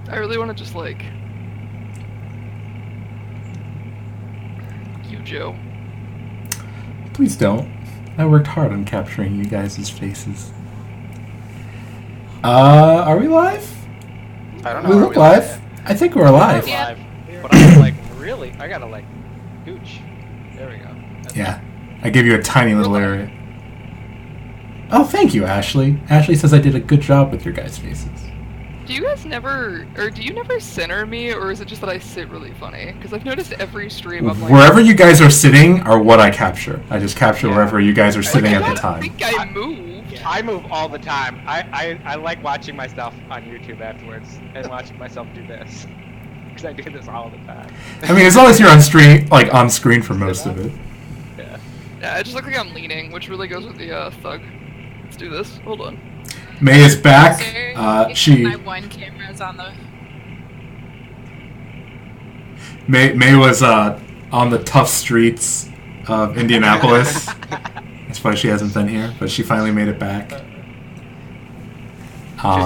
I really want to just like you, Joe. Please don't. I worked hard on capturing you guys' faces. Are we live? I don't know. We look live. I think we're alive. Live. But I'm like, really? I gotta like, gooch. There we go. That's Yeah. I give you a tiny little area. Oh, thank you, Ashley. Ashley says I did a good job with your guys' faces. Do you guys never, or do you never center me, or is it just that I sit really funny? Because I've noticed every stream I'm like... Wherever you guys are sitting are what I capture. I just capture wherever you guys are sitting at the time. I think I moved. Yeah. I move all the time. I like watching myself on YouTube afterwards and watching myself do this. Because I do this all the time. I mean, as long as you're on screen, like on screen for most of it. Yeah. Yeah, I just look like I'm leaning, which really goes with the thug. Let's do this. Hold on. May is back. My one camera's on the... May was on the tough streets of Indianapolis. That's why she hasn't been here, but she finally made it back. She's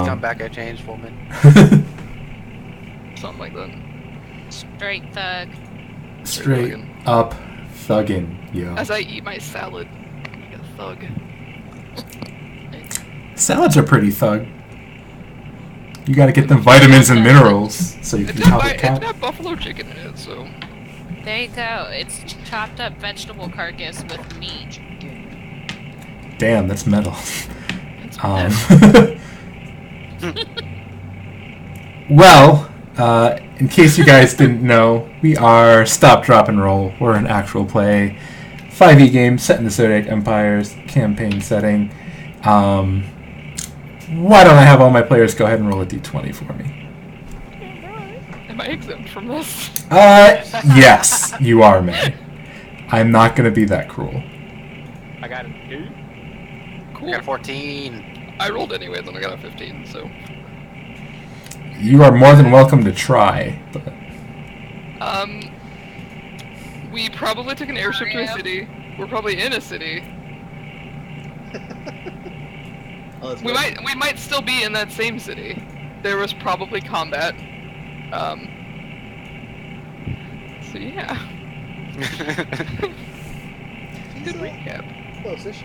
come back a changed woman. Something like that. Straight thug. Straight up thuggin', yo. As I eat my salad, like a thug. Salads are pretty thug. You gotta get them vitamins and minerals so you can help the cat. It's got buffalo chicken in it, so... There you go. It's chopped up vegetable carcass with meat. Damn, that's metal. Well, in case you guys didn't know, we are Stop, Drop, and Roll. We're an actual play 5e game set in the Zodiac Empire's campaign setting. Why don't I have all my players go ahead and roll a d20 for me? Am I exempt from this? Yes, you are, May. I'm not going to be that cruel. I got an 8. Cool. I got 14. I rolled anyway, then I got a 15, so... You are more than welcome to try, but... We probably took an airship to a city. We're probably in a city. We might still be in that same city. There was probably combat. So yeah. Good recap. Close-ish.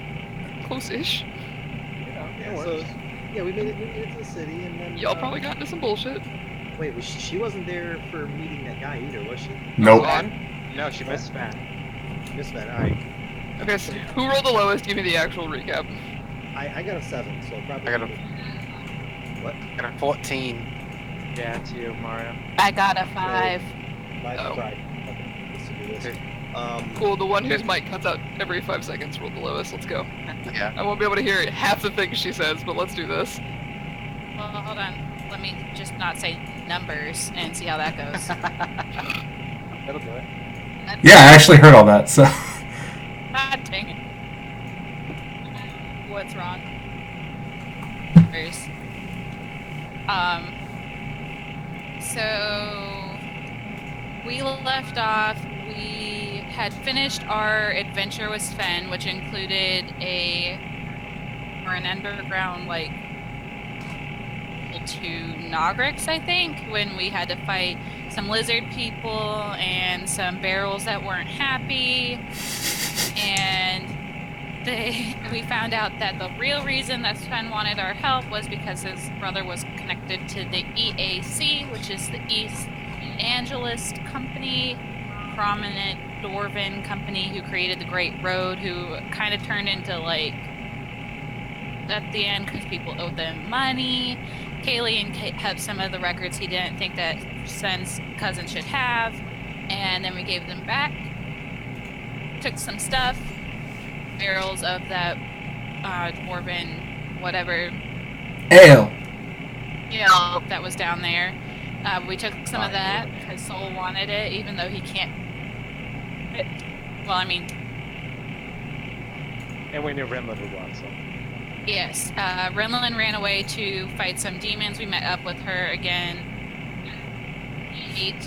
Close-ish. Yeah, we made it to the city, and then... Y'all probably got into some bullshit. Wait, she wasn't there for meeting that guy either, was she? Nope. No, she missed Sven. Missed that, alright. Okay, so who rolled the lowest? Give me the actual recap. I got a 7, so probably... I got a... What? I got a 14. Yeah, it's you, Mario. I got a 5. Oh. Sorry. Okay, let's do this. Cool, the one whose mic cuts out every 5 seconds rolled the lowest. Let's go. Yeah. I won't be able to hear half the things she says, but let's do this. Well, hold on. Let me just not say numbers and see how that goes. That'll do it. Yeah, I actually heard all that, so... God dang it. What's wrong? Numbers. So... We left off, we had finished our adventure with Sven, which included an underground, like, to Nogrix, I think, when we had to fight some lizard people and some barrels that weren't happy. And we found out that the real reason that Sven wanted our help was because his brother was connected to the EAC, which is the East Angelus Company, prominent Dwarven company who created the Great Road, who kind of turned into, like, at the end, because people owed them money. Kaylee and Kate have some of the records he didn't think that Sven's cousin should have, and then we gave them back. Took some stuff, barrels of that Dwarven whatever Ale! Yeah, that was down there. We took some of that because Soul wanted it, even though he can't. Well, I mean. And we knew Rimland would want some. Yes, Rimland ran away to fight some demons. We met up with her again.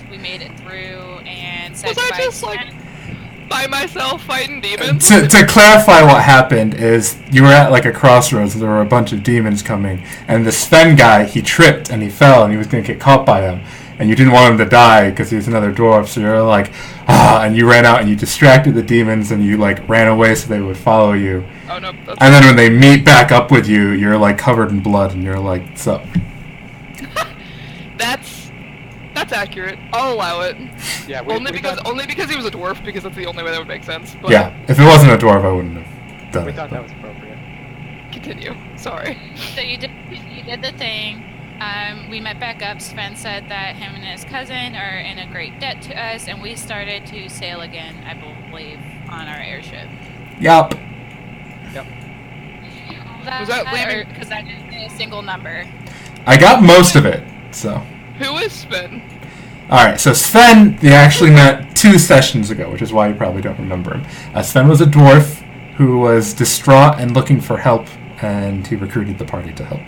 We made it through and said Was I goodbye just to like? Sven. by myself fighting demons. To clarify what happened is you were at like a crossroads and there were a bunch of demons coming, and the Sven guy, he tripped and he fell and he was going to get caught by them, and you didn't want him to die because he was another dwarf, so you're like, and you ran out and you distracted the demons and you like ran away so they would follow you. Oh no. And then when they meet back up with you, you're like covered in blood and you're like, what's up? That's accurate. I'll allow it. Yeah, Only because he was a dwarf, because that's the only way that would make sense. But Yeah, if it wasn't a dwarf, I wouldn't have done we it. thought that but- was appropriate. Continue. Sorry. So you did the thing. We met back up. Sven said that him and his cousin are in a great debt to us, and we started to sail again, I believe, on our airship. Yup. Was that leaving- Because I didn't say a single number. I got most of it, so. Who is Sven? Alright, so Sven, they actually met 2 sessions ago, which is why you probably don't remember him. Sven was a dwarf who was distraught and looking for help, and he recruited the party to help.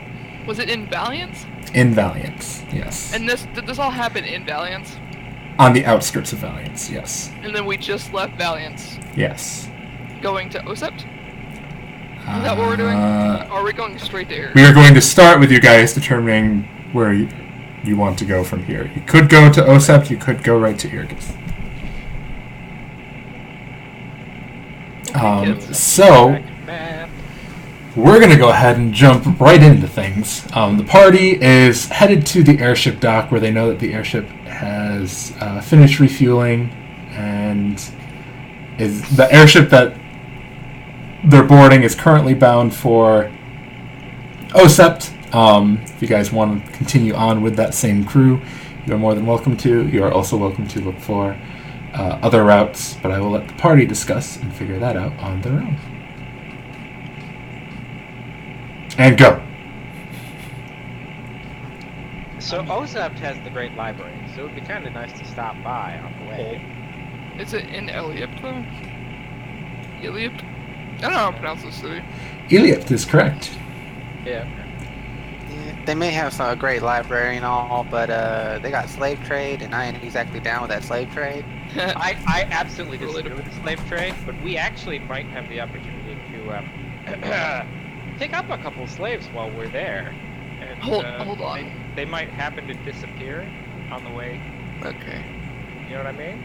Was it in Valiance? In Valiance, yes. And did this all happen in Valiance? On the outskirts of Valiance, yes. And then we just left Valiance, Yes. going to Osept? Is that what we're doing? Or are we going straight to Air? We are going to start with you guys determining where you want to go from here. You could go to Osept, you could go right to Irgis. So, Man. we're going to go ahead and jump right into things. The party is headed to the airship dock where they know that the airship has finished refueling, and is the airship that they're boarding is currently bound for Osept. If you guys want to continue on with that same crew, you're more than welcome to. You are also welcome to look for other routes, but I will let the party discuss and figure that out on their own. And go. So Osept has the great library, so it would be kind of nice to stop by on the way. Is it in Eliopt, though? Eliopt? I don't know how to pronounce this city. Eliopt is correct. Yeah. Yeah, they may have a great library and all, but they got slave trade, and I ain't exactly down with that slave trade. I absolutely disagree with the slave trade, but we actually might have the opportunity to pick up a couple slaves while we're there. And, Hold on. They might happen to disappear on the way. Okay. You know what I mean?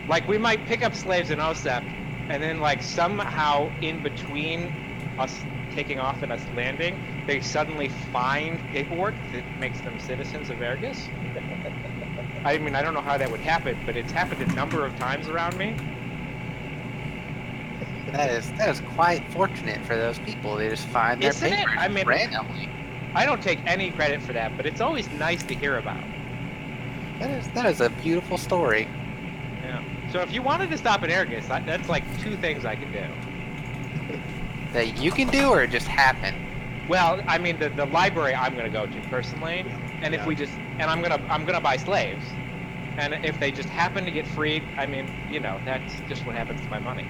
Like, we might pick up slaves in Osept, and then, like, somehow in between us taking off and us landing, they suddenly find paperwork that makes them citizens of Ergus. I mean, I don't know how that would happen, but it's happened a number of times around me. That is quite fortunate for those people. They just find their Isn't it? papers I mean- randomly. I don't take any credit for that, but it's always nice to hear about. That is a beautiful story. Yeah. So if you wanted to stop in Ergus, that's like 2 things I can do. That you can do, or it just happen. Well, I mean, the library I'm gonna go to personally, and if we just, and I'm gonna buy slaves, and if they just happen to get freed, I mean, you know, that's just what happens to my money.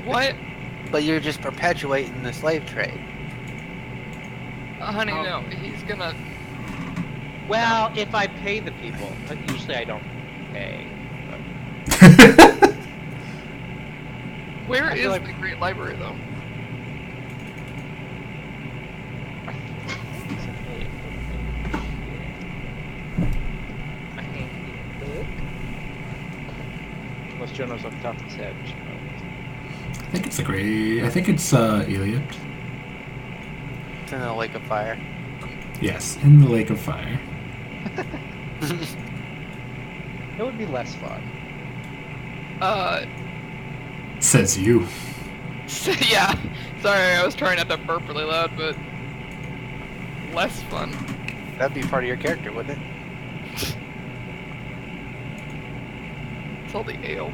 What? But you're just perpetuating the slave trade. Honey, no. He's gonna... Well, if I pay the people, but usually I don't pay. Where I is feel like- the Great Library, though? Unless Joe knows off the top of his head. I think it's Eliopt. It's in the Lake of Fire. Yes, in the Lake of Fire. It would be less fun. Says you. Yeah. Sorry, I was trying not to burp really loud, but... less fun. That'd be part of your character, wouldn't it? It's all the ale.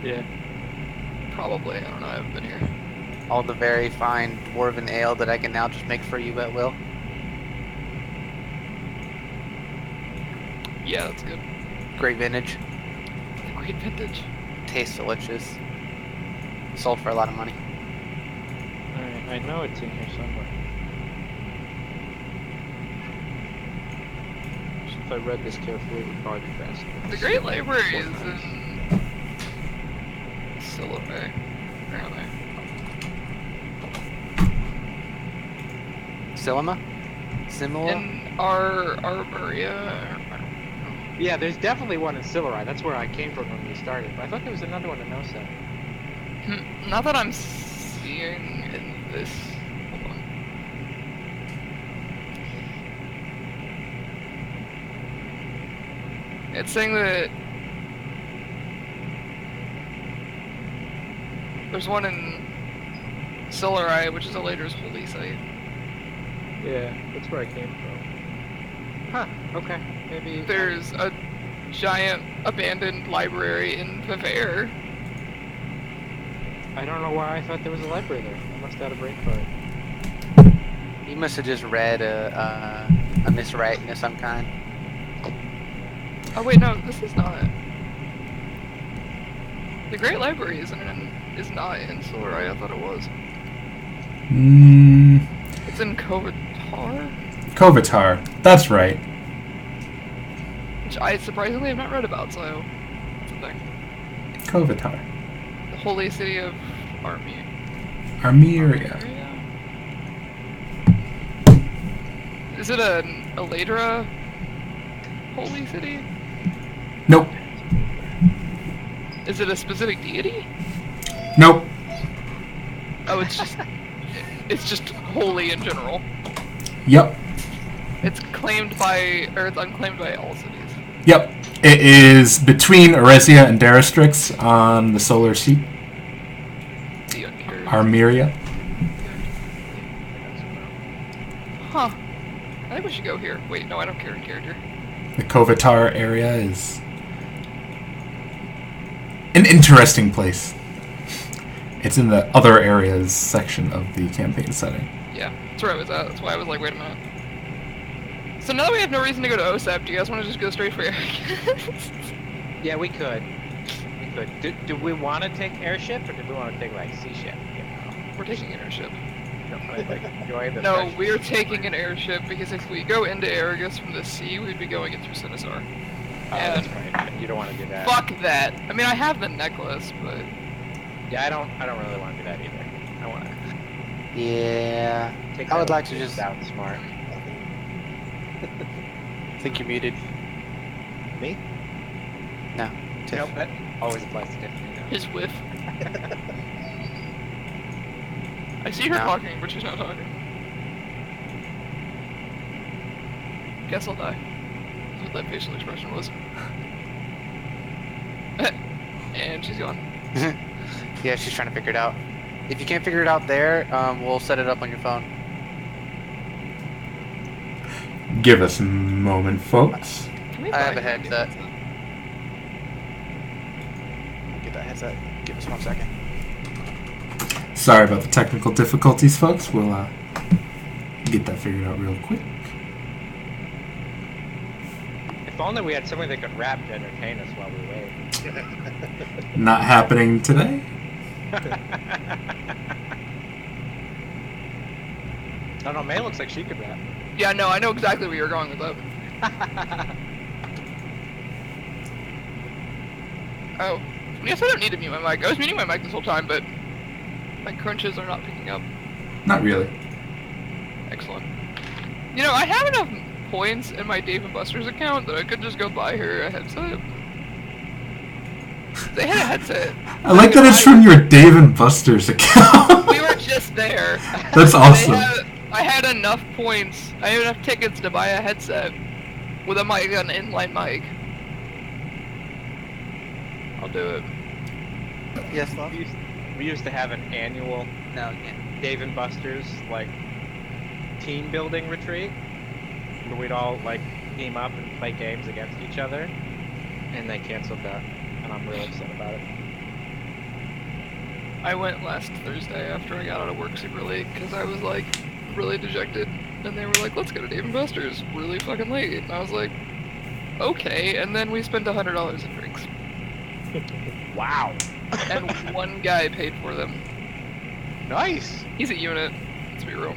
Yeah. Probably. I don't know. I haven't been here. All the very fine dwarven ale that I can now just make for you at will. Yeah, that's good. Great vintage. Great vintage. Tastes delicious. Sold for a lot of money. Alright, I know it's in here somewhere. if I read this carefully, it would probably be faster. The Great Library is in Silhouette, apparently. Silima? Simula? In Arborea. Yeah, there's definitely one in Silverai. That's where I came from when we started. But I thought there was another one in Osa. Not that I'm seeing in this. Hold on. It's saying that there's one in Silverai, which is a later's holy site. Yeah, that's where I came from. Huh, okay. Maybe... There's a giant abandoned library in Vivair. I don't know why I thought there was a library there. I must have had a brain fart. You must have just read a miswriting of some kind. Oh wait, no, this is not. The Great Library is not in Silverai. I thought it was. It's in Kovatar? Kovatar. That's right. Which I surprisingly have not read about, so that's a thing. Kovatar. The holy city of Armeria. Is it a Eladra holy city? Nope. Is it a specific deity? Nope. Oh, it's just holy in general. Yep. It's claimed by, or it's unclaimed by all cities. Yep. It is between Eresia and Darastrix on the solar seat. The uncurious. Armeria. Huh. I think we should go here. Wait, no, I don't care in character. The Kovatar area is an interesting place. It's in the other areas section of the campaign setting. Yeah, that's where I was at. That's why I was like, wait a minute. So now that we have no reason to go to OSEP, do you guys want to just go straight for Arrogance? Yeah, we could. We could. Do we want to take airship, or do we want to take, like, sea ship? You know? We're taking an airship. You don't want to, like, enjoy the No, fresh we are sea taking time? an airship because if we go into Arrogance from the sea, we'd be going in through Sinisar. Oh, that's right. You don't want to do that. Fuck that. I mean, I have the necklace, but Yeah, I don't really want to do that either. I want to Yeah. take I would that like to just- sound smart. I think you're muted. Me? No. Tiff. Nope, that always applies to Tiffany. though. his whiff. I see her No. talking, but she's not talking. Guess I'll die. That's what that facial expression was. And she's gone. Yeah, she's trying to figure it out. If you can't figure it out there, we'll set it up on your phone. Give us a moment, folks. Can we I have buy a her headset. again? Get that headset. Give us 1 second. Sorry about the technical difficulties, folks. We'll get that figured out real quick. If only we had someone that could rap to entertain us while we wait. Not happening today. I don't know, May looks like she could rap. Yeah, no, I know exactly where you're going with that. Oh. Yes, I don't need to mute my mic. I was muting my mic this whole time, but my crunches are not picking up. Not really. Excellent. You know, I have enough points in my Dave & Buster's account that I could just go buy her a headset. They had a headset. I like that it's from your Dave and Buster's account. We were just there. That's awesome. I had enough points. I had enough tickets to buy a headset with a mic, an inline mic. I'll do it. Yes, love? We used to have an annual No, yeah. Dave and Buster's, like, team building retreat, where we'd all, like, team up and play games against each other, and they canceled that, and I'm really upset about it. I went last Thursday after I got out of work super late because I was like really dejected, and they were like, "Let's go to Dave & Buster's really fucking late," and I was like, "Okay," and then we spent $100 in drinks, Wow! and one guy paid for them. Nice! He's a unit. Let's be real.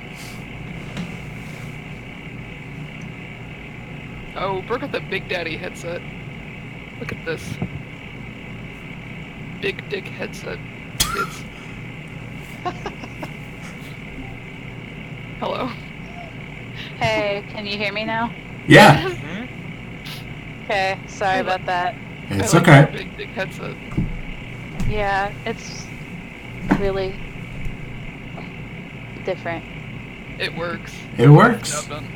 Oh, Brooke got the Big Daddy headset. Look at this. Big dick headset, kids. Hello. Hey, can you hear me now? Yeah, Okay, sorry about that. it's I like okay. your Big dick headset. Yeah, it's really different. It works. It works. Job done.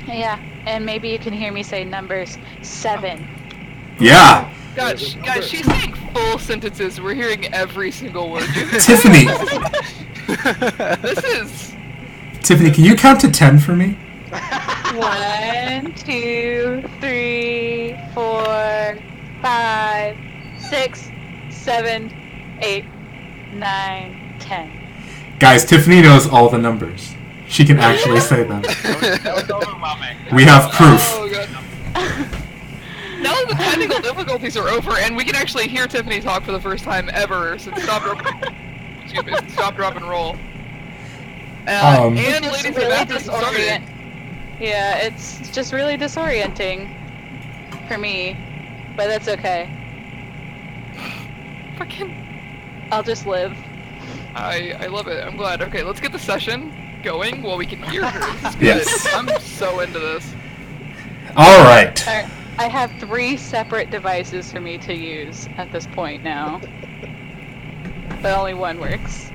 Yeah, and maybe you can hear me say numbers 7. Yeah, Guys, she's saying full sentences. We're hearing every single word. Tiffany. This is. Tiffany, can you count to 10 for me? 1, 2, 3, 4, 5, 6, 7, 8, 9, 10. Guys, Tiffany knows all the numbers. She can actually say them. That was overwhelming. We have proof. Oh god. Now that the technical difficulties are over, and we can actually hear Tiffany talk for the first time ever since Stop, Drop, and Roll. And It's ladies and really masters started. Yeah, it's just really disorienting for me, but that's okay. Fucking. I'll just live. I love it. I'm glad. Okay, let's get the session going while we can hear her. This is good. Yes. I'm so into this. All right. Alright, I have 3 separate devices for me to use at this point now, but only one works.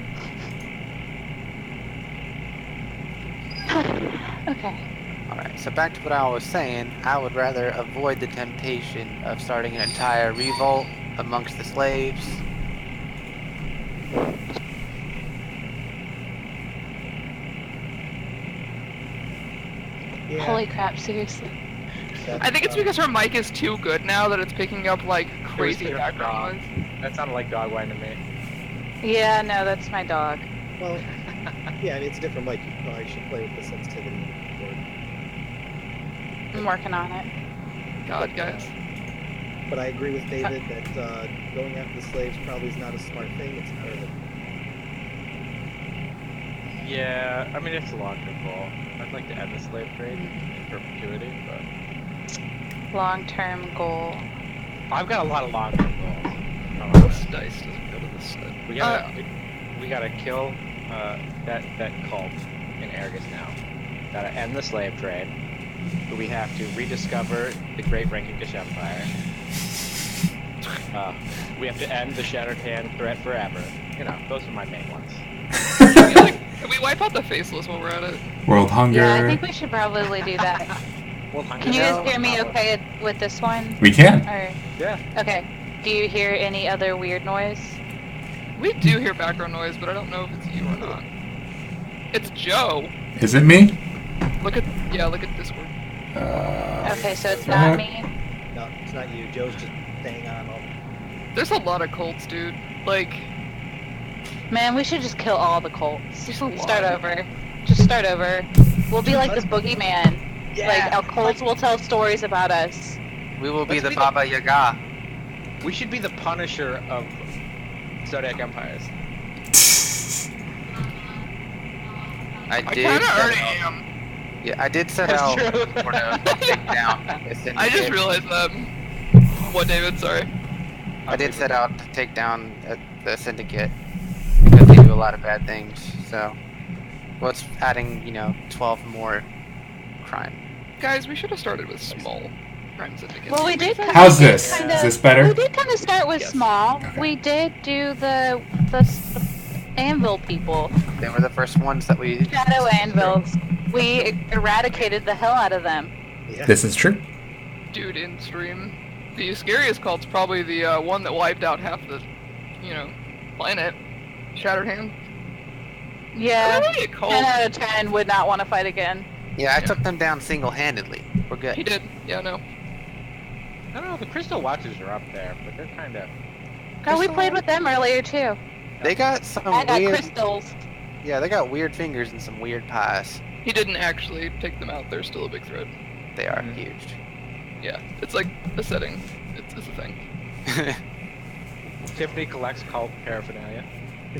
Okay. Alright, so back to what I was saying, I would rather avoid the temptation of starting an entire revolt amongst the slaves. Yeah, Holy crap, seriously. that's, I think it's because her mic is too good now that it's picking up like crazy too background much noise. That sounded like dog whine to me. Yeah, no, that's my dog. Well, yeah, I mean, it's a different mic. You probably should play with the sensitivity. I'm working on it. God, guys. But I agree with David that going after the slaves probably is not a smart thing. It's not really. Yeah, I mean, it's a long-term goal. I'd like to end the slave trade in perpetuity, but Long-term goal. I've got a lot of long-term goals. This dice doesn't go to this side. We gotta kill that cult in Argus now. Gotta end the slave trade. We have to rediscover the Great Rankingish Empire. We have to end the Shattered Hand threat forever. You know, those are my main ones. Can we wipe out the faceless while we're at it? World hunger. Yeah, I think we should probably do that. Well, Can you guys hear me okay with this one? We can. Or Yeah. okay. Do you hear any other weird noise? We do hear background noise, but I don't know if it's you or not. It's Joe. Is it me? Look at Discord. Okay, so it's not me. No, it's not you. Joe's just staying on. There's a lot of cults, dude. Like, Man, we should just kill all the cults. There's a lot. Start over. Just start over. We'll be like the boogeyman. Yeah. Like our cults will tell stories about us. We will be Let's the be the- Baba Yaga. We should be the Punisher of Zodiac Empires. I did. kind of set already out- am. Yeah, I did set That's out true. for to take down the I just syndicate. realized that. What, David? Sorry. I did set out to take down the syndicate because they do a lot of bad things. So, what's adding 12 more crime? Guys, we should have started with small crime syndicates. Well, we did. How's this? Is this better? We did kind of start with Yes. small. Okay. We did do the anvil people, They were the first ones that we. shadow anvils. We eradicated the hell out of them. Yeah. This is true. Dude, in stream, the scariest cult's probably the one that wiped out half the, planet. Shattered Hand. Yeah, Not really a cult. 10 out of 10 would not want to fight again. Yeah, I took them down single-handedly. We're good. He did. Yeah, no. I don't know, the Crystal Watchers are up there, but they're kind of... God, we played with them earlier too. They got some I got weird. crystals. Yeah, they got weird fingers and some weird pies. He didn't actually take them out. They're still a big threat. They are Mhm. huge. Yeah, it's like a setting. It's a thing. Tiffany collects cult paraphernalia.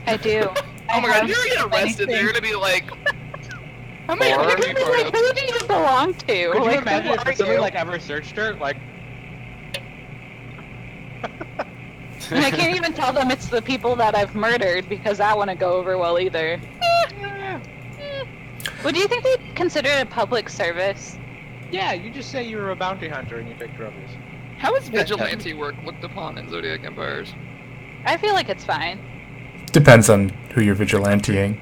I do. Oh my god, if you're gonna get arrested, they're gonna be like, how many Or- are you Who do you belong to? Could you Like, imagine who if are somebody you? like ever searched her? Like, And I can't even tell them it's the people that I've murdered because that wouldn't go over well either. What do you think they'd consider it a public service? yeah, you just say you're a bounty hunter and you take trophies. How is vigilante work looked upon in Zodiac Empires? I feel like it's fine. Depends on who you're vigilanteing.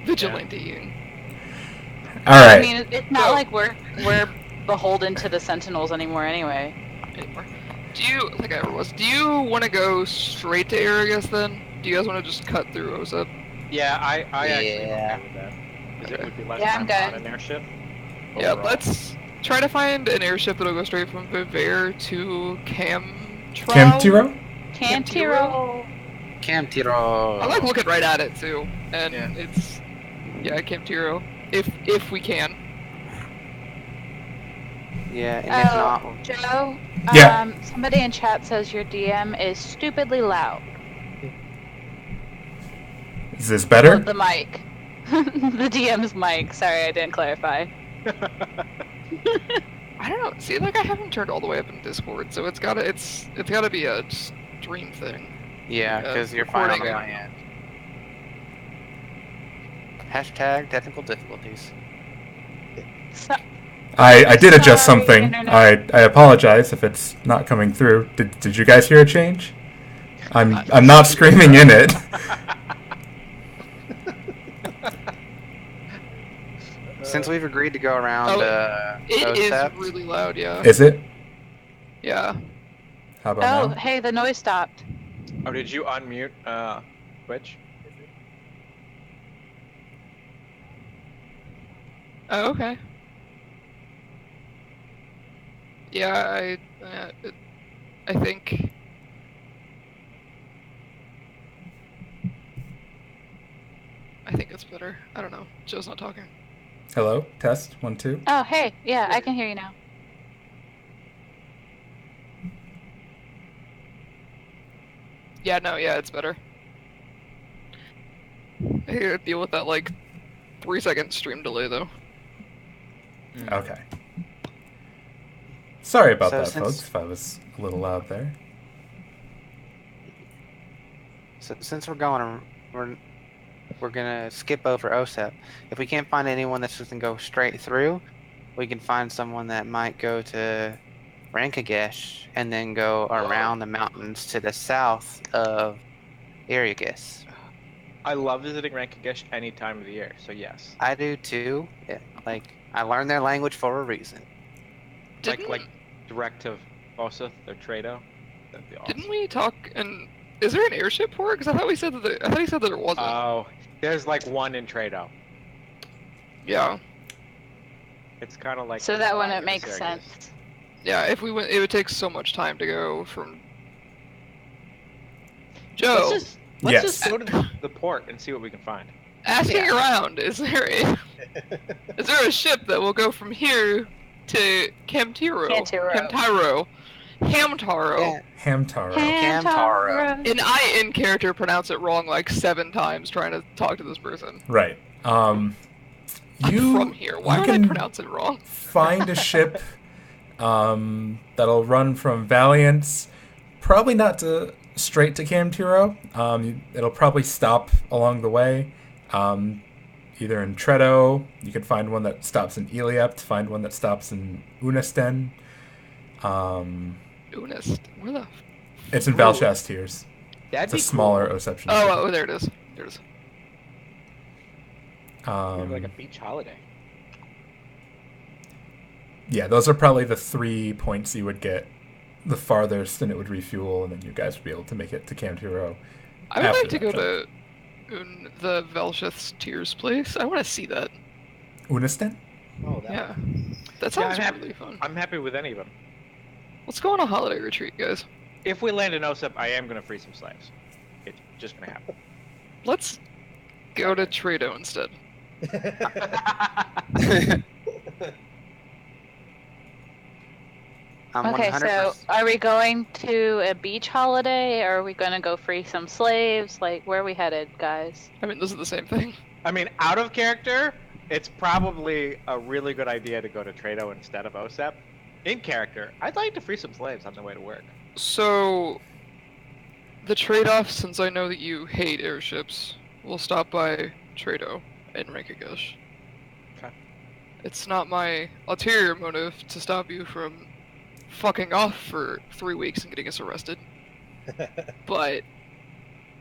Vigilanteing. All I right. mean, it's not like we're beholden to the Sentinels anymore anyway. Anymore. Do you, like I ever was, do you want to go straight to Argus then? Do you guys want to just cut through OSEP? Yeah, I actually am Yeah. okay with that. Because it would be less Yeah, time I'm good. on an airship. Yeah, overall. let's try to find an airship that'll go straight from Viver to Kamtyrow. Kamtyrow? Kamtyrow. Kamtyrow. I like looking right at it too, and Yeah. it's Kamtyrow. If we can. Yeah, and if Oh, not, Joe. Yeah. Somebody in chat says your DM is stupidly loud. Is this better? Oh, the mic. The DM's mic. Sorry, I didn't clarify. I don't know. See, like I haven't turned all the way up in Discord, so it's gotta be a stream thing. yeah, because you're fine on recording my end. Hashtag technical difficulties. So, I did adjust Sorry, something. internet. I apologize if it's not coming through. Did you guys hear a change? I'm not screaming in it. Since we've agreed to go around, It is OSEP, really loud, yeah. Is it? Yeah. How oh, about now? hey, the noise stopped. Oh, did you unmute Twitch? Oh, okay. Yeah, I think. I think it's better. I don't know. Joe's not talking. Hello? Test? 1, 2. Oh, hey, yeah, I can hear you now. Yeah, no, yeah, it's better. I gotta deal with that, like, 3-second stream delay, though. Okay. Sorry about So that, since- folks, if I was a little loud there. So since we're going, we're gonna skip over OSEP. If we can't find anyone that's just gonna go straight through, we can find someone that might go to Rankagesh and then go around the mountains to the south of Ariagus. I love visiting Rankagesh any time of the year, so yes. I do too. Yeah, like I learned their language for a reason. Like direct to Osseth or Treto. That'd be awesome. Didn't we talk? And is there an airship for it? Because I thought we said that. I thought he said that there wasn't. Oh, there's like one in Treto. Yeah. It's kind of like. So that one wouldn't make sense. Yeah. If we went, it would take so much time to go from. Joe, Let's Yes. just go to the port and see what we can find. asking around, is there a ship that will go from here to Kamtyrow? Kamtyrow. Hamtaro. Hamtaro. Kamtyrow. And I, in character, pronounce it wrong like 7 times trying to talk to this person. Right. I'm from here. Why you would I can pronounce it wrong? find a ship that'll run from Valiance, probably not straight to Kamtyrow. It'll probably stop along the way, either in Treto. You could find one that stops in Eliept, find one that stops in Unesten. Unist. Where the? It's in Valchastiers. That'd It's a be smaller Oception. Oh, there it is. There it is. cool. Like a beach holiday. Yeah, those are probably the 3 points you would get the farthest, and it would refuel, and then you guys would be able to make it to Kamtyrow. I would After like to that go to the Velsheth's Tears place. I want to see that. Unesten? Oh, that Yeah. That Yeah, sounds really fun. I'm happy with any of them. Let's go on a holiday retreat, guys. If we land in Ossep, I am gonna free some slaves. It's just gonna happen. Let's go to Treto instead. I'm Okay, 100%. so are we going to a beach holiday, or are we going to go free some slaves? Like, where are we headed, guys? I mean, this is the same thing. I mean, out of character, it's probably a really good idea to go to Treto instead of OSEP. In character, I'd like to free some slaves on the way to work. So, the trade-off, since I know that you hate airships, we'll stop by Treto in Rankagesh. Okay. It's not my ulterior motive to stop you from fucking off for 3 weeks and getting us arrested. But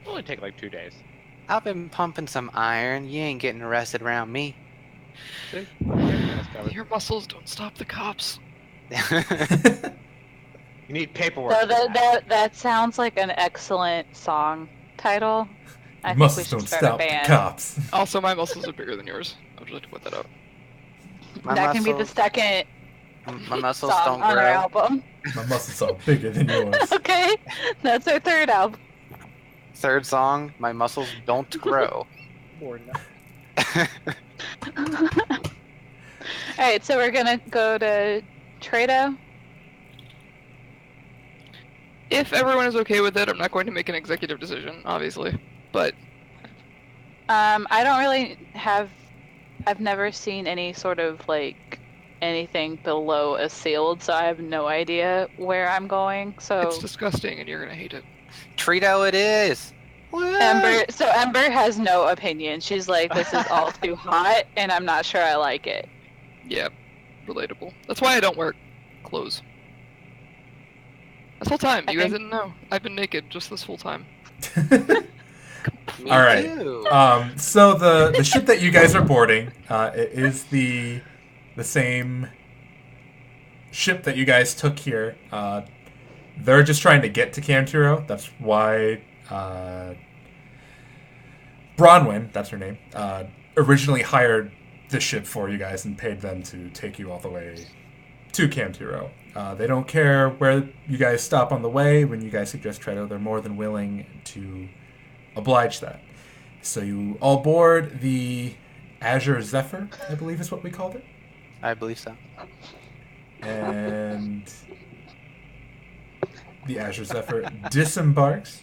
It'll only take like 2 days. I've been pumping some iron. You ain't getting arrested around me. See? That's covered. your muscles don't stop the cops. You need paperwork. So for that. that sounds like an excellent song title. I think we Muscles should don't start a stop the band. cops. Also, my muscles are bigger than yours. I would like to put that out. My That can be the muscles- second My muscles song don't on our grow. album. My muscles are bigger than yours. Okay, that's our third album. Third song, my muscles don't grow. Or not. All right, so we're gonna go to Treto. If everyone is okay with it, I'm not going to make an executive decision, obviously. But I don't really have. I've never seen any sort of like anything below a sealed, so I have no idea where I'm going. So it's disgusting and you're gonna hate it. Treto it is. Ember has no opinion. She's like, this is all too hot, and I'm not sure I like it. Yeah, relatable. That's why I don't wear clothes. This whole time, I you guys think- didn't know. I've been naked just this whole time. Me All right. too. So the ship that you guys are boarding it is the same ship that you guys took here. They're just trying to get to Kamtyrow. That's why Bronwyn, that's her name, originally hired the ship for you guys and paid them to take you all the way to Kamtyrow. They don't care where you guys stop on the way. When you guys suggest Treto, they're more than willing to oblige that. So you all board the Azure Zephyr, I believe is what we called it. I believe so. And the Azure Zephyr disembarks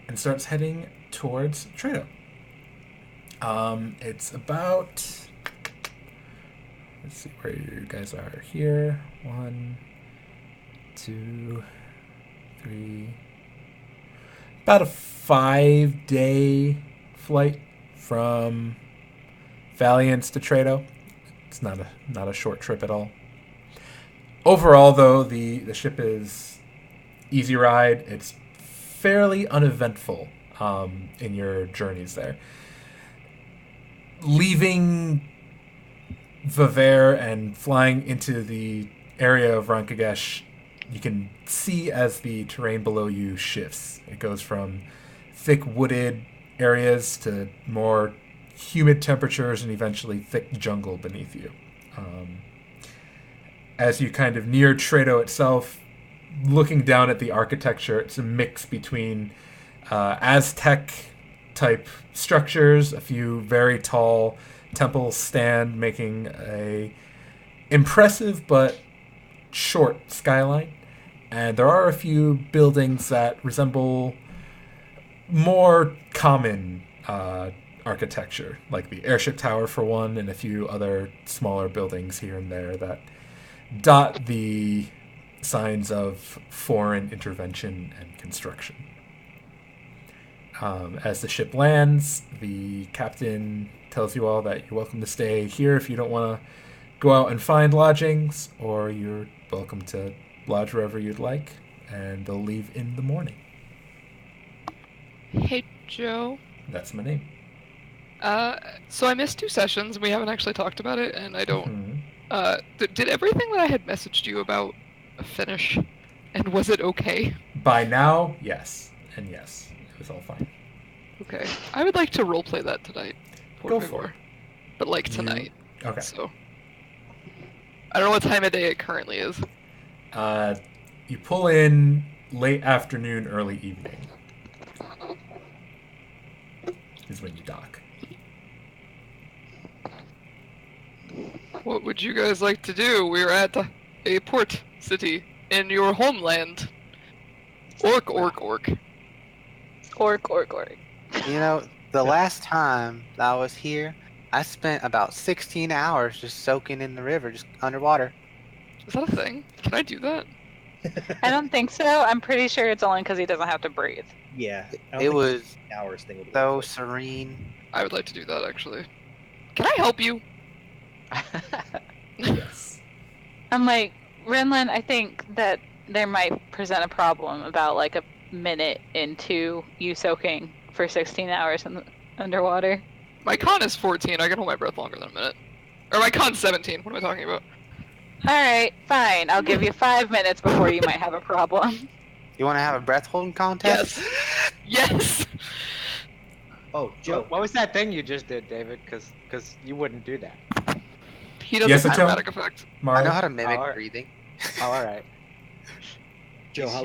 and starts heading towards Treto. It's about... Let's see where you guys are here. 1, 2, 3... About a 5-day flight from Valiance to Treto. It's not a short trip at all. Overall, though, the ship is easy ride. It's fairly uneventful in your journeys there. Leaving Vaver and flying into the area of Rankagesh, you can see as the terrain below you shifts. It goes from thick wooded areas to more humid temperatures and eventually thick jungle beneath you. As you kind of near Treto itself, looking down at the architecture, it's a mix between Aztec type structures, a few very tall temples stand making a impressive but short skyline. And there are a few buildings that resemble more common architecture, like the airship tower for one, and a few other smaller buildings here and there that dot the signs of foreign intervention and construction. As the ship lands, the captain tells you all that you're welcome to stay here if you don't want to go out and find lodgings, or you're welcome to lodge wherever you'd like, and they'll leave in the morning. Hey, Joe. That's my name. So I missed 2 sessions. We haven't actually talked about it, and I don't... Mhm. Did everything that I had messaged you about finish? And was it okay? By now, yes. And yes, it was all fine. Okay. I would like to roleplay that tonight. Go favor. for it. But like You- tonight. Okay. So... I don't know what time of day it currently is. You pull in late afternoon, early evening. Is when you dock. What would you guys like to do? We're at a port city in your homeland. Orc. Orc. You know, The last time that I was here, I spent about 16 hours just soaking in the river, just underwater. Is that a thing? Can I do that? I don't think so. I'm pretty sure it's only because he doesn't have to breathe. Yeah. I don't It think was the hours thing would work so for serene. I would like to do that, actually. Can I help you? Yes. I'm like, Renlin, I think that there might present a problem about like a minute into you soaking for 16 hours underwater. My con is 14. I can hold my breath longer than a minute. Or my con's 17. What am I talking about? Alright, fine. I'll give you 5 minutes before you might have a problem. You want to have a breath holding contest? Yes. Yes. Oh, Joe. What was that thing you just did, David? Because you wouldn't do that. He doesn't Yes, have it's dramatic effect. I know Mara? how to mimic Alright. breathing. Oh, all right. Joe, how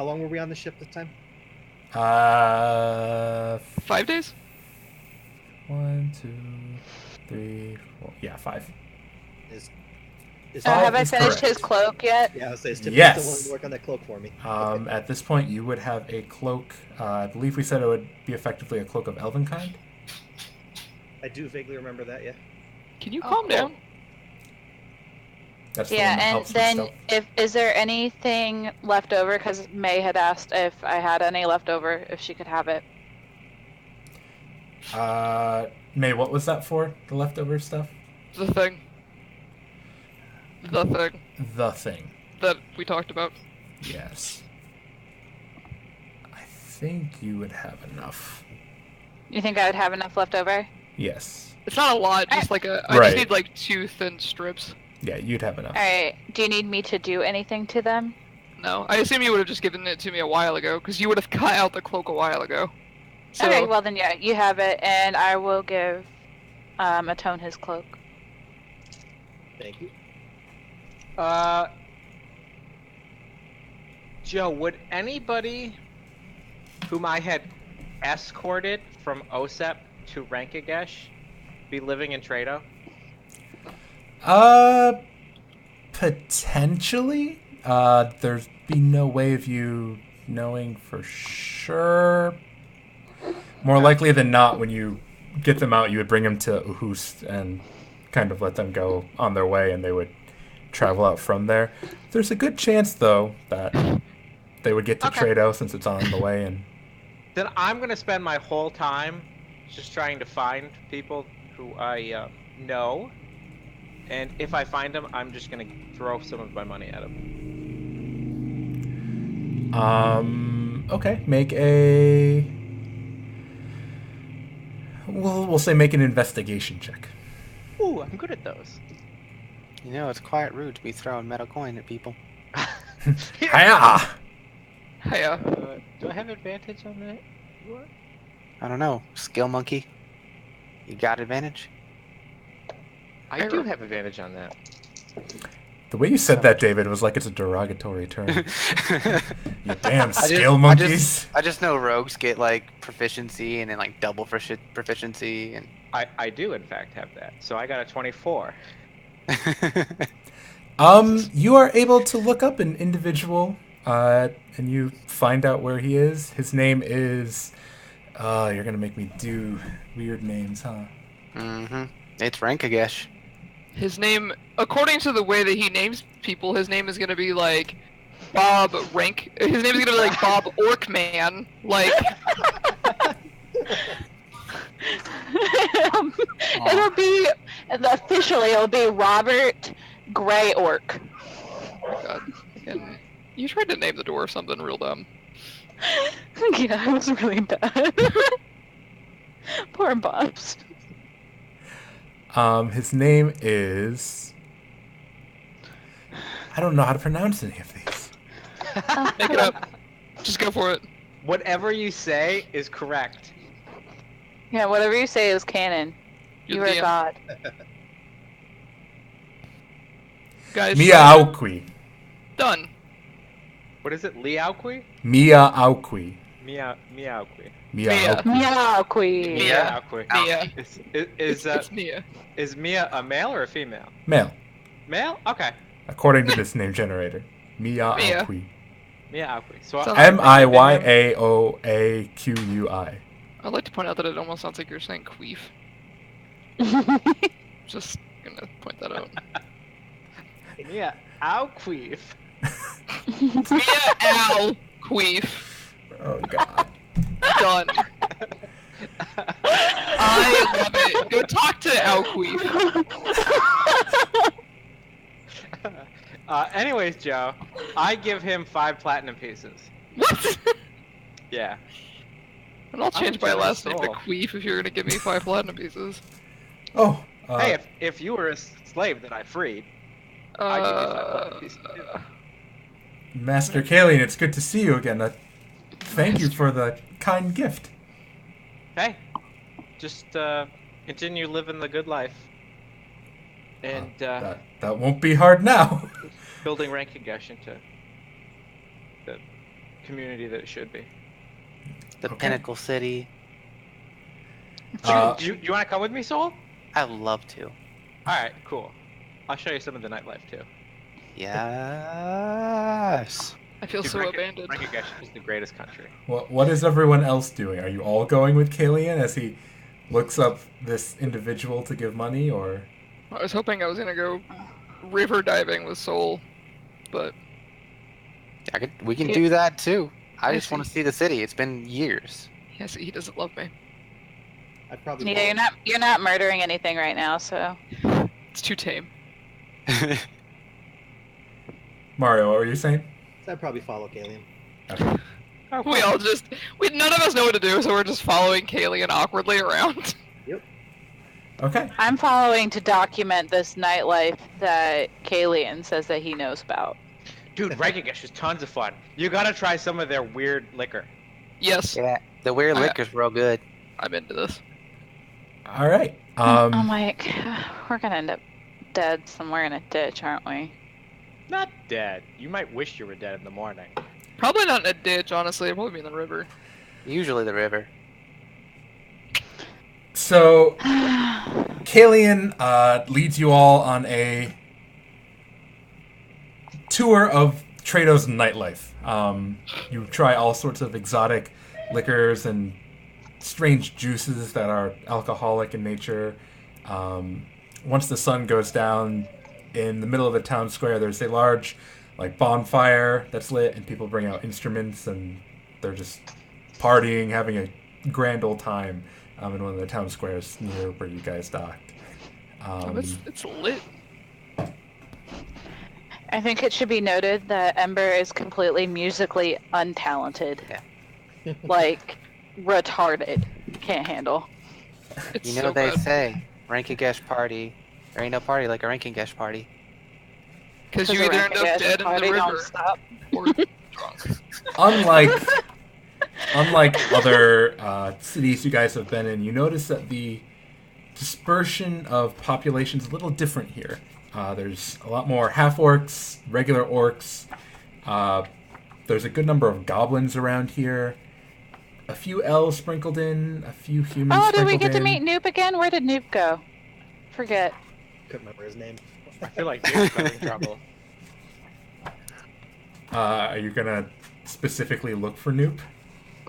long were we on the ship this time? 5 days? 1, 2, 3, 4. Yeah, 5. Is Have I is finished his correct. cloak yet? Yeah, I was saying, is Tiffany Yes. still wanting to work on that cloak for me? At this point, you would have a cloak. I believe we said it would be effectively a cloak of elven kind. I do vaguely remember that, yeah. Can you Oh, calm cool. down? That's the one Yeah, that and helps with then stealth. is there anything left over? Because May had asked if I had any left over, if she could have it. May, what was that for? The leftover stuff? The thing. The thing The thing. that we talked about. Yes. I think you would have enough. You think I would have enough left over? Yes. It's not a lot, just like a. I Right. just need like 2 thin strips. Yeah, you'd have enough. Alright, do you need me to do anything to them? No, I assume you would have just given it to me a while ago, because you would have cut out the cloak a while ago. So, Okay, well then yeah, you have it, and I will give Atone his cloak. Thank you. Joe, would anybody whom I had escorted from OSEP to Rankagesh be living in Treto? Potentially. There's be no way of you knowing for sure. More likely than not, when you get them out, you would bring them to Uhust and kind of let them go on their way, and they would travel out from there. There's a good chance, though, that they would get to Okay. Treto since it's on the way, and Then I'm gonna spend my whole time just trying to find people who I know, and if I find them, I'm just gonna throw some of my money at them. okay, make a. We'll say make an investigation check. Ooh, I'm good at those. You know, it's quite rude to be throwing metal coin at people. Hiya! hiya. Do I have advantage on that? What? I don't know. Skill monkey. You got advantage? I do have advantage on that. The way you said that, David, was like it's a derogatory term. You damn I skill just- monkeys. I just know rogues get like proficiency and then like double proficiency and. I do in fact have that. So I got a 24. You are able to look up an individual, and you find out where he is. His name is. You're gonna make me do weird names, huh? Mm-hmm. It's Rankagesh. His name, according to the way that he names people, his name is gonna be like Bob Rank. His name is gonna be like Bob Orkman. Like, It'll be officially. It'll be Robert Grey Orc. oh my god. And you tried to name the dwarf something real dumb. Yeah, it was really bad. Poor Bobs. His name is. I don't know how to pronounce any of these. Make it up. Just go for it. Whatever you say is correct. Yeah, whatever you say is canon. You're You the are DM. God. Guys, Mia Aukwi. done. What is it? Liaoqui? Mia Aukwi. Miaoqui. Mia Mia. Aukwi. Meow queen. Mia. Miaoqui. Mia. Is It's Mia. is Mia a male or a female? Male, Male? Okay. according to this name generator. Mia Mia. Aukwi. Miaoqui. So Sounds I- MIYAOAQUI. I'd like to point out that it almost sounds like you're saying queef. Just gonna point that out. Yeah, ow queef. Mia Al queef. Oh god. Done. I love it. Go talk to Al queef. Anyways, Joe, I give him 5 platinum pieces. What? Yeah. And I'll change my enjoying last name to Soul. Queef if you're gonna give me 5 platinum pieces. Oh. Hey, if you were a slave that I freed, I'd give you 5 platinum pieces too. Master Kalian, it's good to see you again. Thank you for the kind gift. Hey, just continue living the good life. And That won't be hard now. building Rankagesh into the community that it should be. The Okay. Pinnacle City. Uh, Do you want to come with me, Soul? I'd love to. Alright, cool. I'll show you some of the nightlife too. Yes. I feel Dude, so abandoned. Rankagesh is the greatest country. what is everyone else doing? Are you all going with Kalian as he looks up this individual to give money, or? I was hoping I was gonna go river diving with Soul, but We can do that too. I I just want to see. see the city. It's been years. yes, he doesn't love me. I'd probably. Yeah, you're not murdering anything right now, so It's too tame. Mario, what were you saying? I'd probably follow Kalian. We all just none of us know what to do, so we're just following Kaylee awkwardly around. Okay. I'm following to document this nightlife that Kalian says that he knows about. Dude, Rankagesh is tons of fun. You gotta try some of their weird liquor. Yes, Yeah, the weird I- liquor's real good. I'm into this. All right. I'm like, we're gonna end up dead somewhere in a ditch, aren't we? Not dead. You might wish you were dead in the morning. Probably not in a ditch, honestly. It'd probably be in the river. Usually the river. So Kalian leads you all on a tour of Treto's nightlife. You try all sorts of exotic liquors and strange juices that are alcoholic in nature. Once the sun goes down, in the middle of the town square, there's a large bonfire that's lit, and people bring out instruments, and they're just partying, having a grand old time in one of the town squares near where you guys docked. It's lit. I think it should be noted that Ember is completely musically untalented. Yeah. Like, retarded. Can't handle. It's You know so they bad. say, Rankagesh party. There ain't no party like a Rankagesh party. Because you the either end Rankagesh up dead in party the don't river stop. or drunk. Unlike other cities you guys have been in, you notice that the dispersion of population is a little different here. There's a lot more half-orcs, regular orcs. There's a good number of goblins around here. A few elves sprinkled in, a few humans Oh, did we sprinkled get to in. meet Noop again? Where did Noop go? Forget. Couldn't remember his name. I feel like you're having trouble. Are you gonna specifically look for Noop?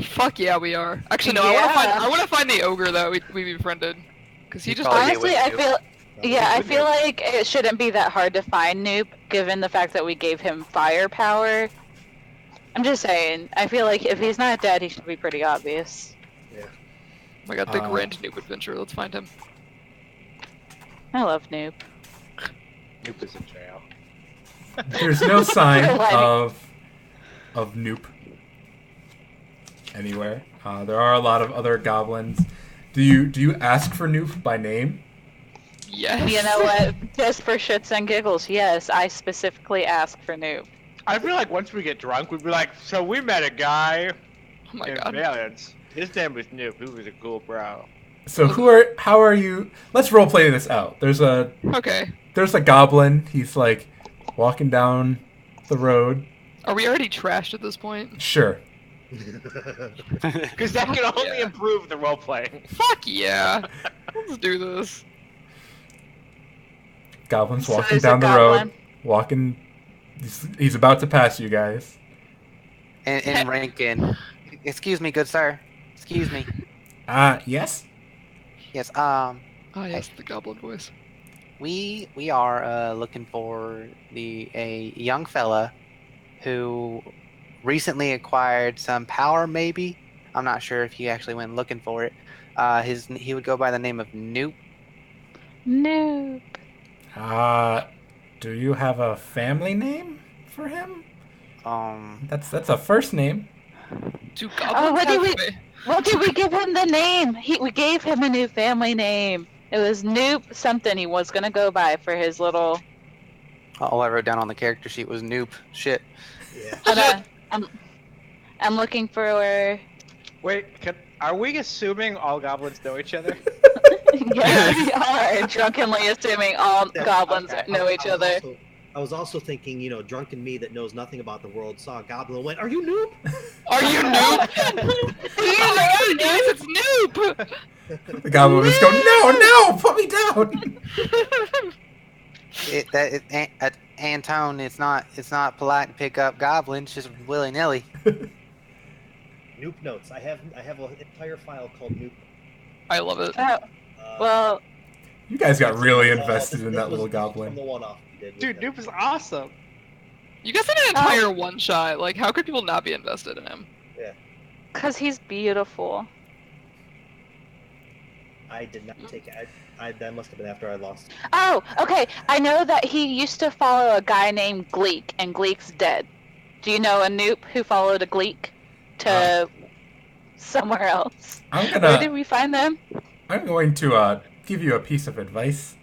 Fuck yeah, we are. Actually, no. Yeah. I want to find the ogre that we befriended, because he He just probably Honestly, with I you. feel. Yeah, I Would feel you? like it shouldn't be that hard to find Noop, given the fact that we gave him firepower. I'm just saying. I feel like if he's not dead, he should be pretty obvious. Oh my god, the Uh, Grand Noob Adventure. Let's find him. I love Noop. Noop is in jail. There's no sign Lighting. of Noop anywhere. There are a lot of other goblins. Do you ask for Noop by name? Yes. You know what? Just for shits and giggles, yes, I specifically asked for Noop. I feel like once we get drunk, we'd be like, so we met a guy Oh my in god. Valiance. His name was Noop. He was a cool bro. So how are you? Let's role play this out. There's a Okay. goblin. He's walking down the road. Are we already trashed at this point? Sure. Because that can only Yeah. improve the role playing. Fuck yeah. Let's do this. Goblin's So walking there's a down the road. goblin. Walking. He's about to pass you guys. And Rankin. Excuse me, good sir. Excuse me. Yes? Yes. Ah, yes, the goblin voice. We are looking for a young fella who recently acquired some power. Maybe I'm not sure if he actually went looking for it. He would go by the name of Noop. No. Do you have a family name for him? Um, That's a first name. Do Oh, goblins what did have we? fa- What did we give him the name? We gave him a new family name. It was Noop something he was gonna go by for his little. all I wrote down on the character sheet was Noop. Shit. Yeah. Hold on. I'm looking for. Wait, are we assuming all goblins know each other? Yeah, we are drunkenly assuming all That- goblins okay. know each other. I was also thinking, drunken me that knows nothing about the world saw a goblin and went, "Are you Noob?" Are you Noob? Oh my god, guys, it's Noob! The goblin would just go, no, put me down. Antone, it's not polite to pick up goblins just willy nilly. Noop notes. I have an entire file called Noop. I love it. Oh, well, You guys got really this invested in that was little from goblin. the one-off you did. with Dude, them. Noop is awesome. You guys did an entire one shot. Like, how could people not be invested in him? because he's beautiful. I did not take it. That must have been after I lost. Oh, okay. I know that he used to follow a guy named Gleek, and Gleek's dead. Do you know a Noop who followed a Gleek to somewhere else? Where did we find them? I'm going to give you a piece of advice.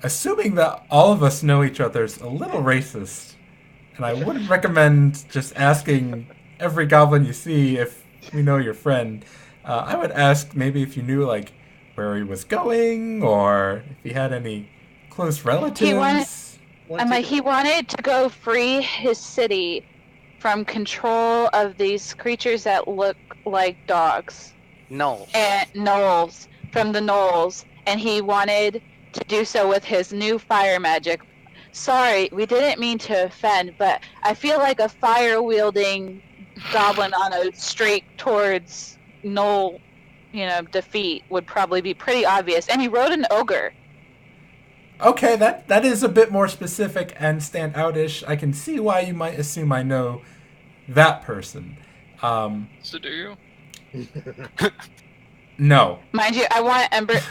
Assuming that all of us know each other's a little racist, and I wouldn't recommend just asking every goblin you see if we know your friend. I would ask maybe if you knew like where he was going, or if he had any close relatives. He wanted to go free his city from control of these creatures that look like dogs. No. And gnolls, from the gnolls, and he wanted to do so with his new fire magic. Sorry, we didn't mean to offend, but I feel like a fire-wielding goblin on a streak towards gnoll, defeat would probably be pretty obvious. And he rode an ogre. Okay, that is a bit more specific and stand-out-ish. I can see why you might assume I know that person. So do you? No. Mind you, I want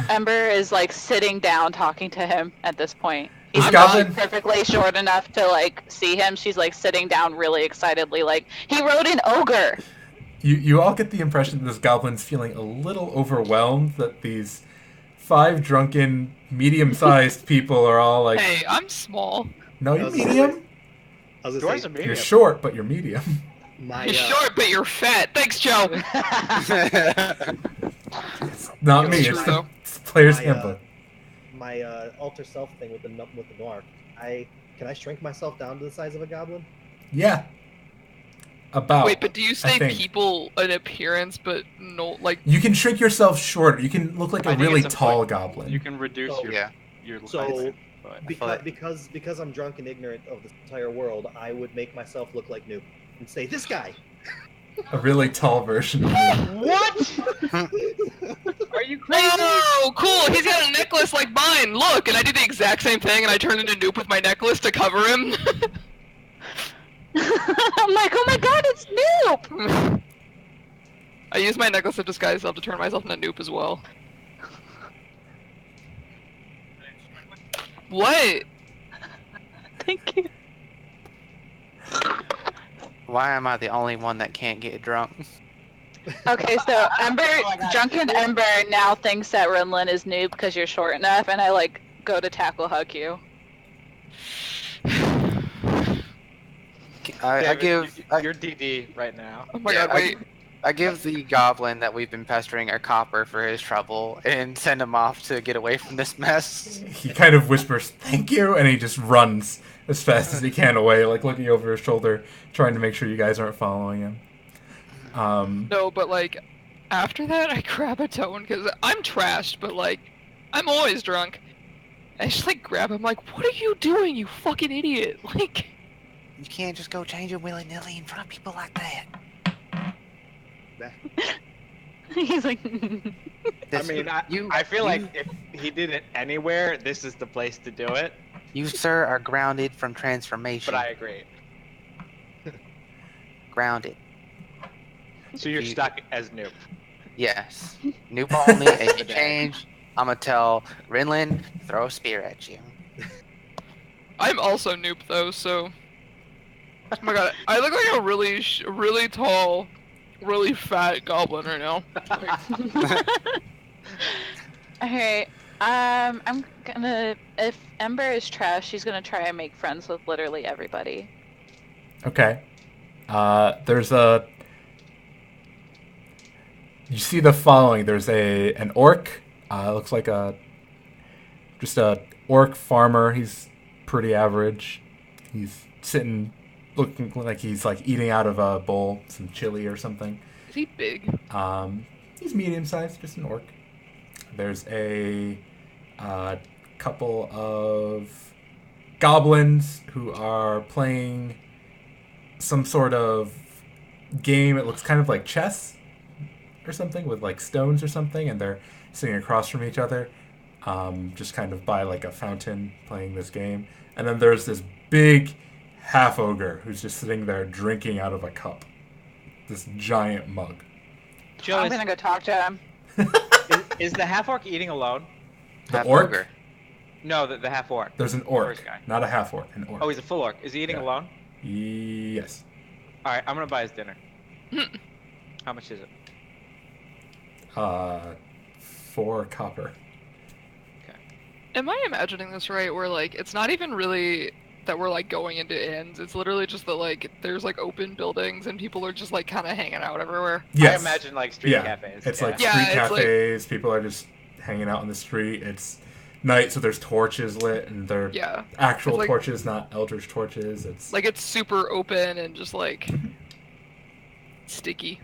Ember is like sitting down talking to him at this point. This He's goblin- not perfectly short enough to like see him. She's like sitting down really excitedly, like, he rode an ogre. You all get the impression that this goblin's feeling a little overwhelmed that these 5 drunken, medium-sized people are all like, Hey, I'm small. no, you're medium. I was Yours gonna are say, medium. You're short, but you're medium. my You're short, but you're fat. Thanks, Joe. Not me, It's it's true, the though. it's the player's My, handbook. my alter self thing with the Noark. Can I shrink myself down to the size of a goblin? Yeah. About. Wait, but do you say think. people in appearance, but no, like, You can shrink yourself shorter. You can look like I a think really it's a tall point. goblin. You can reduce So- your So, lifespan, but- because I'm drunk and ignorant of this entire world, I would make myself look like Noob and say, "This guy." A really tall version of me. What? Are you crazy? oh, cool, he's got a necklace like mine. Look, and I did the exact same thing, and I turned into Noop with my necklace to cover him. I'm like, oh my god, it's Noop! I used my necklace of disguise self to turn myself into Noop as well. What? Thank you. Why am I the only one that can't get drunk? Okay, so drunken Ember now thinks that Renlin is Noob because you're short enough, and I like go to tackle hug you. I give You're DD right now. Oh my Yeah, god, wait. I give the goblin that we've been pestering a copper for his trouble and send him off to get away from this mess. He kind of whispers, "Thank you," and he just runs as fast as he can away, like looking over his shoulder, trying to make sure you guys aren't following him. No, but like, after that, I grab a tone, because I'm trashed, but like, I'm always drunk. I just like grab him, like, what are you doing, you fucking idiot? Like, You can't just go change it willy-nilly in front of people like that. He's like, I mean, I feel like if he did it anywhere, this is the place to do it. You, sir, are grounded from transformation. But I agree. Grounded. So you're stuck as Noop. Yes. Noop only. If you change, I'm gonna tell Rinlin throw a spear at you. I'm also Noop though, so. Oh my god, I look like a really tall, really fat goblin right now. okay, I'm gonna. If Ember is trash, she's gonna try and make friends with literally everybody. Okay. There's a. You see the following. There's an orc. Looks like just a orc farmer. He's pretty average. He's sitting, looking like he's like eating out of a bowl, some chili or something. Is he big? He's medium sized, just an orc. There's a couple of goblins who are playing some sort of game. It looks kind of like chess or something with like stones or something, and they're sitting across from each other, just kind of by like a fountain playing this game. And then there's this big half ogre who's just sitting there drinking out of a cup, this giant mug. Joe, I'm gonna go talk to him. is the half orc eating alone? The Half orc? ogre. No, the half orc. There's an orc, First guy. not a half orc, an orc. Oh, he's a full orc. Is he eating Yeah. alone? Yes. All right, I'm gonna buy his dinner. How much is it? 4 copper. Am I imagining this right? Where like it's not even really that we're like going into inns. It's literally just that like there's like open buildings and people are just like kind of hanging out everywhere. Yes. I imagine like street cafes. It's like Yeah, street it's like- cafes. People are just hanging out on the street. It's night, so there's torches lit, and they're Yeah. actual It's like- torches, not eldritch torches. It's Like it's super open and just like sticky.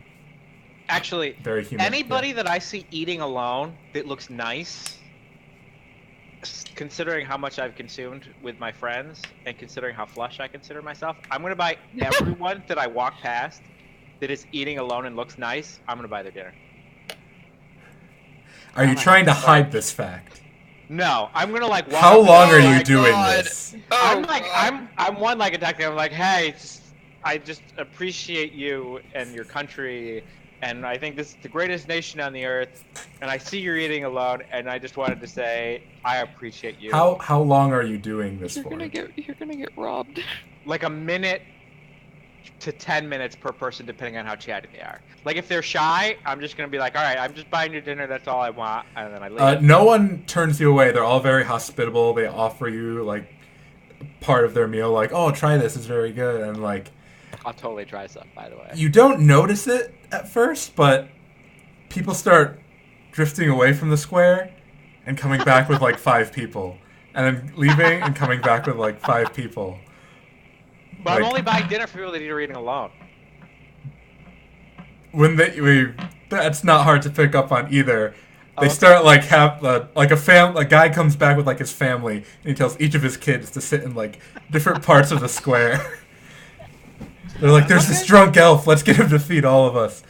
Actually, very human. anybody that I see eating alone that looks nice, considering how much I've consumed with my friends and considering how flush I consider myself, I'm gonna buy everyone that I walk past that is eating alone and looks nice. I'm gonna buy their dinner. Are you trying to hide this fact? No, I'm gonna like. Walk How up long to are them, you like, doing God. this? I'm like I'm one like a duck. I'm like, hey, I just appreciate you and your country, and I think this is the greatest nation on the earth. And I see you're eating alone, and I just wanted to say I appreciate you. How long are you doing this You're for? gonna get robbed. Like a minute to 10 minutes per person, depending on how chatty they are. Like if they're shy, I'm just gonna be like, all right, I'm just buying your dinner. That's all I want, and then I leave. No one turns you away. They're all very hospitable. They offer you like part of their meal, like, "Oh, try this; it's very good." And like, I'll totally try some, by the way. you don't notice it at first, but people start drifting away from the square and coming back with like 5 people, and then leaving and coming back with like 5 people. But I'm like- only buying dinner for people that are eating alone. When that's not hard to pick up on either. They Okay. start like a guy comes back with like his family, and he tells each of his kids to sit in like different parts of the square. They're like, "There's this drunk elf. Let's get him to feed all of us."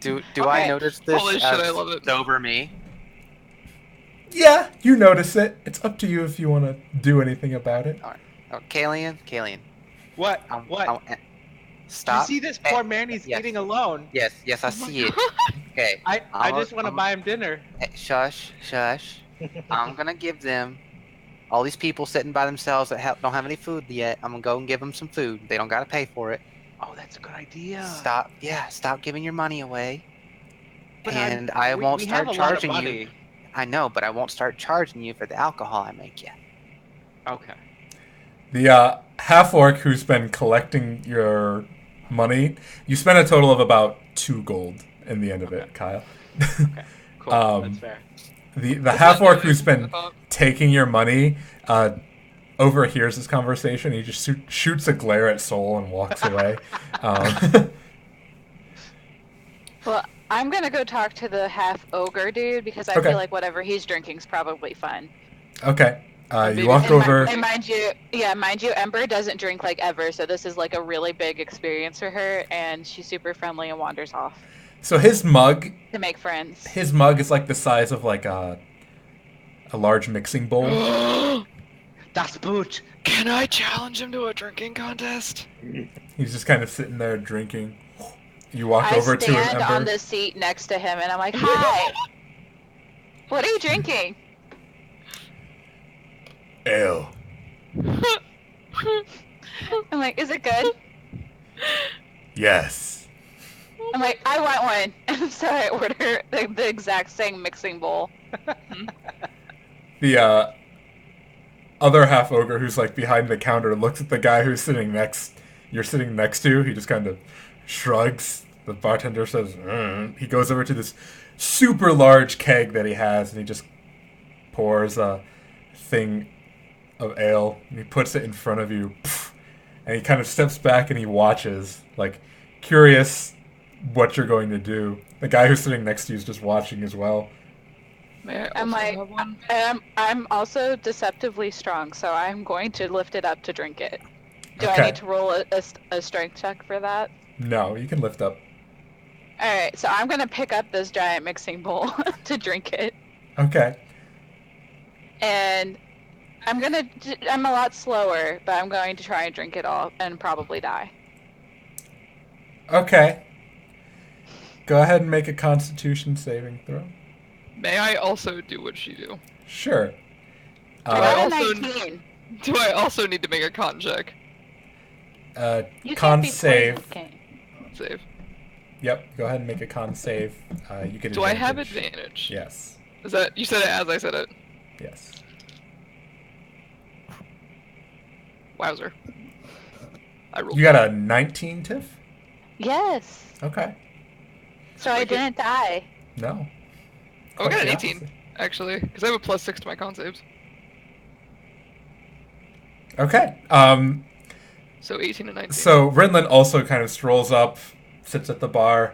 Do I Okay. notice this Holy shit, as I love it. sober me? Yeah, you notice it. It's up to you if you want to do anything about it. Oh, Kalian. What? I'm- What? I'm- Stop. You see this poor man? He's Yes. eating alone. Yes, I see it. Okay. I just want to buy him dinner. Hey, shush. I'm gonna give them all these people sitting by themselves that don't have any food yet. I'm gonna go and give them some food. They don't gotta pay for it. Oh, that's a good idea. Stop giving your money away. But And I won't we start have a lot of charging you. money. I know, but I won't start charging you for the alcohol I make you. Okay. The half orc who's been collecting your money, you spend a total of about 2 gold in the end of it, Kyle. Cool. Um, that's fair. The half orc who's been taking your money overhears this conversation. He just shoots a glare at Soul and walks away. Well, I'm gonna go talk to the half ogre dude because I Okay. feel like whatever he's drinking's probably fun. Okay. You Maybe- walk And over. and mind you, Ember doesn't drink like ever, so this is like a really big experience for her, and she's super friendly and wanders off. So his mug to make friends. is like the size of like a large mixing bowl. Das Boot. Can I challenge him to a drinking contest? He's just kind of sitting there drinking. You walk I over to an stand on Ember. the seat next to him and I'm like, hi. What are you drinking? Ale. I'm like, is it good? Yes. I'm like, I want one. And so I order the exact same mixing bowl. The other half ogre who's like behind the counter looks at the guy who's you're sitting next to. He just kind of shrugs. The bartender says, He goes over to this super large keg that he has, and he just pours a thing of ale, and he puts it in front of you, and he kind of steps back and he watches, like, curious what you're going to do. The guy who's sitting next to you is just watching as well. May I I'm also like, have one? I'm also deceptively strong, so I'm going to lift it up to drink it. Do Okay. I need to roll a strength check for that? No, you can lift up. Alright, so I'm gonna pick up this giant mixing bowl to drink it. Okay. And I'm a lot slower, but I'm going to try and drink it all and probably die. Okay. Go ahead and make a Constitution saving throw. May I also do what she do? Sure. I I got a also- 19. Do I also need to make a con check? You Con can't be save. poisoned, okay. Save. Yep. Go ahead and make a con save. You get. Do I have advantage. advantage? Yes. Is that you said it as I said it? Yes. Wowzer. I rolled. You got a 19, Tiff? Yes. Okay. So I didn't die. No. Oh, I got an Quite the 18 opposite. actually, because I have a +6 to my con saves. Okay. So 18 and 19. So Rinlin also kind of strolls up, sits at the bar.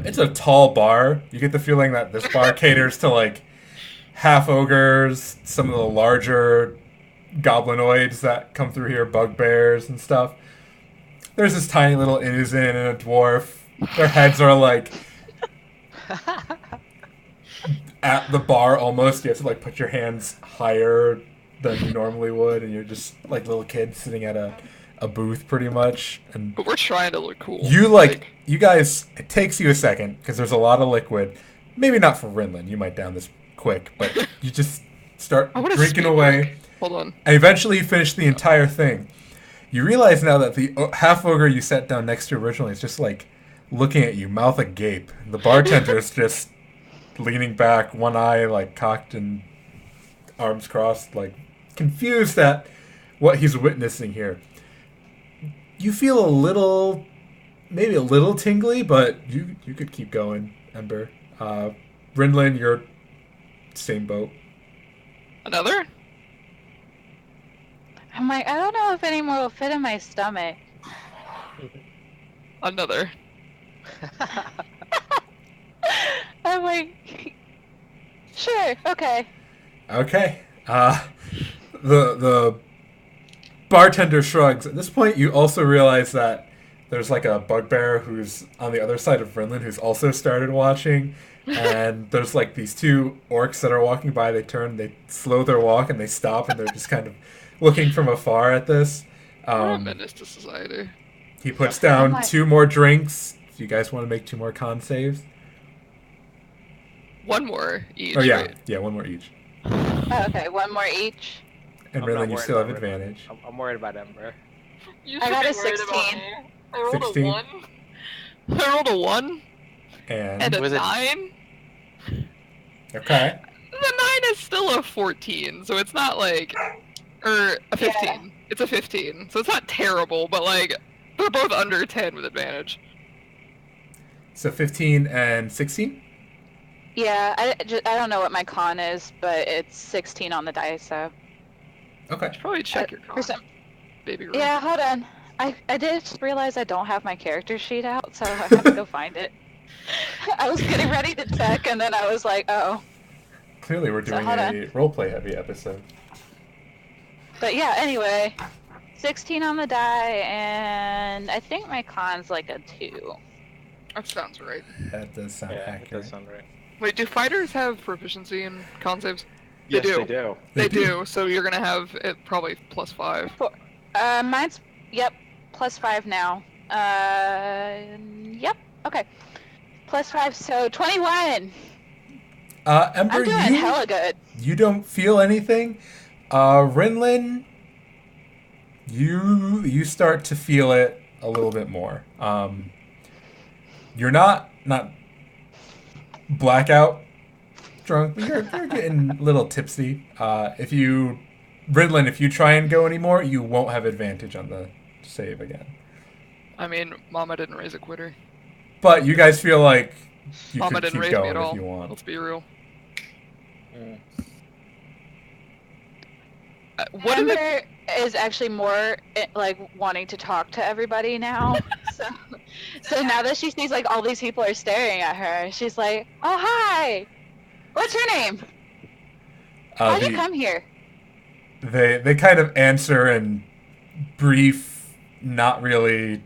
It's a tall bar. You get the feeling that this bar caters to like half ogres, some of the larger goblinoids that come through here, bugbears and stuff. There's this tiny little Innocent and a dwarf. Their heads are like at the bar almost. You have to like put your hands higher than you normally would, and you're just like little kids sitting at a booth pretty much. And But we're trying to look cool. you guys, it takes you a second because there's a lot of liquid. Maybe not for Rinlin, you might down this quick, but you just start I wanna drinking speed away. drink. Hold on. And eventually you finish the entire thing. You realize now that the half ogre you sat down next to originally is just like looking at you, mouth agape. The bartender is just leaning back, one eye like cocked and arms crossed, like confused at what he's witnessing here. You feel maybe a little tingly, but you could keep going, Ember. Rinlin, you're same boat. Another? I'm like, I don't know if any more will fit in my stomach. Another. I'm like, sure, okay. Okay. The bartender shrugs. At this point, you also realize that there's like a bugbear who's on the other side of Rinlin who's also started watching. And there's like these two orcs that are walking by. They turn, they slow their walk, and they stop, and they're just kind of looking from afar at this. We're a menace to society. He puts down Oh my- 2 more drinks. If you guys want to make 2 more con saves. One more each. Oh yeah, right? yeah, 1 more each. Oh, okay, one more each. And I'm not Rinlin, you worried still have about Rinlin. advantage. I'm worried about Ember. You I should got be a worried about 16. me. I rolled 16? a 1. I rolled a 1 and And a Was it- 9. okay. The 9 is still a 14, so it's not like, or a 15. Yeah. It's a 15, so it's not terrible, but like they're both under 10 with advantage. So 15 and 16? Yeah, I don't know what my con is, but it's 16 on the dice, so. Okay. You should probably check your for con, some- baby girl. Yeah, hold on. I did just realize I don't have my character sheet out, so I have to go find it. I was getting ready to check, and then I was like, oh. Clearly we're So doing hold a on. roleplay heavy episode. But yeah, anyway. 16 on the die, and I think my con's like a 2. That sounds right. That does sound Yeah, it accurate. does sound right. Wait, do fighters have proficiency in con saves? Yes, do. they do. They do, so you're gonna have it probably +5. Mine's +5 now. Yep. Okay. +5, so 21. Ember, I'm doing hella good. you don't feel anything. Rinlin, you start to feel it a little bit more. You're not blackout drunk, but you're getting a little tipsy. Rinlin, if you try and go anymore, you won't have advantage on the save again. I mean, Mama didn't raise a quitter. But you guys feel like you Mama could didn't keep raise me going at if all. you want. Let's be real. Mm. What did it? Amber is actually more like wanting to talk to everybody now. so now that she sees like all these people are staring at her, she's like, "Oh hi, what's your name? How'd you come here?" They kind of answer in brief, not really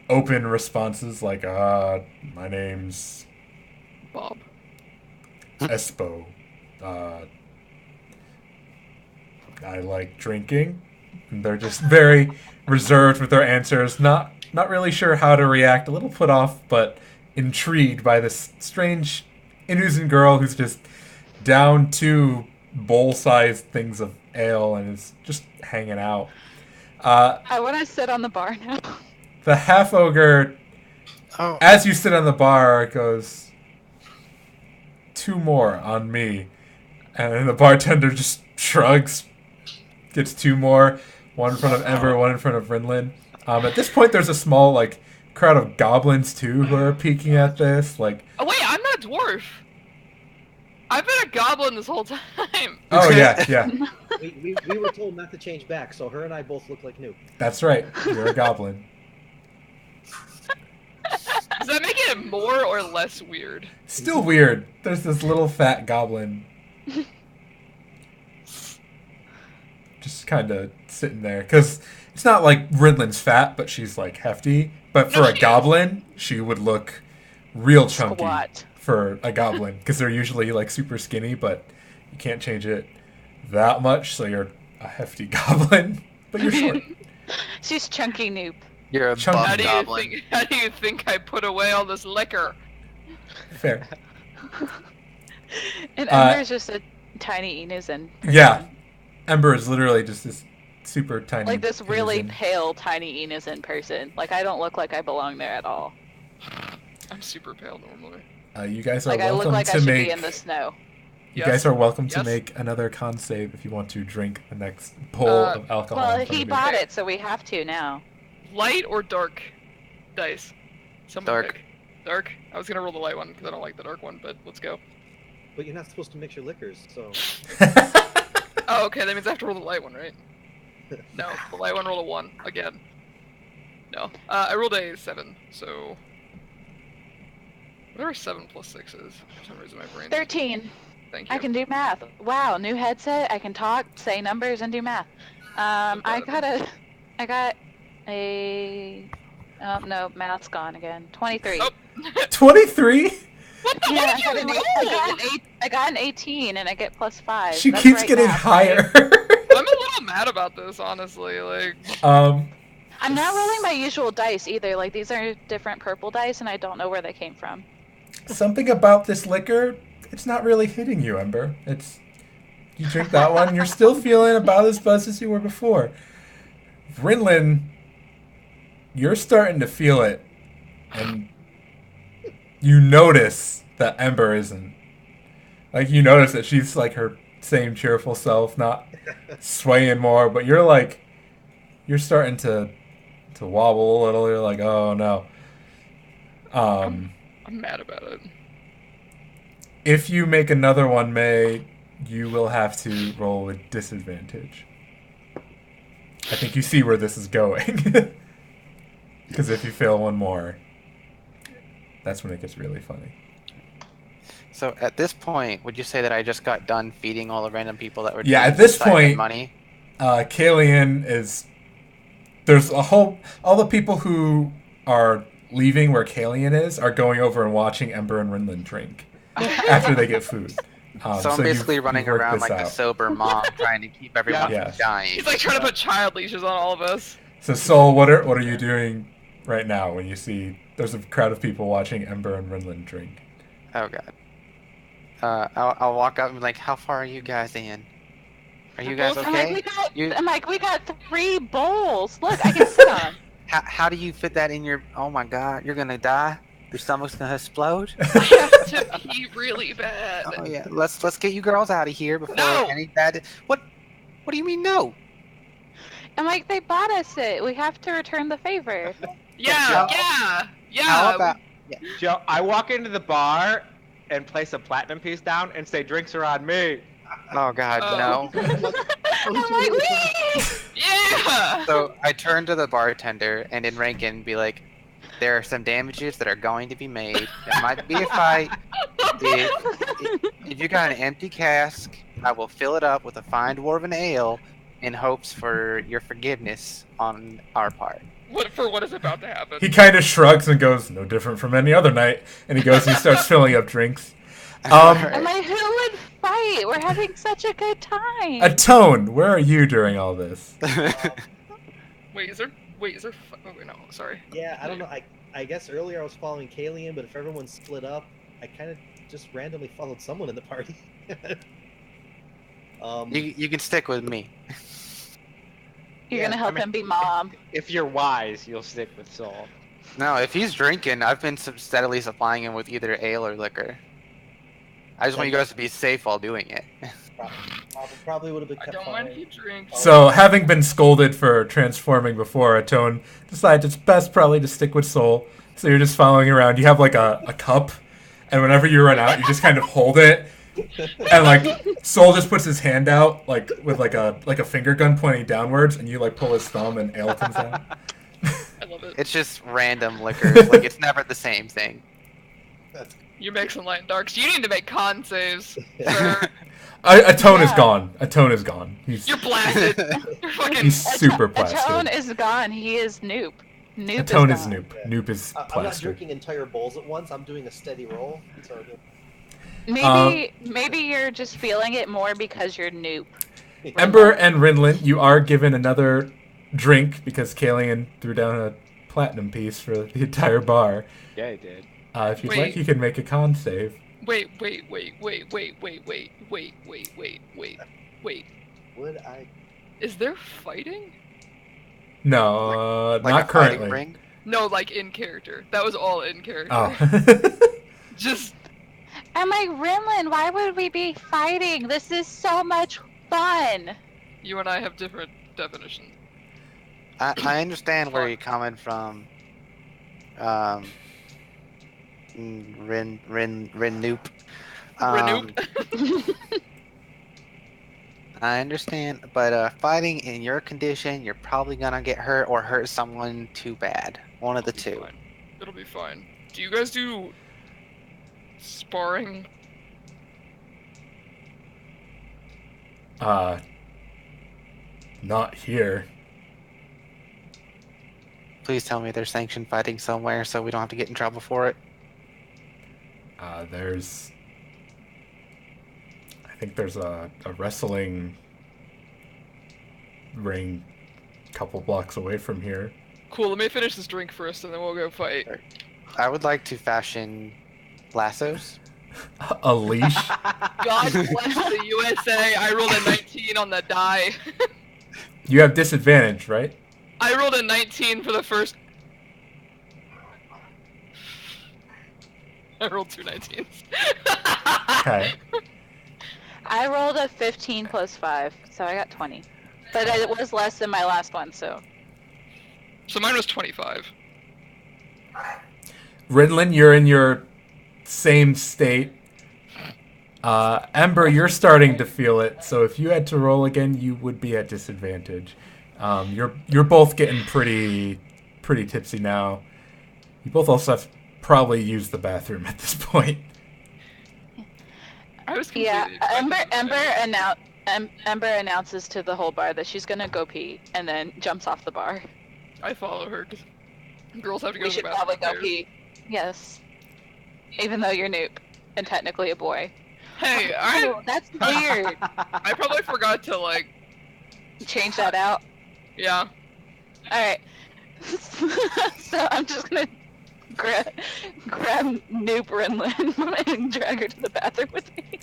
open responses like, my name's Bob. Espo. I like drinking. And they're just very reserved with their answers, not really sure how to react, a little put off, but intrigued by this strange Inuzen girl who's just down 2 bowl-sized things of ale and is just hanging out. I want to sit on the bar now. The half-ogre, Oh, as you sit on the bar, goes, 2 more on me. And then the bartender just shrugs, gets 2 more, one in front of Ember, one in front of Rinlin. At this point, there's a small, like, crowd of goblins, too, who are peeking at this. Like, Oh wait, I'm not a dwarf. I've been a goblin this whole time. oh, yeah, We were told not to change back, so her and I both look like new. that's right. You're a goblin. Does that make it more or less weird? Still weird. There's this little fat goblin. Just kind of sitting there. Because it's not like Rinlin's fat, but she's like hefty. But for No, a she goblin, she would look real chunky Squat. for a goblin. Because they're usually like super skinny, but you can't change it that much. So you're a hefty goblin, but you're short. She's chunky noob. you're a Chunky. buff How do you goblin. think? How do you think I put away all this liquor? Fair. And Ember's just a tiny Inuzen. Yeah. Ember is literally just this super tiny. Like this really Inuzen. pale, tiny Inuzen person. Like I don't look like I belong there at all. I'm super pale normally. You guys are Like I welcome look like to I should make. be in the snow. You Yes. guys are welcome to Yes. make another con save if you want to drink the next bowl of alcohol. Well, in front he of you. bought it, so we have to now. Light or dark dice? Someone Dark. pick. Dark? I was gonna roll the light one because I don't like the dark one, but let's go. But you're not supposed to mix your liquors, so Oh, okay, that means I have to roll the light one, right? No, the light one rolled a 1 again. No, I rolled a 7, so whatever 7 plus 6 is. For some reason, my brain. 13. Thank you. I can do math. Wow, new headset. I can talk, say numbers, and do math. I got a. Oh no, math's gone again. 23. Oh. 23? What the? Yeah, What did you roll? I got an 18, and I get +5. She That's keeps right getting math, higher. right? I'm a little mad about this, honestly. Like, I'm not rolling my usual dice either. Like these are different purple dice, and I don't know where they came from. Something about this liquor, it's not really hitting you, Ember. You drink that one, you're still feeling about as buzzed as you were before. Rinlin, you're starting to feel it, and you notice that Ember isn't. Like, you notice that she's like her same cheerful self, not swaying more, but you're starting to wobble a little. You're like, oh no. I'm mad about it. If you make another one, May, you will have to roll with disadvantage. I think you see where this is going. Because if you fail one more, that's when it gets really funny. So at this point, would you say that I just got done feeding all the random people that were Yeah, doing at this stipend point- money? Kalian is... There's all the people who are leaving where Kalian is are going over and watching Ember and Rinlin drink after they get food. So I'm basically you've running worked around this like a out. sober mom, trying to keep everyone Yeah. from dying. He's like trying to put child leashes on all of us. So Sol, what are you doing right now when you see there's a crowd of people watching Ember and Rinlin drink? Oh god. I'll walk up and be like, "How far are you guys in? Are you guys I'm like, okay? we got 3 bowls. Look, I can sit on 'em. How do you fit that in your? Oh my god, you're gonna die. Your stomach's gonna explode. I have to pee really bad. Oh yeah, let's get you girls out of here before No! any bad. What do you mean no? I'm like, they bought us it. We have to return the favor. Yeah. How about? Joe, I walk into the bar and place a platinum piece down and say, "Drinks are on me." Oh god, Oh. no. I'm like, wee! Yeah. So I turn to the bartender and in Rankin be like, there are some damages that are going to be made. There might be a fight. If you got an empty cask, I will fill it up with a fine dwarven ale in hopes for your forgiveness on our part. What is about to happen? He kind of shrugs and goes, "No different from any other night." And he goes and he starts filling up drinks. I'm like, who would fight? We're having such a good time. Atone, where are you during all this? Wait, is there? Oh wait, no, sorry. Yeah, I don't know. I guess earlier I was following Kalian, but if everyone split up, I kind of just randomly followed someone in the party. You can stick with me. You're Yeah, gonna help I mean- him be mom. If you're wise, you'll stick with Soul. No, if he's drinking, I've been steadily supplying him with either ale or liquor. I just want you guys to be safe while doing it. Probably would have been I kept don't mind if you drink. So, having been scolded for transforming before, Atone decides it's best probably to stick with Soul. So you're just following around. You have like a cup, and whenever you run out, you just kind of hold it. And like Soul just puts his hand out, like with like a finger gun pointing downwards, and you like pull his thumb, and ale comes out. I love it. It's just random liquors. Like it's never the same thing. You're mixing light and darks. You need to make con saves. Sir. Atone is Yeah. gone. Atone is gone. You're blasted. You're fucking. He's super plastered. Atone is gone. He is Noop. Noop Atone is is gone. Noop. Noop is I'm not plastered. drinking entire bowls at once. I'm doing a steady roll. So Maybe you're just feeling it more because you're Noop. Ember and Rinlin, you are given another drink because Kalian threw down a platinum piece for the entire bar. Yeah, he did. If you'd Wait. like, you can make a con save. Wait. would I? Is there fighting? No, Like not a fighting currently. ring. No, like in character. That was all in character. Oh. Just I'm like, Rinlin, why would we be fighting? This is so much fun. you and I have different definitions. I understand where you're coming from. Rin Noop. Renoop. I understand, but fighting in your condition, you're probably gonna get hurt or hurt someone too bad. One of the It'll be two. fine. It'll be fine. Do you guys do sparring? Not here. Please tell me there's sanctioned fighting somewhere so we don't have to get in trouble for it. There's... I think there's a wrestling ring a couple blocks away from here. Cool, let me finish this drink first and then we'll go fight. I would like to fashion lassos. A leash? God bless the USA. I rolled a 19 on the die. You have disadvantage, right? I rolled a 19 for the first. I rolled 2 19s. Okay. I rolled a 15 plus 5, so I got 20. But it was less than my last one, so. So mine was 25. Rinlin, you're in your same state. Ember, you're starting to feel it, so if you had to roll again, you would be at disadvantage. You're both getting pretty tipsy now. You both also have to probably use the bathroom at this point. I was completely Yeah, expecting Ember announces to the whole bar that she's gonna go pee, and then jumps off the bar. I follow her. 'Cause Girls have to go We to the should bathroom. probably go upstairs. pee. Yes. Even though you're Noop and technically a boy. Hey, Oh, that's weird. I probably forgot to like. Change that out. Yeah. Alright. So I'm just gonna grab Noop Renlin and drag her to the bathroom with me.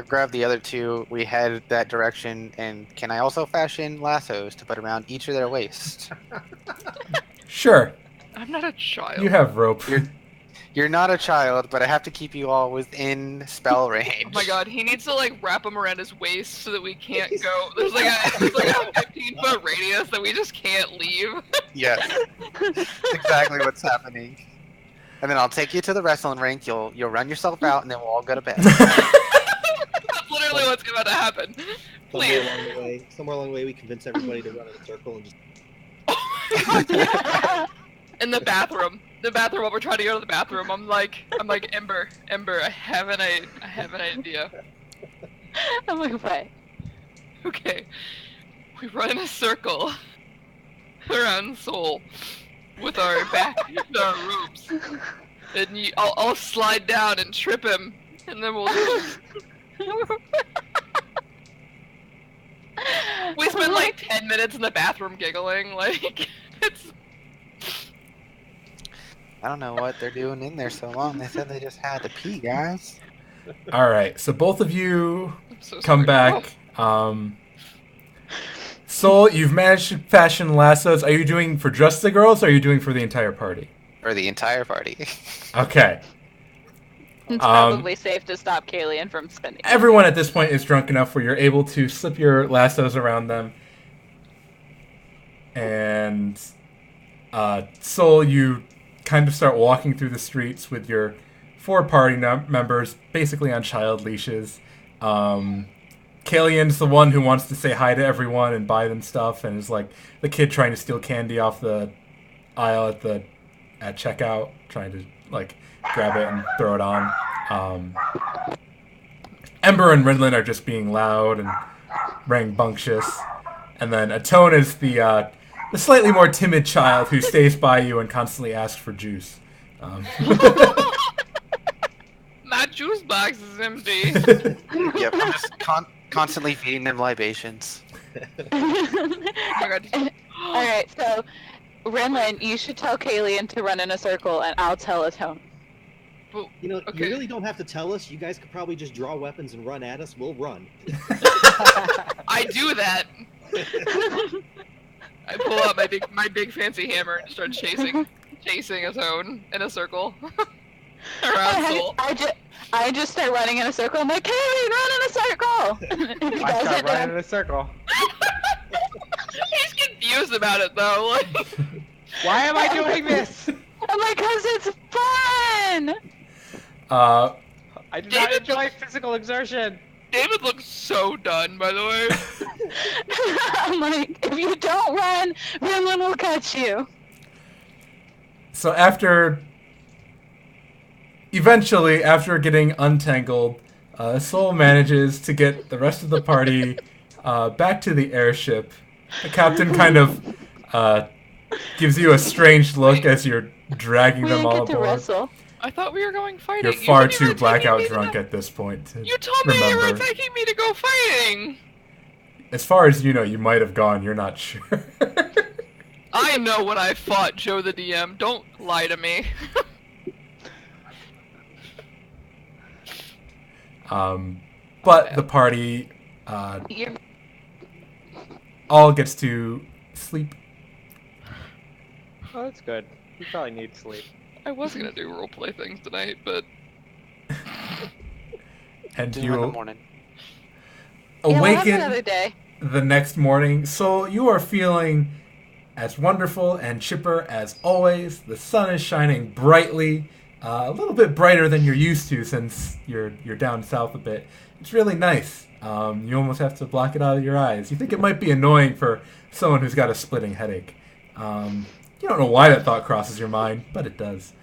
Grab the other two. We head that direction, and can I also fashion lassos to put around each of their waists? Sure. I'm not a child. You have rope. You're not a child, but I have to keep you all within spell range. Oh my god, he needs to like wrap him around his waist so that we can't go. There's like a 15-foot radius that we just can't leave. Yes. That's exactly what's happening. And then I'll take you to the wrestling rink. You'll run yourself out, and then we'll all go to bed. That's literally what's about to happen. Please. Somewhere along the way, we convince everybody to run in a circle and just. In the bathroom. While we're trying to go to the bathroom, I'm like, Ember, I have an idea. I'm like, what? Okay, we run in a circle around Soul with our ropes, and I'll slide down and trip him, and then we'll just. We spent like 10 minutes in the bathroom giggling, like it's. I don't know what they're doing in there so long. They said they just had to pee, guys. All right, so both of you I'm so come sorry. back. Soul, you've managed to fashion lassos. Are you doing for just the girls, or are you doing for the entire party? For the entire party. Okay. It's probably safe to stop Kalian from spending. Everyone at this point is drunk enough where you're able to slip your lassos around them. And Soul, you kind of start walking through the streets with your 4 party members, basically on child leashes. Kalian's the one who wants to say hi to everyone and buy them stuff, and is like the kid trying to steal candy off the aisle at checkout, trying to like grab it and throw it on. Ember and Ridlin are just being loud and rambunctious, and then Atone is the slightly more timid child who stays by you and constantly asks for juice. My juice box is empty. Yep, I'm just constantly feeding them libations. Oh my god. Alright, so Renlin, you should tell Kalian to run in a circle and I'll tell Atone. Well, You know, okay. you really don't have to tell us. You guys could probably just draw weapons and run at us. We'll run. I do that. I pull out my big fancy hammer and start chasing Atone in a circle around Soul. I just start running in a circle. I'm like, Kalian, run in a circle! If he I start doesn't, running in a circle. He's confused about it though. Like, Why am I doing this? I'm like, 'cause it's fun! Uh, I do not David- enjoy physical exertion. David looks so done, by the way. I'm like, if you don't run, Renlin will catch you. So eventually, after getting untangled, Soul manages to get the rest of the party back to the airship. The captain kind of gives you a strange look as you're dragging We them didn't all get to aboard. wrestle. I thought we were going fighting. You're You far said you were too taking blackout me to drunk the- at this point to You told me you were remember. taking me to go fighting. As far as you know, you might have gone. You're not sure. I know what I fought, Joe the DM. Don't lie to me. But the party You're all gets to sleep. Oh, that's good. You probably need sleep. I was gonna do roleplay things tonight, but And Do in the you morning. yeah, we'll have awaken another day. the next morning. So you are feeling as wonderful and chipper as always. The sun is shining brightly, a little bit brighter than you're used to since you're down south a bit. It's really nice. You almost have to block it out of your eyes. You think it might be annoying for someone who's got a splitting headache. You don't know why that thought crosses your mind, but it does.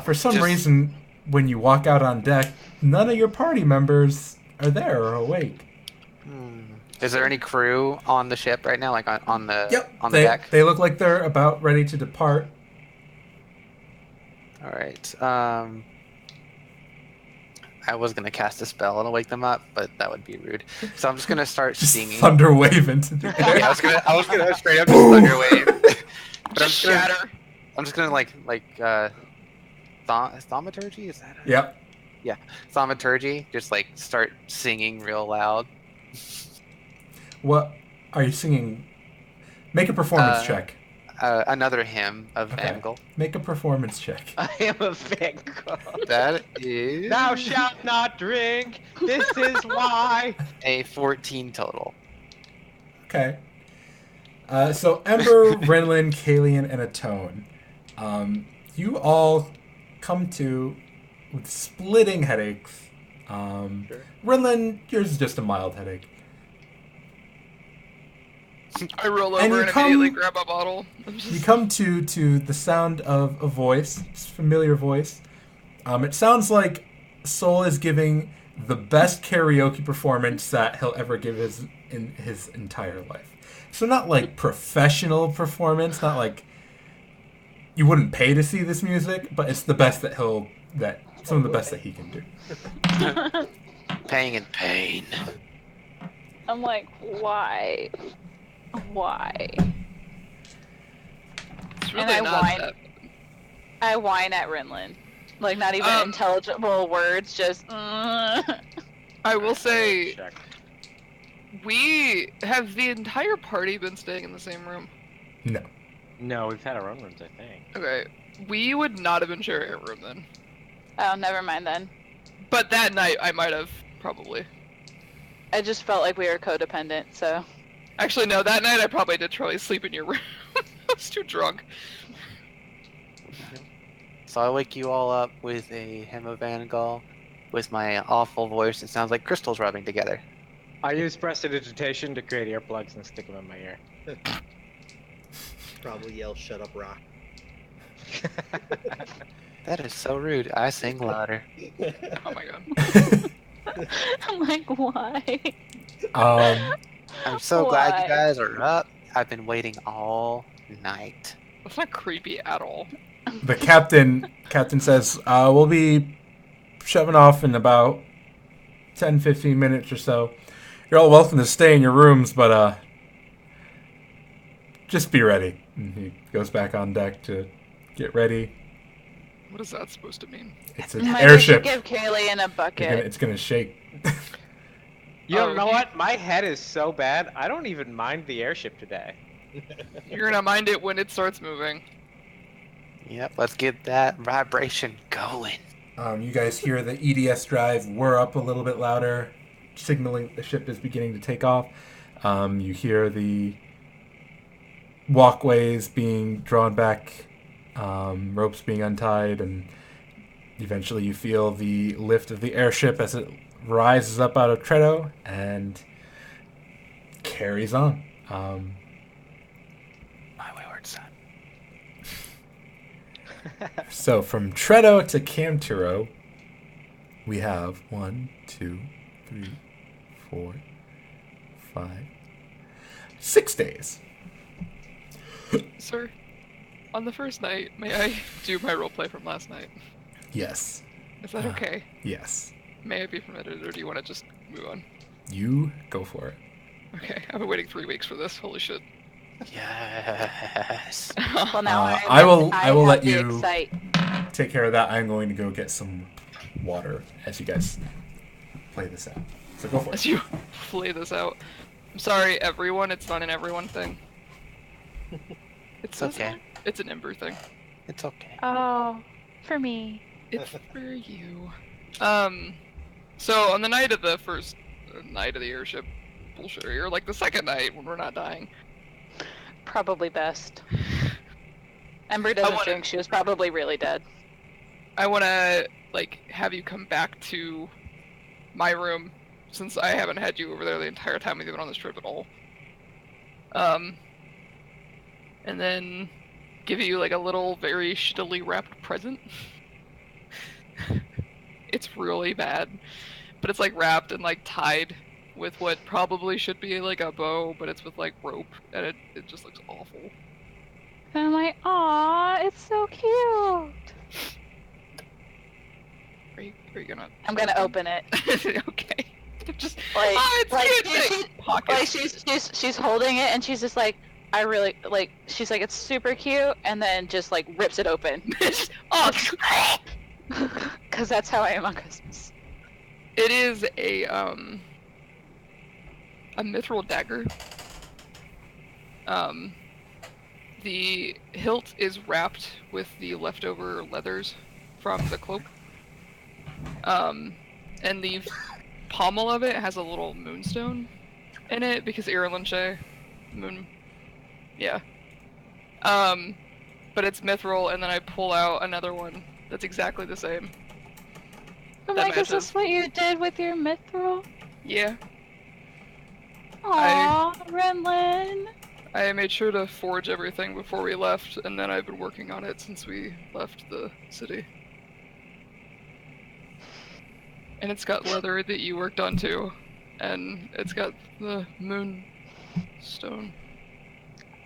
For some Just- reason, when you walk out on deck, none of your party members are there or awake. Is there any crew on the ship right now, like on the on the they, deck? They look like they're about ready to depart. All right. I was gonna cast a spell and wake them up, but that would be rude. So I'm just gonna start Just singing. thunder wave into the air. Yeah, I was gonna straight up just thunder wave. But Just shatter. I'm just gonna thaumaturgy, is that it? Yep. Yeah, thaumaturgy. Just like start singing real loud. What are you singing? Make a performance check. Another hymn of Okay. Angle. Make a performance check. I am a Vanguard. That is Thou shalt not drink. This is why. a 14 total. Okay. So Ember, Renlin, Kalian, and Atone. You all come to with splitting headaches. Sure. Renlin, yours is just a mild headache. I roll And over you and come- immediately grab a bottle. I'm You just- come to the sound of a voice, it's a familiar voice. It sounds like Soul is giving the best karaoke performance that he'll ever give in his entire life. So not like professional performance, not like you wouldn't pay to see this music, but it's the best that some of the best that he can do. Paying in pain. I'm like, why? Why? It's really I not whine. that. I whine at Rinlin. Like, not even Um, intelligible words, just. I will say, Check. we have the entire party been staying in the same room. No. No, we've had our own rooms, I think. Okay, we would not have been sharing a room then. Oh, never mind then. But that night, I might have, probably. I just felt like we were codependent, so. Actually, no, that night I probably did try to sleep in your room. I was too drunk. So I wake you all up with a hymn of Angle with my awful voice. It sounds like crystals rubbing together. I use prestidigitation to create earplugs and stick them in my ear. Probably yell, "Shut up, Rock." That is so rude. I sing louder. Oh my god. I'm like, why? I'm so glad Why? you guys are up. I've been waiting all night. That's not creepy at all. The captain says, we'll be shoving off in about 10-15 minutes or so. You're all welcome to stay in your rooms, but just be ready. And he goes back on deck to get ready. What is that supposed to mean? It's an Like, airship. I should give Kaylee in a bucket. It's gonna shake. You Oh, know you- what? My head is so bad, I don't even mind the airship today. You're gonna mind it when it starts moving. Yep, let's get that vibration going. You guys hear the EDS drive whir up a little bit louder, signaling the ship is beginning to take off. You hear the walkways being drawn back, ropes being untied, and eventually you feel the lift of the airship as it rises up out of Treto and carries on. My wayward son. So from Treto to Kamtyrow, we have 1, 2, 3, 4, 5, 6 days. Sir, on the first night, may I do my roleplay from last night? Yes. Is that okay? Yes. May I be permitted, or do you want to just move on? You go for it. Okay, I've been waiting 3 weeks for this. Holy shit. Yes. Well, now I will have let the you excite. take care of that. I'm going to go get some water as you guys play this out. So go for As it. you play this out. I'm sorry, everyone. It's not an everyone thing. It's okay. It's an Ember thing. It's okay. Oh, for me. It's for you. So on the night of the first night of the airship bullshit, or like the second night when we're not dying. Probably best. Ember doesn't wanna- drink. She was probably really dead. I want to like have you come back to my room since I haven't had you over there the entire time we've been on this trip at all. And then give you like a little very shittily wrapped present. It's really bad, but it's like wrapped and like tied with what probably should be like a bow, but it's with like rope, and it just looks awful. And I'm like, aw, it's so cute. Are you gonna? I'm gonna open it. Okay. Just Like, it's like, cute. Pocket. like she's holding it, and she's just like, I really like. She's like, it's super cute, and then just like rips it open. Oh, Because that's how I am on Christmas. it is a mithril dagger. The hilt is wrapped with the leftover leathers from the cloak. And the pommel of it has a little moonstone in it because Ireland moon. Yeah. But it's mithril, and then I pull out another one that's exactly the same. I'm That like, is this matches. what you did with your mithril? Yeah. Aw, Renlin. I made sure to forge everything before we left, and then I've been working on it since we left the city. And it's got leather that you worked on too, and it's got the moonstone.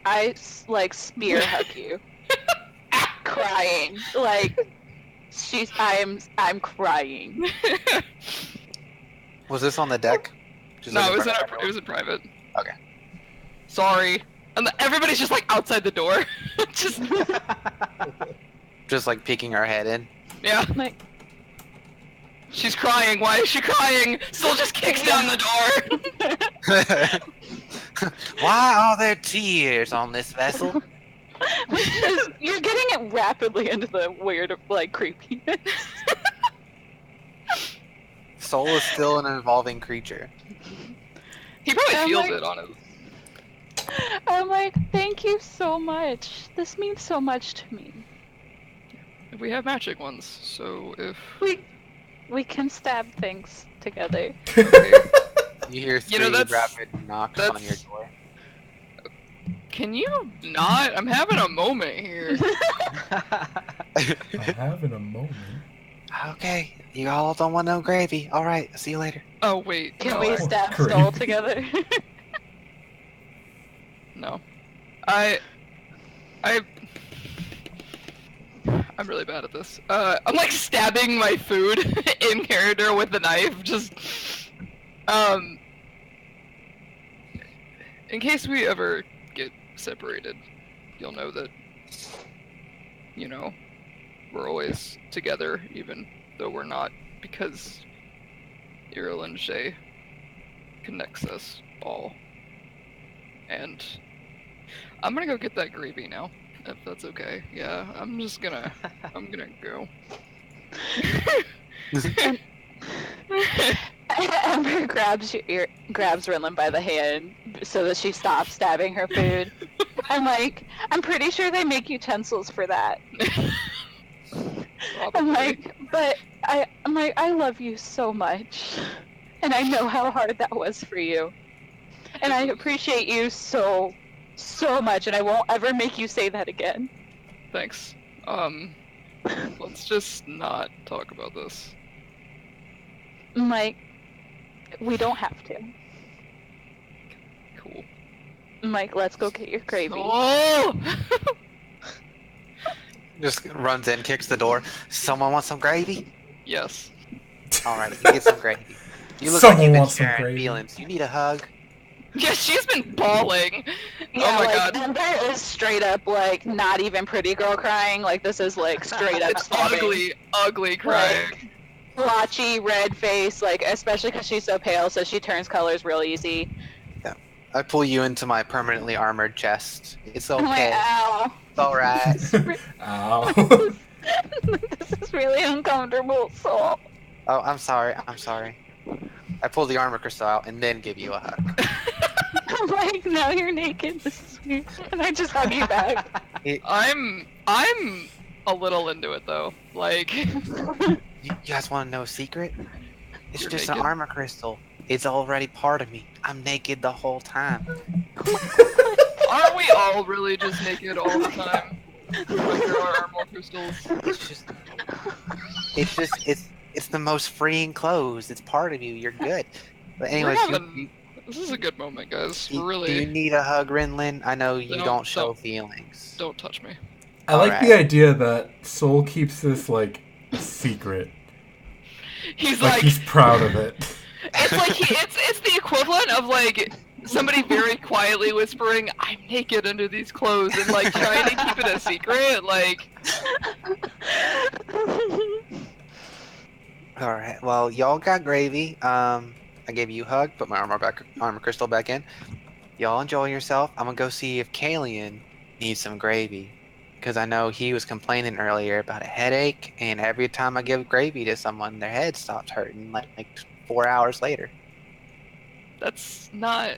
I like spear hug you, crying. Like I'm crying. Was this on the deck? Just No, like it in was front of it was in private. Okay. Sorry. And everybody's just like outside the door. Just Just like peeking our head in. yeah. Like, She's crying. Why is she crying? Still just kicks down the door. Why are there tears on this vessel? because you're getting it rapidly into the weird, like, creepiness. Soul is still an evolving creature. He probably I'm feels like- it on his. I'm like, thank you so much. This means so much to me. We have magic ones, so if We can stab things together. You hear three You know, that's- rapid knocks on your that's- door. can you not? I'm having a moment here. I'm having a moment. Okay, you all don't want no gravy. All right, see you later. Oh wait, Can no, we I- stab creepy. Skull together? No. I'm really bad at this. I'm like stabbing my food in character with the knife, just in case we ever get separated, you'll know that, you know, we're always together, even though we're not, because Ireland Shay connects us all. And I'm gonna go get that gravy now, if that's okay. Yeah, I'm gonna go. Amber grabs Rinlin by the hand so that she stops stabbing her food. I'm like, I'm pretty sure they make utensils for that. I'm Probably. like, but I'm like, I love you so much, and I know how hard that was for you, and I appreciate you so much, and I won't ever make you say that again. Thanks. Let's just not talk about this. I'm like, we don't have to. Cool. I'm like, let's go get your gravy. Oh! Just runs in, kicks the door. Someone want some gravy? Yes. All right, you get some gravy. You look Someone like you've been wants some sharing gravy. feelings. You need a hug? Yeah, she's been bawling. Yeah, Oh my like, god. Amber is straight up, like, not even pretty girl crying. Like, this is, like, straight up It's stabbing. ugly crying. Blotchy, red face, like, especially because she's so pale, so she turns colors real easy. I pull you into my permanently armored chest. It's I'm like, okay. ow. It's all right. Ow. This is really uncomfortable, Soul. Oh, I'm sorry. I'm sorry. I pull the armor crystal out and then give you a hug. I'm like, now you're naked. This is weird. And I just hug you back. I'm a little into it though. Like, You guys want to know a secret? It's You're just an naked? armor crystal. It's already part of me. I'm naked the whole time. aren't we all really just naked all the time? Under our armor crystals. It's just, it's the most freeing clothes. It's part of you. You're good. But We're anyways, having- This is a good moment, guys. do Really. you need a hug, Rinlin? I know you No, don't show don't. feelings. Don't touch me. I like the Alright. idea that Soul keeps this like a secret. He's Like like, he's proud of it. it's like it's the equivalent of like somebody very quietly whispering, "I'm naked under these clothes," and like trying to keep it a secret. Like, Alright, well, y'all got gravy. I gave you a hug, put my armor crystal back in. Y'all enjoy yourself. I'm gonna go see if Kalian needs some gravy. Because I know he was complaining earlier about a headache, and every time I give gravy to someone, their head stops hurting like 4 hours later. that's not.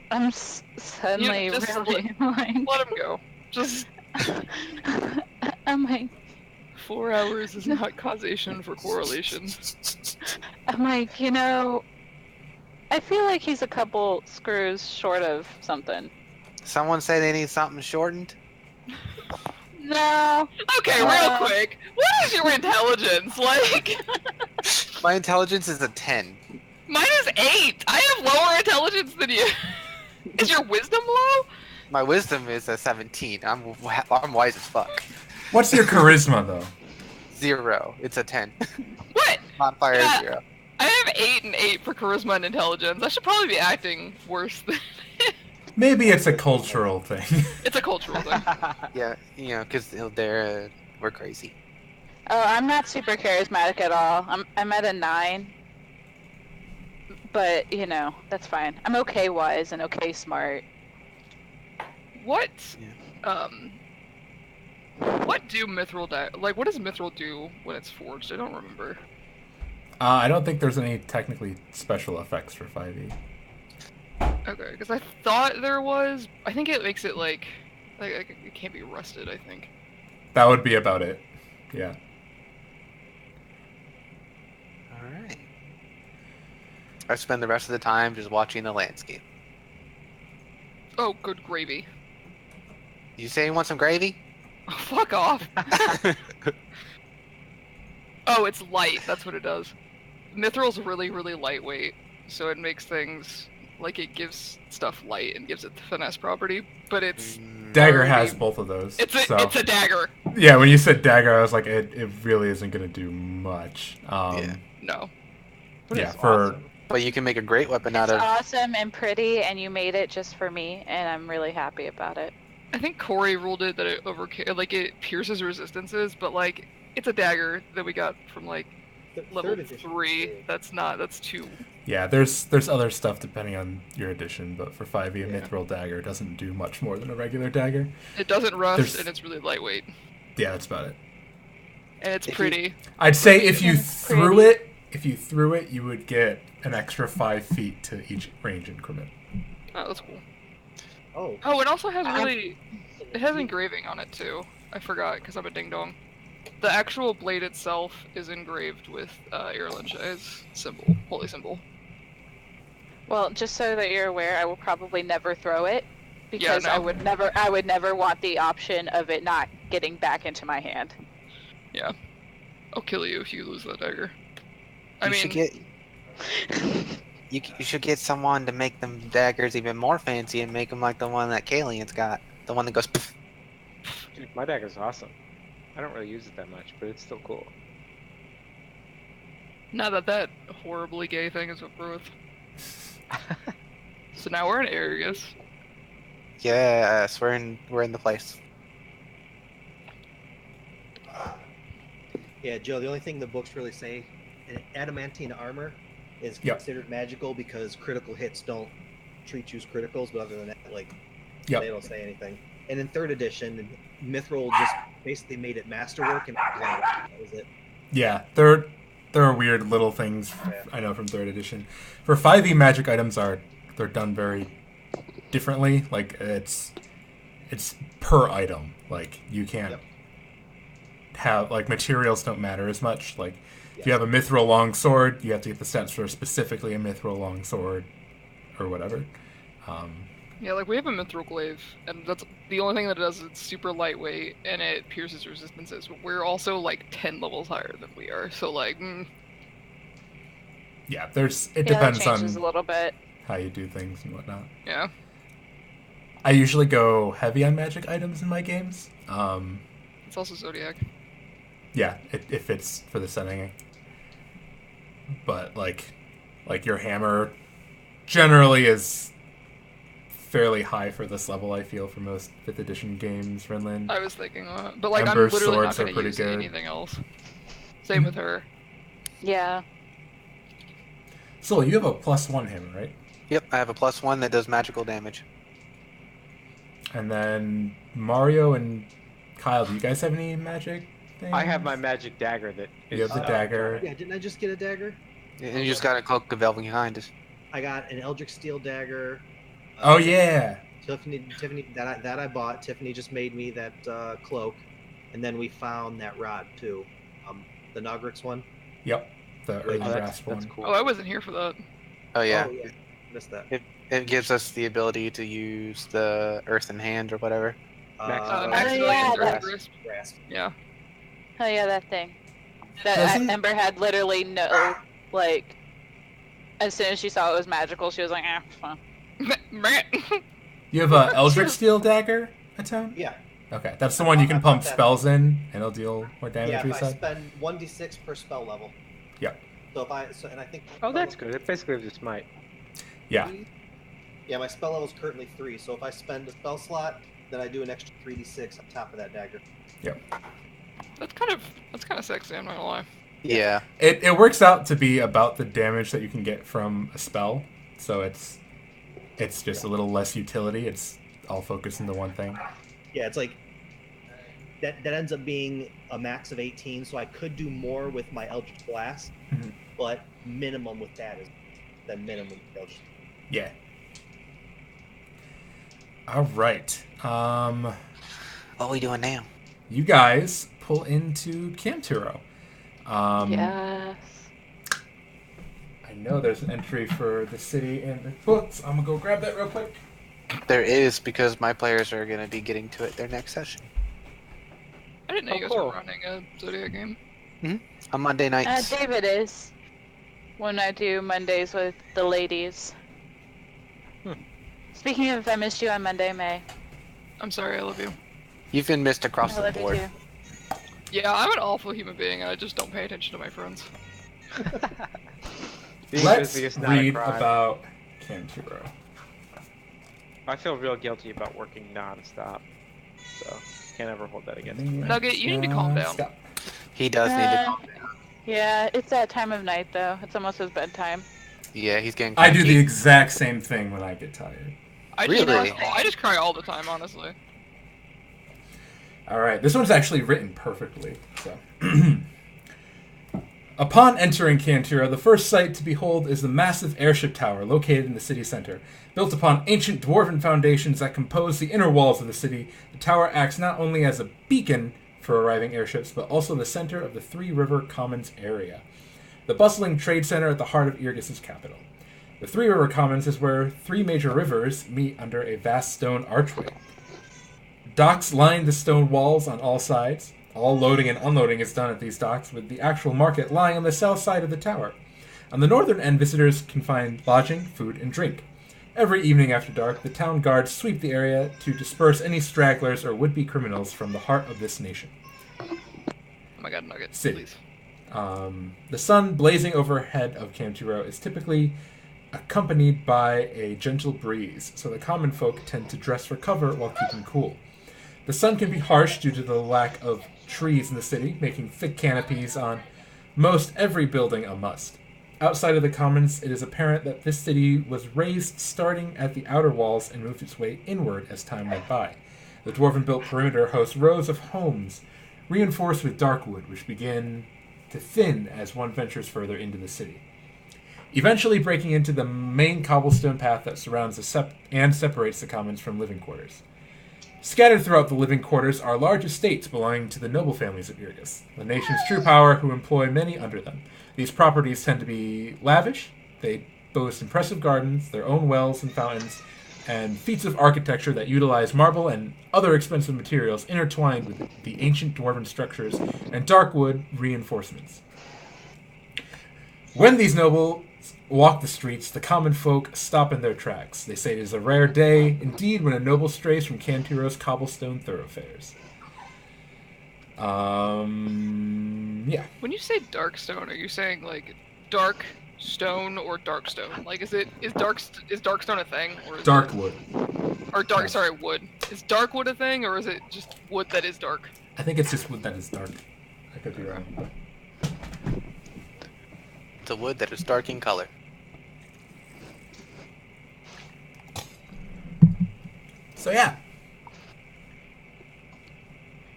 I'm suddenly You just really like. Let him go. Just I'm like, 4 hours is not causation for correlation. I feel like he's a couple screws short of something. Someone say they need something shortened? No. Okay, real quick. What is your intelligence? Like, My intelligence is a 10. mine is 8. I have lower intelligence than you. Is your wisdom low? My wisdom is a 17. I'm wise as fuck. What's your charisma though? 0. It's a 10. What? Modifier is Yeah. 0. I have 8 and 8 for charisma and intelligence. I should probably be acting worse than. Maybe it's a cultural thing. It's a cultural thing. Yeah, because we're crazy. Oh, I'm not super charismatic at all. I'm at a 9. But that's fine. I'm okay wise and okay smart. What? What do mithril what does mithril do when it's forged? I don't remember. I don't think there's any technically special effects for 5e. Okay, because I thought there was. I think it makes it like it can't be rusted. I think. That would be about it. Yeah. Alright. I spend the rest of the time just watching the landscape. Oh, good gravy. You say you want some gravy? Oh, fuck off. Oh, it's light. That's what it does. Mithril's really, really lightweight, so it makes things like it gives stuff light and gives it the finesse property. But it's Dagger already- has both of those. It's a dagger. Yeah, when you said dagger, I was like, it really isn't going to do much. Yeah. No. Yeah, It's for awesome. But you can make a great weapon out It's of... awesome and pretty, and you made it just for me, and I'm really happy about it. I think Corey ruled it that it pierces resistances, but like it's a dagger that we got from like level Third edition. 3. That's 2. yeah, there's other stuff depending on your edition, but for 5e, a Yeah. mithril dagger doesn't do much more than a regular dagger. It doesn't rust There's- and it's really lightweight Yeah, that's about it. and it's If you- pretty. I'd say if you Pretty. threw it, you would get an extra 5 feet to each range increment. Oh, that's cool. Oh, Oh, it also has it has engraving on it too. I forgot because I'm a ding dong. The actual blade itself is engraved with Irlandshai's symbol, holy symbol. Well, just so that you're aware, I will probably never throw it because no. I would never want the option of it not getting back into my hand. Yeah, I'll kill you if you lose that dagger. I You mean, should get... You should get someone to make them daggers even more fancy and make them like the one that Kalian's got. The one that goes... Pff. Dude, my dagger's awesome. I don't really use it that much, but it's still cool. now that horribly gay thing is over with. So now we're in Arius. Yes, we're in the place. yeah, Joe. The only thing the books really say, adamantine armor is Yep. considered magical because critical hits don't treat you as criticals. But other than that, like Yep. they don't say anything. And in third edition, Mithril just basically made it masterwork and that was it. Yeah, there are weird little things I know from 3rd edition. For 5e, magic items they're done very differently. Like it's per item. Like you can't Yep. have like materials don't matter as much. Like if you have a mithril long sword, you have to get the stats for specifically a mithril long sword or whatever. Yeah, like we have a mithril glaive, and that's the only thing that it does is it's super lightweight and it pierces resistances. But we're also like 10 levels higher than we are, so like. Yeah, it that depends changes a on little bit. how you do things and whatnot. Yeah. I usually go heavy on magic items in my games. It's also Zodiac. Yeah, it fits for the setting. But like your hammer generally is fairly high for this level, I feel, for most 5th edition games, Renlin. I was thinking that. But, like, Ember I'm literally not swords are going to pretty use good. anything else. Same with her. Yeah. So you have a +1 hammer, right? Yep, I have a +1 that does magical damage. And then Mario and Kyle, do you guys have any magic things? I have my magic dagger that You have the dagger. Yeah, didn't I just get a dagger? And you just got a cloak of Velvet behind us. I got an Eldritch Steel dagger. Oh yeah. Tiffany, that I bought. Tiffany just made me that cloak, and then we found that rod too, the Nogrix one. Yep. The early Oh, grasp that's one. cool. Oh, I wasn't here for that. Oh yeah. Oh, yeah. Missed that. It gives us the ability to use the Earth in Hand or whatever. Max yeah, Millions that- Grasp. Grasp. Yeah. Oh yeah, that thing. That Doesn't- Ember had literally no, like, as soon as she saw it was magical, she was like, fine. You have a Eldritch Steel dagger, Atone? Yeah. Okay, that's the one you can pump spells in, and it'll deal more damage. Yeah, you if I said. spend 1d6 per spell level. Yep. So if and I think. Oh, that's good. It basically just might. Yeah. Yeah, my spell level is currently 3, so if I spend a spell slot, then I do an extra 3d6 on top of that dagger. Yep. That's kind of sexy, I'm not gonna lie. Yeah. It works out to be about the damage that you can get from a spell, so it's just a little less utility. It's all focused into one thing. Yeah, it's like that ends up being a max of 18, so I could do more with my Eldritch Blast, Mhm. but minimum with that is the minimum Eldritch. Yeah. All right. What are we doing now? You guys pull into Kamtyrow. Yes. I know there's an entry for the city in the books. I'm gonna go grab that real quick. There is, because my players are going to be getting to it their next session. I didn't know you guys cool. were running a Zodiac game. On Monday nights. David is. When I do Mondays with the ladies. Speaking of, I missed you on Monday, May. I'm sorry, I love you. You've been missed across I the love you board. too. Yeah, I'm an awful human being, and I just don't pay attention to my friends. Being Let's busy is not a read crime. about Kamtyrow. I feel real guilty about working non-stop, so can't ever hold that against me. Nugget, you need to calm down. Stop. He does need to calm down. Yeah, it's that time of night though. It's almost his bedtime. Yeah, he's getting I do cranky. the exact same thing when I get tired. Really? I just cry all the time, honestly. All right, this one's actually written perfectly. So, upon entering Kamtyrow, the first sight to behold is the massive airship tower located in the city center. Built upon ancient dwarven foundations that compose the inner walls of the city, the tower acts not only as a beacon for arriving airships, but also the center of the Three River Commons area, the bustling trade center at the heart of Irgis's capital. The Three River Commons is where three major rivers meet under a vast stone archway. Docks line the stone walls on all sides. All loading and unloading is done at these docks, with the actual market lying on the south side of the tower. On the northern end, visitors can find lodging, food, and drink. Every evening after dark, the town guards sweep the area to disperse any stragglers or would-be criminals from the heart of this nation. Oh my god, Nugget, City. please. The sun blazing overhead of Kamtyrow is typically accompanied by a gentle breeze, so the common folk tend to dress for cover while keeping cool. The sun can be harsh due to the lack of trees in the city, making thick canopies on most every building a must. Outside of the commons, it is apparent that this city was raised starting at the outer walls and moved its way inward as time went by. The dwarven-built perimeter hosts rows of homes, reinforced with dark wood, which begin to thin as one ventures further into the city, eventually breaking into the main cobblestone path that surrounds and separates the commons from living quarters. Scattered throughout the living quarters are large estates belonging to the noble families of Irgis, the nation's true power, who employ many under them. These properties tend to be lavish. They boast impressive gardens, their own wells and fountains, and feats of architecture that utilize marble and other expensive materials intertwined with the ancient dwarven structures and dark wood reinforcements. When these noble walk the streets, the common folk stop in their tracks. They say it is a rare day, indeed, when a noble strays from Kamtyrow's cobblestone thoroughfares. Yeah. When you say dark stone, are you saying like dark stone or dark stone? Like, is dark stone a thing, or is Dark it, wood. or dark? Sorry, wood. Is dark wood a thing, or is it just wood that is dark? I think it's just wood that is dark. I could be wrong. It's a wood that is dark in color. So yeah.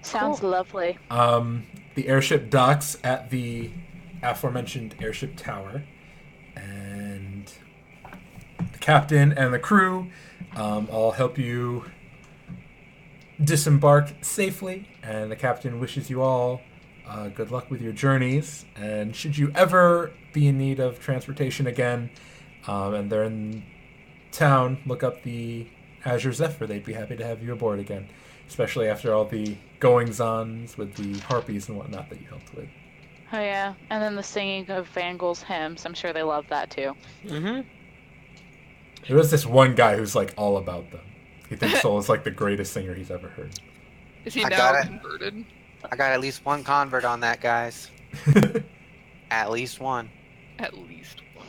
Sounds lovely. The airship docks at the aforementioned airship tower, and the captain and the crew all help you disembark safely, and the captain wishes you all good luck with your journeys, and should you ever be in need of transportation again, and they're in town, look up the Azure Zephyr. They'd be happy to have you aboard again, especially after all the goings-ons with the harpies and whatnot that you helped with. Oh yeah, and then the singing of Vangel's hymns. I'm sure they love that too. Mm-hmm. There was this one guy who's like all about them. He thinks Soul is like the greatest singer he's ever heard. Is he I now got it. converted? I got at least one convert on that, guys. At least one. At least one,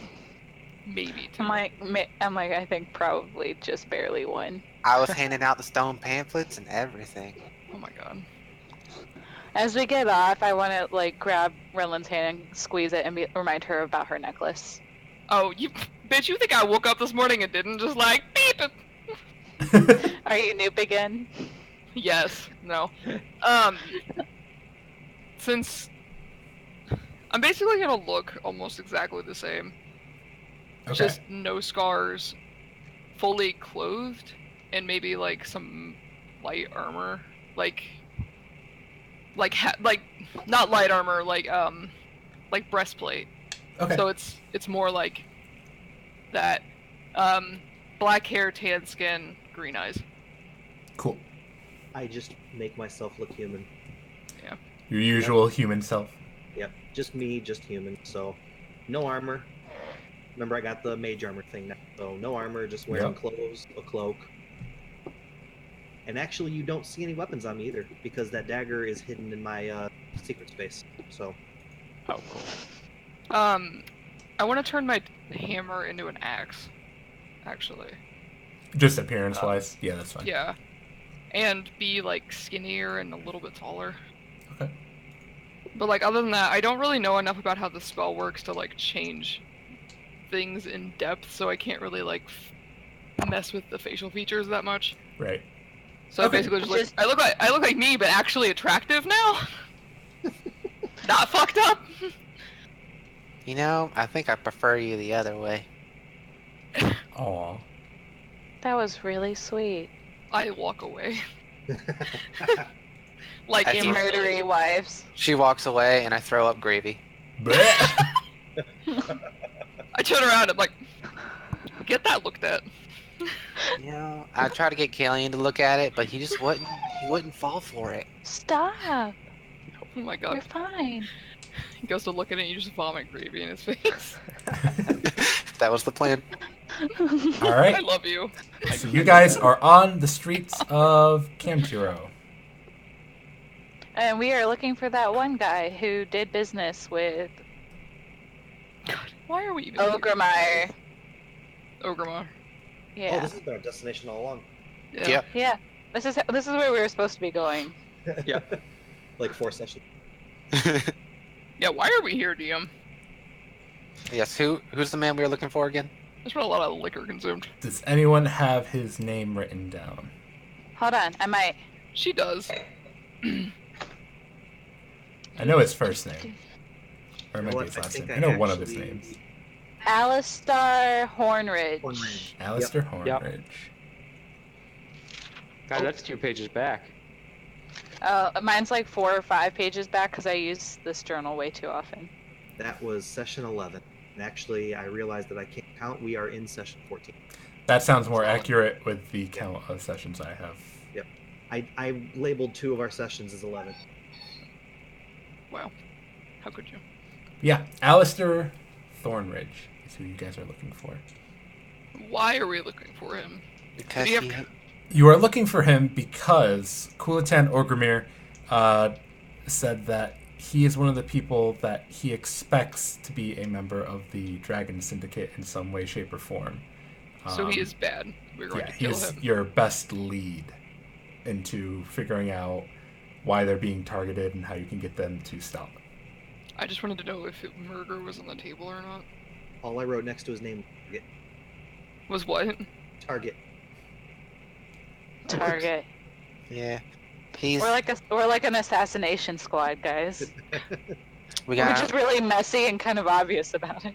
maybe two. I'm like, I think probably just barely one. I was handing out the stone pamphlets and everything. Oh my god. As we get off, I want to like grab Renlin's hand and squeeze it and remind her about her necklace. Oh, you bitch! You think I woke up this morning and didn't just like beep it? Are you noob again? Yes. No. Since I'm basically gonna look almost exactly the same, Okay. just no scars, fully clothed, and maybe like some light armor, like not light armor, like breastplate. Okay. So it's more like that, black hair, tan skin, green eyes. Cool. I just make myself look human. Your usual human self. Yep, just me, just human. So, no armor. Remember, I got the mage armor thing now. So, no armor, just wearing Yep. clothes, a cloak. And actually, you don't see any weapons on me either, because that dagger is hidden in my secret space. So, Oh, cool. I want to turn my hammer into an axe, actually. Just appearance-wise. Yeah, that's fine. Yeah. And be, like, skinnier and a little bit taller. Okay. But, like, other than that, I don't really know enough about how the spell works to, like, change things in depth, so I can't really, like, mess with the facial features that much. Right. So Okay. basically just I look like me, but actually attractive now? Not fucked up? You know, I think I prefer you the other way. Aw. That was really sweet. I walk away. Like As You you- murdery wives. She walks away and I throw up gravy. Blech. I turn around and I'm like, get that looked at. You know, I try to get Kalian to look at it, but he just wouldn't fall for it. Stop. Oh my god. You're fine. He goes to look at it and you just vomit gravy in his face. That was the plan. All I right. love you. So you guys are on the streets of Kamtyrow. And we are looking for that one guy who did business with God, why are we even here? Ogremeyer. Ogremar. oh, Yeah. this has been our destination all along. Yeah. Yep. Yeah. This is where we were supposed to be going. Yeah. Like 4 sessions. Yeah, why are we here, DM? Yes, who's the man we were looking for again? There's been a lot of liquor consumed. Does anyone have his name written down? Hold on. I might. She does. I know his first name. Or it might be What? his I last think name. I know one of his actually- names. Alistar Hornridge. Hornridge. Alistar Hornridge. God, that's 2 pages back. Mine's like 4 or 5 pages back because I use this journal way too often. That was session 11. And actually, I realized that I can't count. We are in session 14. That sounds more accurate with the count of sessions I have. I labeled 2 of our sessions as 11. Wow. How could you? Yeah, Alistar Thornridge is who you guys are looking for. Why are we looking for him? Because Did he he, have- You are looking for him because Kulatan Orgrimmar said that he is one of the people that he expects to be a member of the Dragon Syndicate in some way, shape, or form. So he is bad. We're going to he kill is him. your best lead into figuring out why they're being targeted and how you can get them to stop. I just wanted to know if murder was on the table or not. All I wrote next to his name, Target. Was what? Target. Target. yeah, he's. We're like an assassination squad, guys. We We're got just really messy and kind of obvious about it.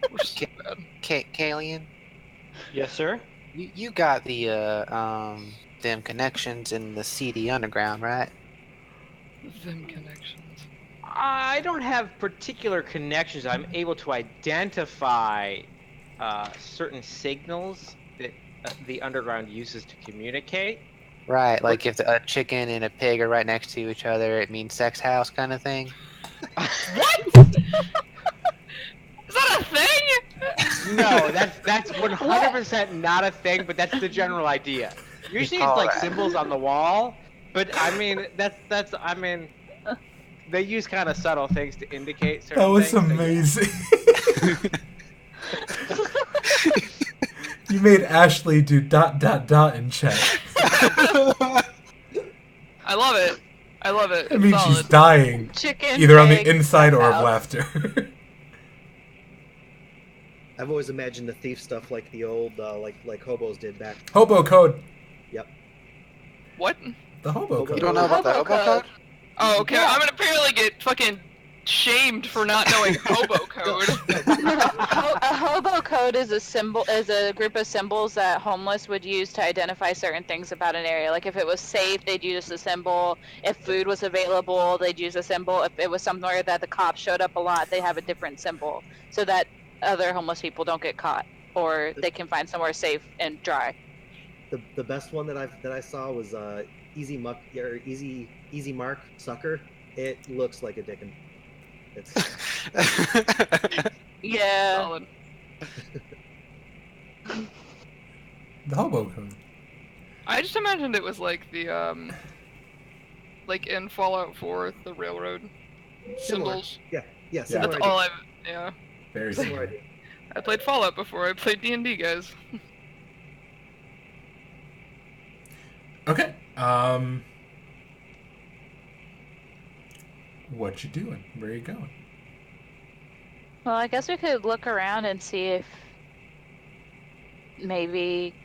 We're so bad. Kalian. Yes, sir. You got the them connections in the CD underground, right? Them connections. I don't have particular connections. I'm able to identify certain signals that the underground uses to communicate. Right, like if a chicken and a pig are right next to each other, it means sex house kind of thing. What? Is that a thing? No, that's 100% not a thing, but that's the general idea. Usually it's like Alright. symbols on the wall, but I mean that's I mean they use kind of subtle things to indicate certain That was things. amazing. You made Ashley do ... in chat. I love it. I love it. I mean, It's she's solid. dying Chicken. either on the pig, inside or of house. laughter. I've always imagined the thief stuff like the old, like hobos did back. Hobo code. Yep. What? The hobo You code. You don't know about the Hobo hobo code? Oh, okay. I'm gonna apparently get fucking shamed for not knowing hobo code. A hobo code is a group of symbols that homeless would use to identify certain things about an area. Like if it was safe, they'd use a symbol. If food was available, they'd use a symbol. If it was somewhere that the cops showed up a lot, they have a different symbol so that other homeless people don't get caught, or they can find somewhere safe and dry. The best one that I saw was easy mark sucker. It looks like a dickon. It's Yeah. Solid. The hobo code. I just imagined it was like the like in Fallout 4, the railroad Similar. symbols. yeah, similar That's idea. all I've. Yeah. Very Similar similar. idea. I played Fallout before. I played D&D, guys. Okay. What you doing? Where you going? Well, I guess we could look around and see if maybe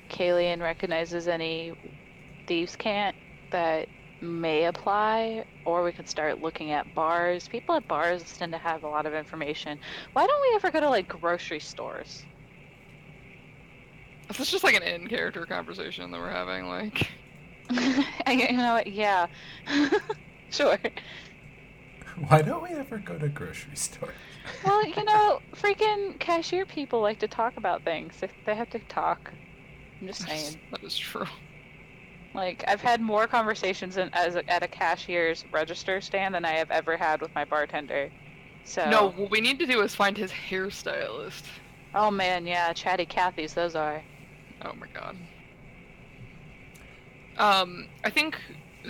Kalian recognizes any thieves' cant that may apply, or we could start looking at bars. People at bars tend to have a lot of information. Why don't we ever go to like grocery stores? This is just like an in-character conversation that we're having. Like, You know what? Yeah. Sure. Why don't we ever go to grocery store? Well, you know, freaking cashier people like to talk about things. If they have to talk. I'm just saying. that is true. Like, I've had more conversations at a cashier's register stand than I have ever had with my bartender. So. No, what we need to do is find his hairstylist. Oh man, yeah, chatty Cathy's, those are. Oh my god. I think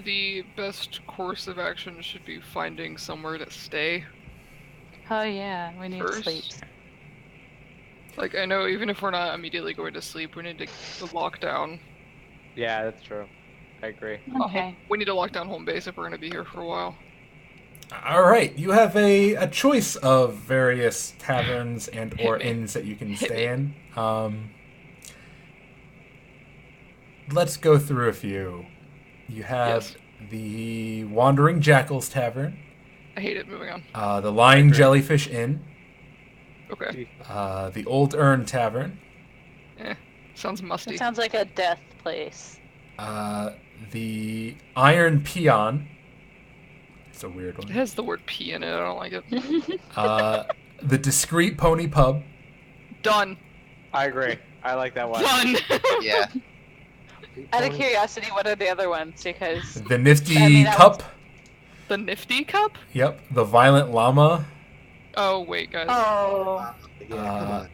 the best course of action should be finding somewhere to stay. Oh yeah, we need First. sleep. Like, I know even if we're not immediately going to sleep, we need to lock down. Yeah, that's true. I agree. Okay. We need to lock down home base if we're going to be here for a while. All right, you have a choice of various taverns and or Hit me. inns that you can Hit stay in. Let's go through a few. You have Yes. the Wandering Jackals Tavern, I hate it. Moving on. the Lying Jellyfish Inn, Okay. the Old Urn Tavern, Sounds musty. It sounds like a death place. the Iron Peon. It's a weird It one. has the word P in it. I don't like it. The Discreet Pony Pub. Done. I agree. I like that one. Done. Yeah. Out of curiosity, what are the other ones? Because The Nifty I mean, that Cup. The Nifty Cup? Yep. The Violent Llama. Oh wait, guys. Oh, Yeah,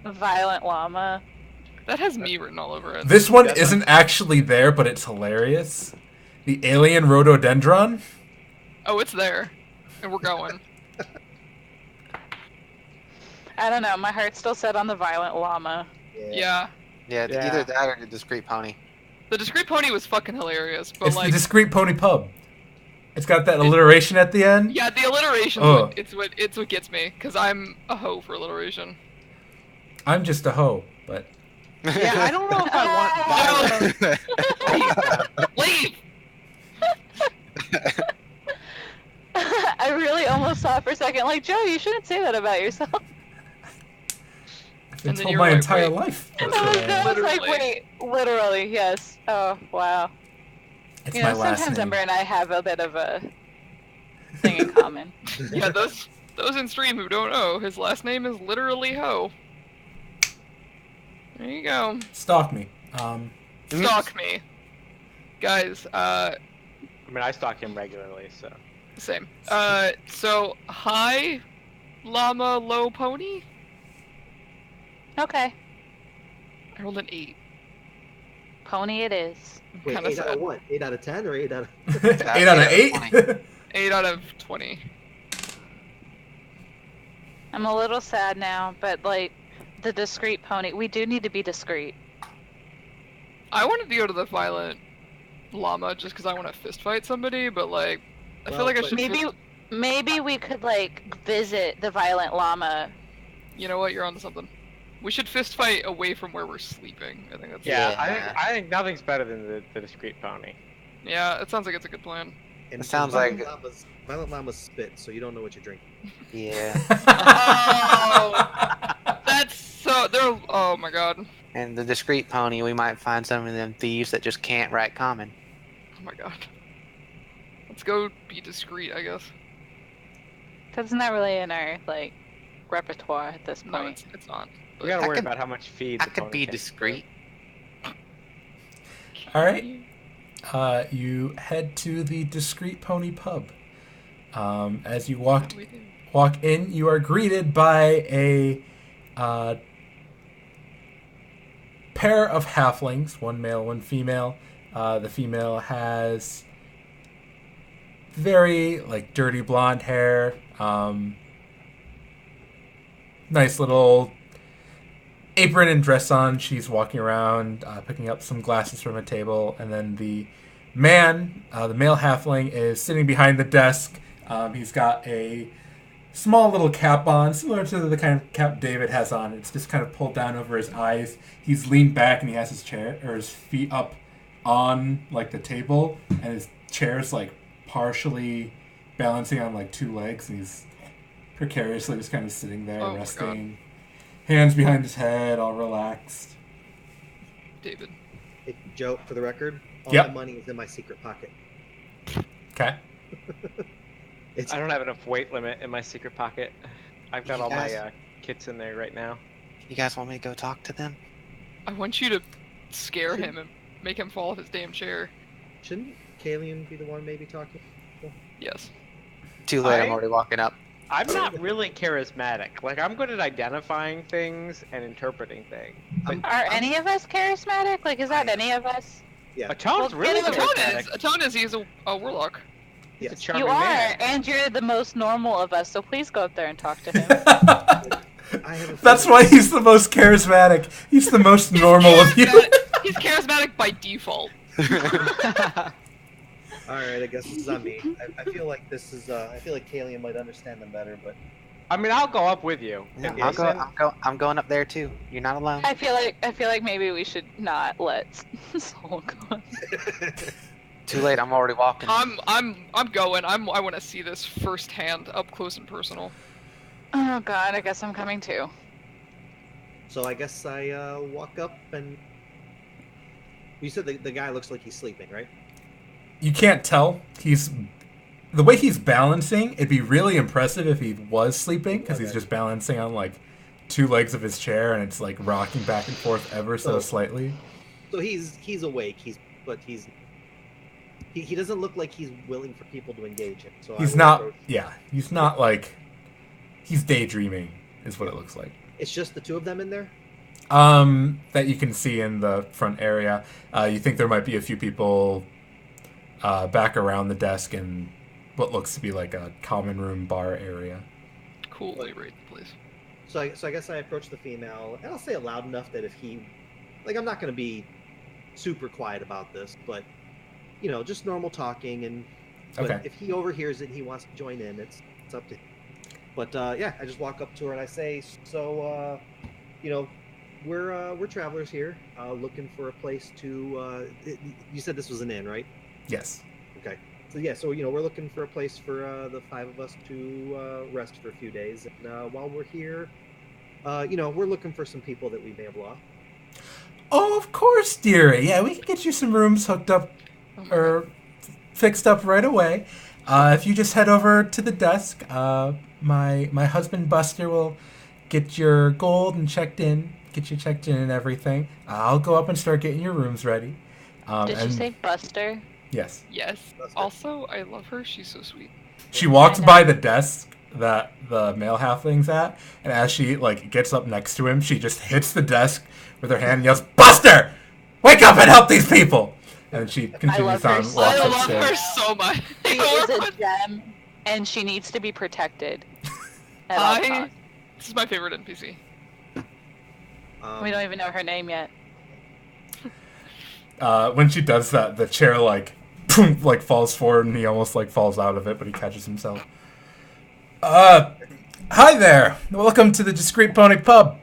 come on. violent llama. That has me written all over it. This one Yeah. isn't actually there, but it's hilarious. The alien rhododendron. Oh, it's there, and we're going. I don't know. My heart's still set on the violent llama. Yeah. Yeah, Yeah. either that or the discreet pony. The discreet pony was fucking hilarious, but It's like, the discreet pony pub. It's got that alliteration at the end. yeah, the alliteration's Oh. it's what gets me, cause I'm a hoe for alliteration. I'm just a hoe, but Yeah, I don't know if I want violent. Leave. I really almost thought for a second, like, Joe, you shouldn't say that about yourself. I've been And then told you're my like, entire wait. life. I was like, Literally. wait, literally, yes. Oh, wow. It's You my know, last sometimes name. Ember and I have a bit of a thing in common. Yeah, those in stream who don't know, his last name is literally Ho. There you go. Stalk me. Stalk me. Guys, I mean, I stalk him regularly, so. same. So high llama, low pony? Okay. I rolled an 8. Pony it is. Wait, Kinda 8 out sad. of what? 8 out of 10 or 8 out of... 8 out of 8. 8 out of 20. I'm a little sad now, but, like, the discreet pony, we do need to be discreet. I wanted to go to the violent llama just because I want to fist fight somebody, but like, I feel Well, like I but- should. Maybe we could, like, visit the violent llama. You know what? You're onto something. We should fist fight away from where we're sleeping. I think that's. Yeah, Yeah. I think nothing's better than the discreet pony. Yeah, it sounds like it's a good plan. And It sounds Violent like- Violent Llama's spit, so you don't know what you're drinking. Yeah. Oh, that's so. They're. Oh my god. And the discreet pony, we might find some of them thieves that just can't write common. Oh my god. Let's go be discreet, I guess. That's not really in our, like, repertoire at this No, point. it's not. We gotta I worry could- about how much feed. I the could pony be can discreet. All right. You head to the discreet pony pub. As you walk in, you are greeted by a pair of halflings, one male, one female. The female has very dirty blonde hair, nice little apron and dress on. She's walking around, picking up some glasses from a table, and then the man, the male halfling, is sitting behind the desk. He's got a small little cap on, similar to the kind of cap David has on. It's just kind of pulled down over his eyes. He's leaned back and he has his chair or his feet up on the table, and his chair's partially balancing on two legs, and he's precariously just kind of sitting there, Oh my resting, hands behind his head, all relaxed. David. Hey, Joe, for the record, all Yep. my money is in my secret pocket. Okay. It's I don't have enough weight limit in my secret pocket. I've got all my Yes. kits in there right now. You guys want me to go talk to them? I want you to scare him and make him fall off his damn chair. Shouldn't Kalian be the one maybe talking? Yes. Too late, I'm I- already walking up. I'm not really charismatic. Like, I'm good at identifying things and interpreting things. Are any of us charismatic? Like, is that any of us? Yeah. Atone's Well, really get him charismatic. Atone is he's a warlock. He's a Yes. charming You are, man. and you're the most normal of us, so please go up there and talk to him. I have a That's feeling- why he's the most charismatic. He's the most normal of you. He's charismatic by default. All right, I guess this is on me. I feel like this is. I feel like Kalian might understand them better, but I mean, I'll go up with you. Yeah, And I'll go, listen, I'm going up there too. You're not alone. I feel like maybe we should not let Soul go. Too late, I'm already walking. I'm going. I want to see this firsthand, up close and personal. Oh god, I guess I'm coming too. so I guess I walk up and. You said the guy looks like he's sleeping, right? You can't tell. The way he's balancing, it'd be really impressive if he was sleeping, because he's Okay. just balancing on two legs of his chair, and it's rocking back and forth ever so Oh. slightly. So he's awake. He doesn't look like he's willing for people to engage him. So I He's would not. approach- Yeah, he's not he's daydreaming, is what it looks like. It's just the two of them in there? That you can see in the front area. You think there might be a few people back around the desk in what looks to be like a common room bar area. Cool, they rate the place. So I guess I approach the female, and I'll say it loud enough that if he... Like, I'm not going to be super quiet about this, but, you know, just normal talking, and... But Okay. if he overhears it and he wants to join in, it's up to him. But, yeah, I just walk up to her and I say, so, you know, we're travelers here, looking for a place to... you said this was an inn, right? Yes. Okay. So, yeah, so, you know, we're looking for a place for the five of us to rest for a few days. And while we're here, you know, we're looking for some people that we may have lost. Oh, of course, dearie. Yeah, we can get you some rooms hooked up or fixed up right away. If you just head over to the desk, my husband Buster will get your gold and get you checked in and everything. I'll go up and start getting your rooms ready. Did you say Buster? Yes. Yes. That's good. Also, I love her. She's so sweet. She walks I know. by the desk that the male halfling's at, and as she gets up next to him, she just hits the desk with her hand and yells, "Buster! Wake up and help these people!" And she continues love her on, so walks I love upstairs. her so much. She is a gem, and she needs to be protected at all costs. This is my favorite NPC. We don't even know her name yet. When she does that, the chair boom, falls forward, and he almost falls out of it, but he catches himself. Hi there. Welcome to the Discreet Pony Pub.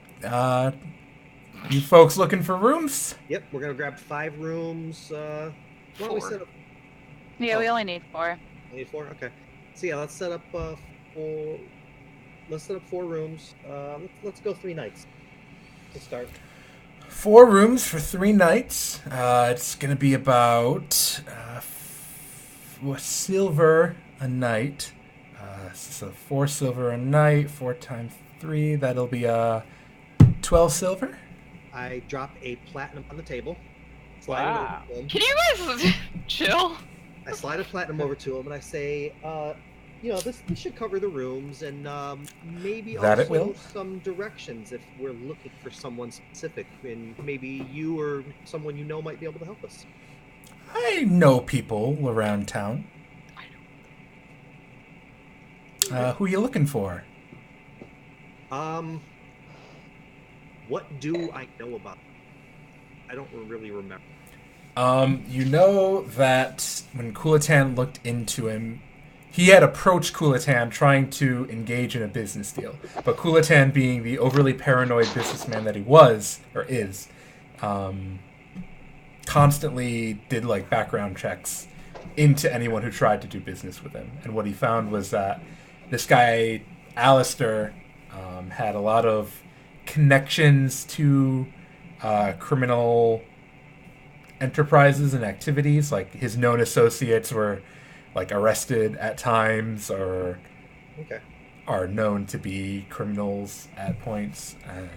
You folks looking for rooms? Yep, we're gonna grab 5 rooms. Why don't we 4. set up? Yeah, we only need 4. We need 4. Okay. So yeah, let's set up 4. Let's set up 4 rooms. Let's go 3 nights to start. 4 rooms for 3 nights. It's gonna be about silver a night. So 4 silver a night. 4 times 3. That'll be 12 silver. I drop a platinum on the table. Slide Wow. it over to him. Can you guys chill? I slide a platinum over to him and I say, you know, this should cover the rooms and maybe That it also will. some directions if we're looking for someone specific, and maybe you or someone you know might be able to help us. I know people around town. Who are you looking for? What do I know about him? I don't really remember. You know that when Kulatan looked into him, he had approached Kulatan trying to engage in a business deal. But Kulatan, being the overly paranoid businessman that he was, or is, constantly did background checks into anyone who tried to do business with him. And what he found was that this guy, Alistar, had a lot of connections to criminal enterprises and activities. His known associates were arrested at times or Okay. are known to be criminals at points, and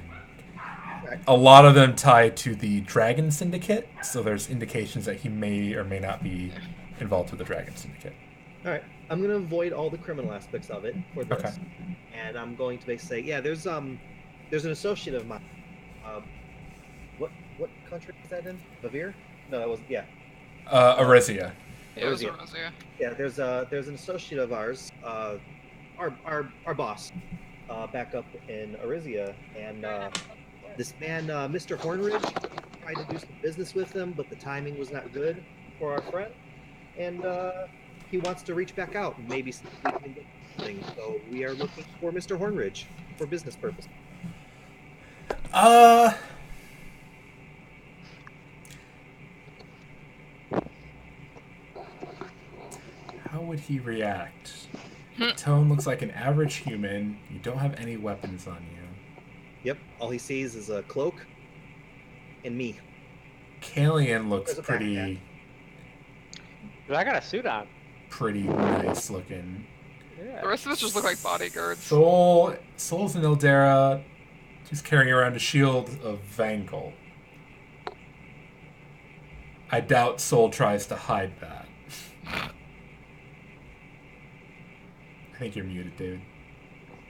Right. a lot of them tied to the Dragon Syndicate. So there's indications that he may or may not be involved with the Dragon Syndicate. All right. I'm gonna avoid all the criminal aspects of it for this, Okay. and I'm going to basically say, yeah, there's an associate of mine. What country is that in? Bavir? No, that wasn't. Yeah. Arisia. Yeah, it was Rosia. Rosia. Yeah, there's an associate of ours, our boss, back up in Arisia, and this man, Mr. Hornridge, tried to do some business with him, but the timing was not good for our friend, and he wants to reach back out and maybe see if we can get something. So we are looking for Mr. Hornridge for business purposes. How would he react? Tone looks like an average human. You don't have any weapons on you. Yep, all he sees is a cloak and me. Kalian looks There's a pretty But I got a suit on. nice looking. The rest of us just look like bodyguards. Soul's in Ildera. She's carrying around a shield of Vangel. I doubt Soul tries to hide that. I think you're muted, David.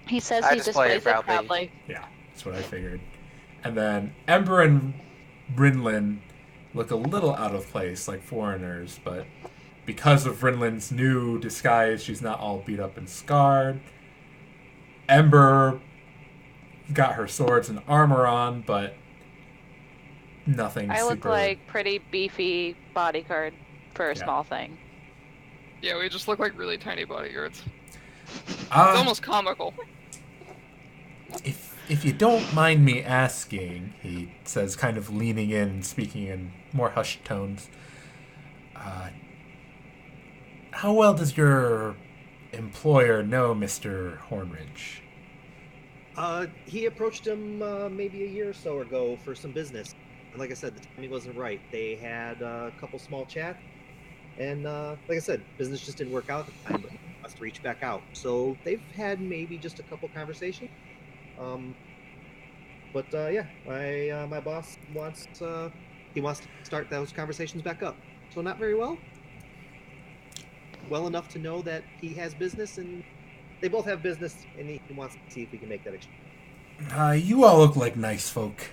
He says I he display displays it it proudly. proudly. Yeah, that's what I figured. And then Ember and Rinlin look a little out of place, like foreigners, but because of Rinlin's new disguise, she's not all beat up and scarred. Ember got her swords and armor on, but nothing I look super... like pretty beefy bodyguard for a Yeah. small thing. Yeah, we just look like really tiny bodyguards. It's Uh, almost comical. if you don't mind me asking, he says, kind of leaning in and speaking in more hushed tones, how well does your employer know Mr. Hornridge? He approached him maybe a year or so ago for some business. And like I said, the timing wasn't right. They had a couple small chats. And like I said, business just didn't work out at the time, but he must reach back out. So they've had maybe just a couple conversations. But yeah, my boss wants he wants to start those conversations back up. So not very well. Well enough to know that he has business, and they both have business, and he wants to see if we can make that exchange. You all look like nice folk.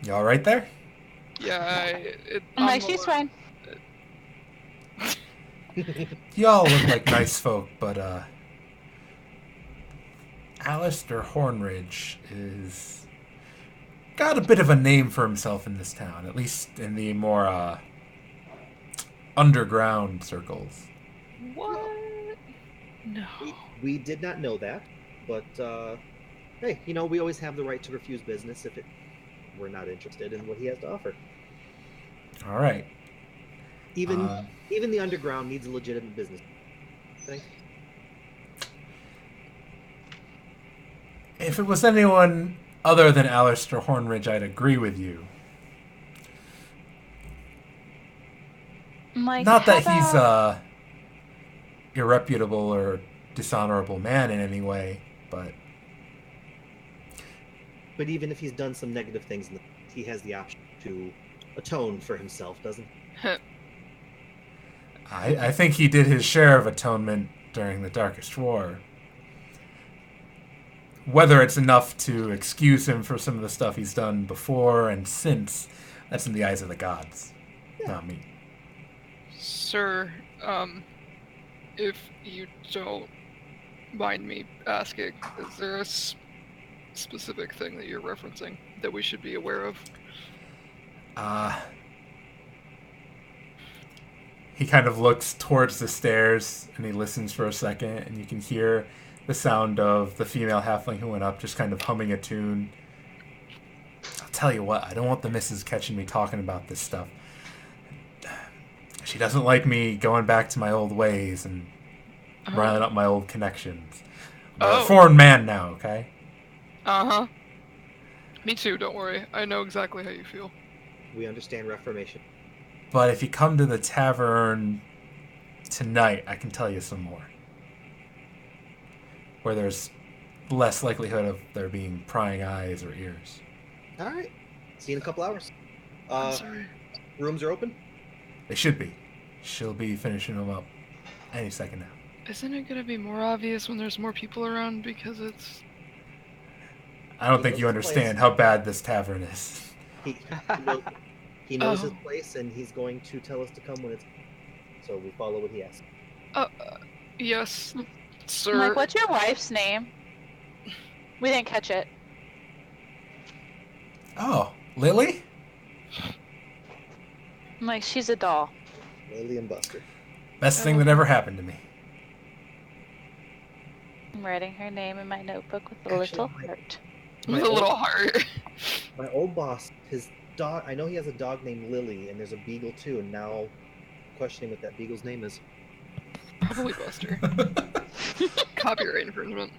You all right there? Yeah, I'm like, she's fine. You all look like nice folk, but Alistar Hornridge is got a bit of a name for himself in this town, at least in the more underground circles. What? No. We did not know that, but hey, we always have the right to refuse business if we're not interested in what he has to offer. All right. Even the underground needs a legitimate business. Think? If it was anyone other than Alistar Hornridge, I'd agree with you. I'm like, Not that how he's about- a irreputable or dishonorable man in any way, but But even if he's done some negative things, he has the option to atone for himself, doesn't he? I think he did his share of atonement during the Darkest War. Whether it's enough to excuse him for some of the stuff he's done before and since, that's in the eyes of the gods, not me. Sir, if you don't mind me asking, is there a specific thing that you're referencing that we should be aware of? He kind of looks towards the stairs and he listens for a second, and you can hear the sound of the female halfling who went up just kind of humming a tune. I'll tell you what, I don't want the missus catching me talking about this stuff. She doesn't like me going back to my old ways and riling up my old connections. I'm a foreign man now, okay? Uh-huh. Me too, don't worry. I know exactly how you feel. We understand Reformation. But if you come to the tavern tonight, I can tell you some more. Where there's less likelihood of there being prying eyes or ears. All right. See you in a couple hours. I'm sorry. Rooms are open? They should be. She'll be finishing them up any second now. Isn't it gonna be more obvious when there's more people around because it's... I don't think you understand how bad this tavern is. He knows his place, and he's going to tell us to come when it's... So we follow what he asks. Yes, sir. I'm like, what's your wife's name? We didn't catch it. Oh, Lily? I'm like, she's a doll. Lily and Buster. Best thing that ever happened to me. I'm writing her name in my notebook with a little heart. With a little heart. My old boss, his dog, I know he has a dog named Lily, and there's a beagle too, and now questioning what that beagle's name is. Probably Buster. Copyright infringement.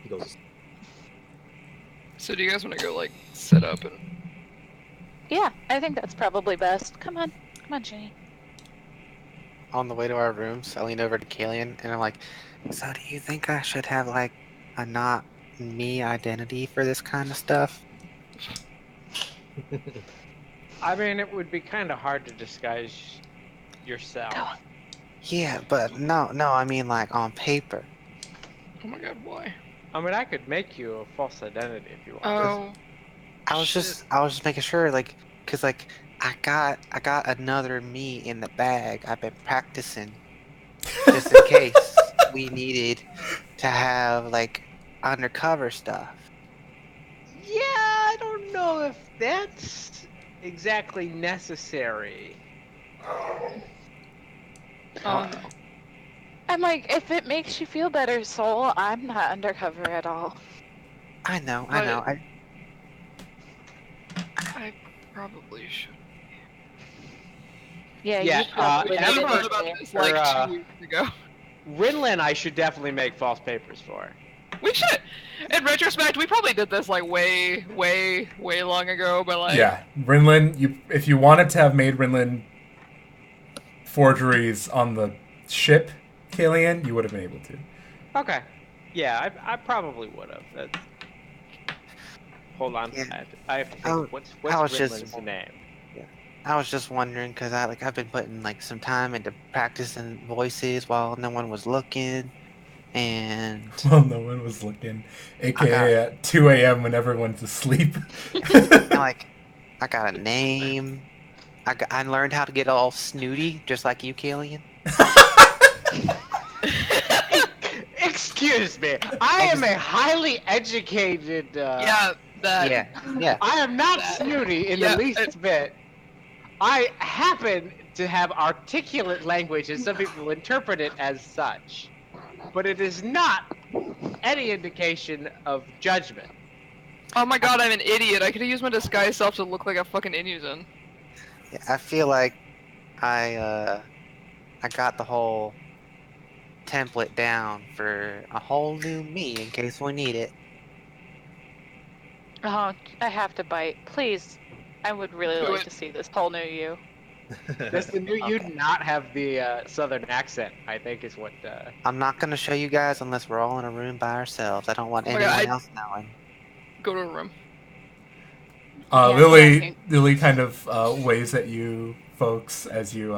He goes, So do you guys want to go, like, set up and... Yeah, I think that's probably best. Come on, Jenny. On the way to our rooms, I lean over to Kalian and I'm like, so do you think I should have like a not me identity for this kind of stuff? I mean, it would be kind of hard to disguise yourself. Yeah, but no, I mean like on paper. Oh my god, why? I mean, I could make you a false identity if you want. Oh. I was Shit. just making sure, like, cause like I got another me in the bag. I've been practicing just in case we needed to have like undercover stuff. Yeah, I don't know if that's exactly necessary. I'm like, if it makes you feel better, Soul, I'm not undercover at all. I know. But- I probably should. Yeah, Yeah, you probably and I did heard it about there. this like Or, 2 weeks ago. Rinlin, I should definitely make false papers for. We should. In retrospect, we probably did this like way long ago. But like, Yeah, Rinlin. If you wanted to have made Rinlin forgeries on the ship, Kalian, you would have been able to. Okay. Yeah, I probably would have. That's... Hold on. Yeah. I have to think. Oh, What's I was just- Rinlin's name? I was just wondering because I've been putting like some time into practicing voices while no one was looking, and Well, no one was looking, aka at 2 a.m. when everyone's asleep. like I got a name. I learned how to get all snooty, just like you, Kalian. Excuse me. I am a highly educated. yeah, that. Yeah. I am not That- snooty in yeah, the least bit. I happen to have articulate language, and some people interpret it as such. But it is not any indication of judgment. Oh my god, I'm an idiot. I could have used my disguise self to look like a fucking Inuzen. Yeah, I feel like I got the whole template down for a whole new me in case we need it. Oh, I have to bite. Please. I would really Do like it. to see this whole new you. Does the new you Okay. not have the southern accent? I think is what. I'm not gonna show you guys unless we're all in a room by ourselves. I don't want Okay, anyone I- else knowing. Go to a room. Yeah, Lily yeah. kind of waves at you folks as you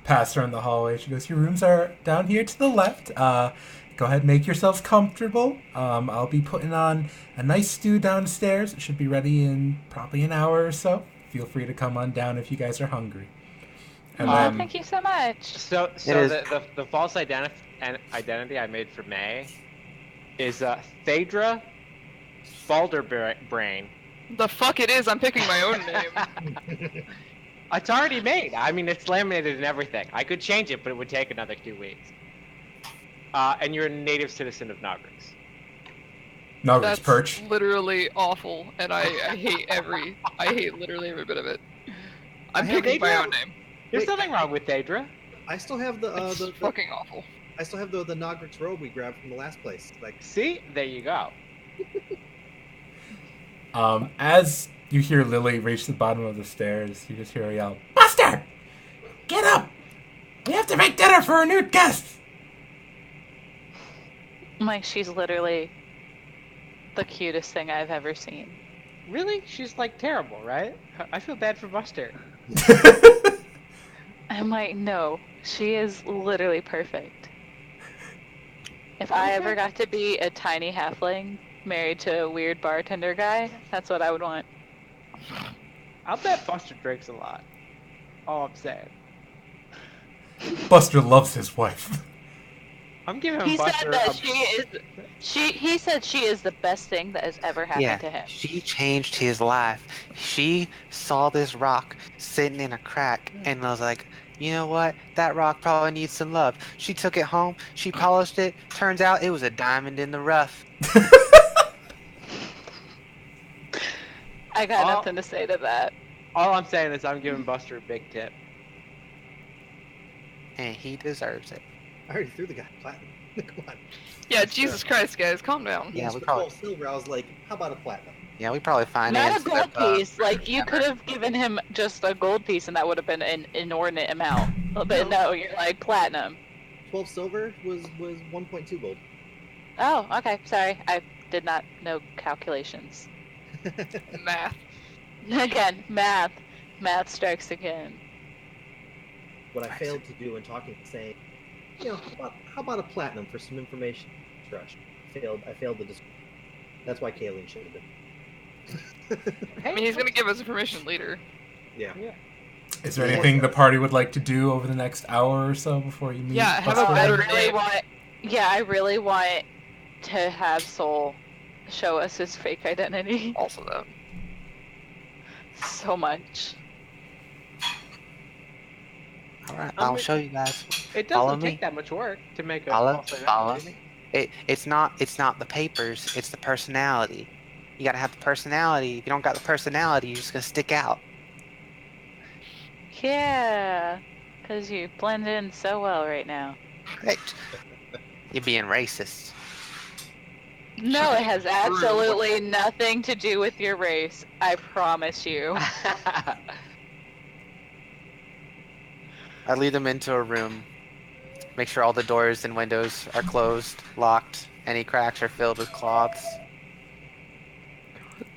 pass her in the hallway. She goes, "Your rooms are down here to the left. Go ahead and make yourselves comfortable. I'll be putting on a nice stew downstairs. It should be ready in probably an hour or so. Feel free to come on down if you guys are hungry." And Oh, then, thank you so much. So is- the false identity I made for May is Thadra Balderbrain. The fuck it is? I'm picking my own name. It's already made. I mean, it's laminated and everything. I could change it, but it would take another 2 weeks. And you're a native citizen of Nogrix. Nogger's That's perch. literally awful, and I hate literally every bit of it. I'm I have picking my Thadra. own name. There's Wait. nothing wrong with Thadra. I still have It's fucking awful. I still have the Nogrix robe we grabbed from the last place. Like, See? There you go. As you hear Lily reach the bottom of the stairs, you just hear her yell, "Buster! Get up! We have to make dinner for our new guests!" Like, she's literally the cutest thing I've ever seen. Really? She's like terrible, right? I feel bad for Buster. I'm like, no, she is literally perfect. If I ever got to be a tiny halfling married to a weird bartender guy, that's what I would want. I'll bet Buster drinks a lot. All I'm saying. Buster loves his wife. I'm giving He Buster said that he said she is the best thing that has ever happened to him. She changed his life. She saw this rock sitting in a crack and was like, you know what? That rock probably needs some love. She took it home. She polished it. Turns out it was a diamond in the rough. I got Oh. nothing to say to that. All I'm saying is I'm giving Buster a big tip. And he deserves it. I already threw the guy platinum. Come on. Yeah, Jesus Christ, guys, calm down. Yeah, Yes, we for probably- gold silver. I was like, how about a platinum? Yeah, we probably Not financed a gold the, piece. Like, you could have given him just a gold piece and that would have been an inordinate amount. But no, you're like platinum. 12 silver was 1.2 gold. Oh, okay. Sorry. I did not know calculations. Math. Again, math. Math strikes again. What I failed to do in talking, saying, how about a platinum for some information? Trash. I failed to describe. That's why Kayleen should have been. I mean, he's gonna give us information later. Yeah. Is there anything the party would like to do over the next hour or so before you meet? Yeah, have Buster? a better I really want to have Soul show us his fake identity. Also that. So much. All right, I'll show you guys. It Follow doesn't me. take that much work to make a Follow, false follow. identity. It's not the papers. It's the personality. You gotta have the personality. If you don't got the personality, you're just gonna stick out. Yeah, because you blend in so well right now. Right. You're being racist. No, it has absolutely nothing to do with your race. I promise you. I lead them into a room. Make sure all the doors and windows are closed, locked. Any cracks are filled with cloths.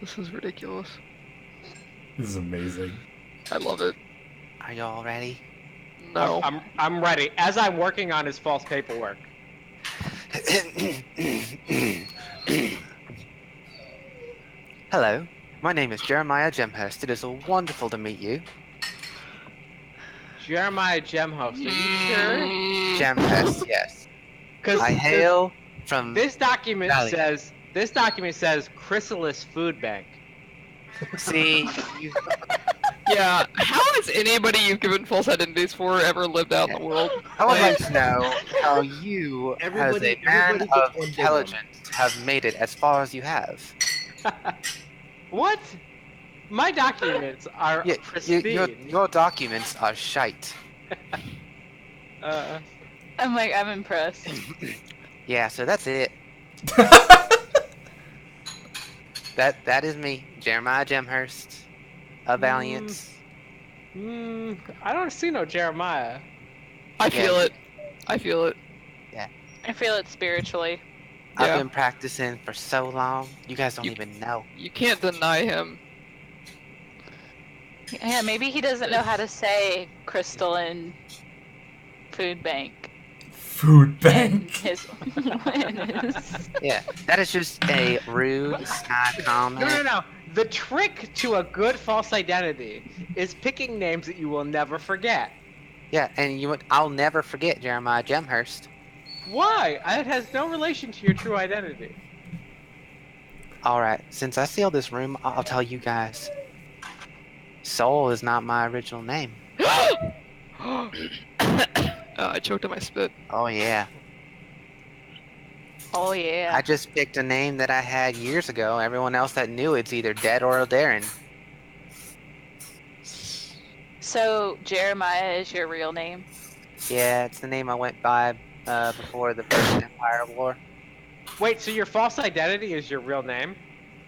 This is ridiculous. This is amazing. I love it. Are y'all ready? No. I'm ready. As I'm working on his false paperwork. Hello, my name is Jeremiah Gemhurst. It is wonderful to meet you. Jeremiah Gemhost, are you sure? Gemhurst, yes. Because I hail from this document Valiance. says Chrysalis Food Bank. See, you, Yeah, how has anybody you've given false identities for ever lived out in the world? I would like to know how you, as Everybody- a man everybody of gets one big one. intelligence, have made it as far as you have. What? My documents are Yeah, pristine. your documents are shite. I'm impressed. Yeah, so that's it. That is me, Jeremiah Gemhurst of Valiance. I don't see no Jeremiah. I feel it. I feel it. I feel it spiritually. Yeah. I've been practicing for so long, you guys don't even know. You can't deny him. Yeah, maybe he doesn't know how to say crystalline food bank. Food in bank. his, in his... Yeah, that is just a rude snide comment. No. The trick to a good false identity is picking names that you will never forget. Yeah, and I'll never forget Jeremiah Gemhurst. Why? It has no relation to your true identity. Alright, since I sealed this room, I'll tell you guys. Soul is not my original name. I choked on my spit. Oh yeah. Oh yeah. I just picked a name that I had years ago. Everyone else that knew it's either dead or Darren. So Jeremiah is your real name? Yeah, it's the name I went by before the First Empire War. Wait, so your false identity is your real name?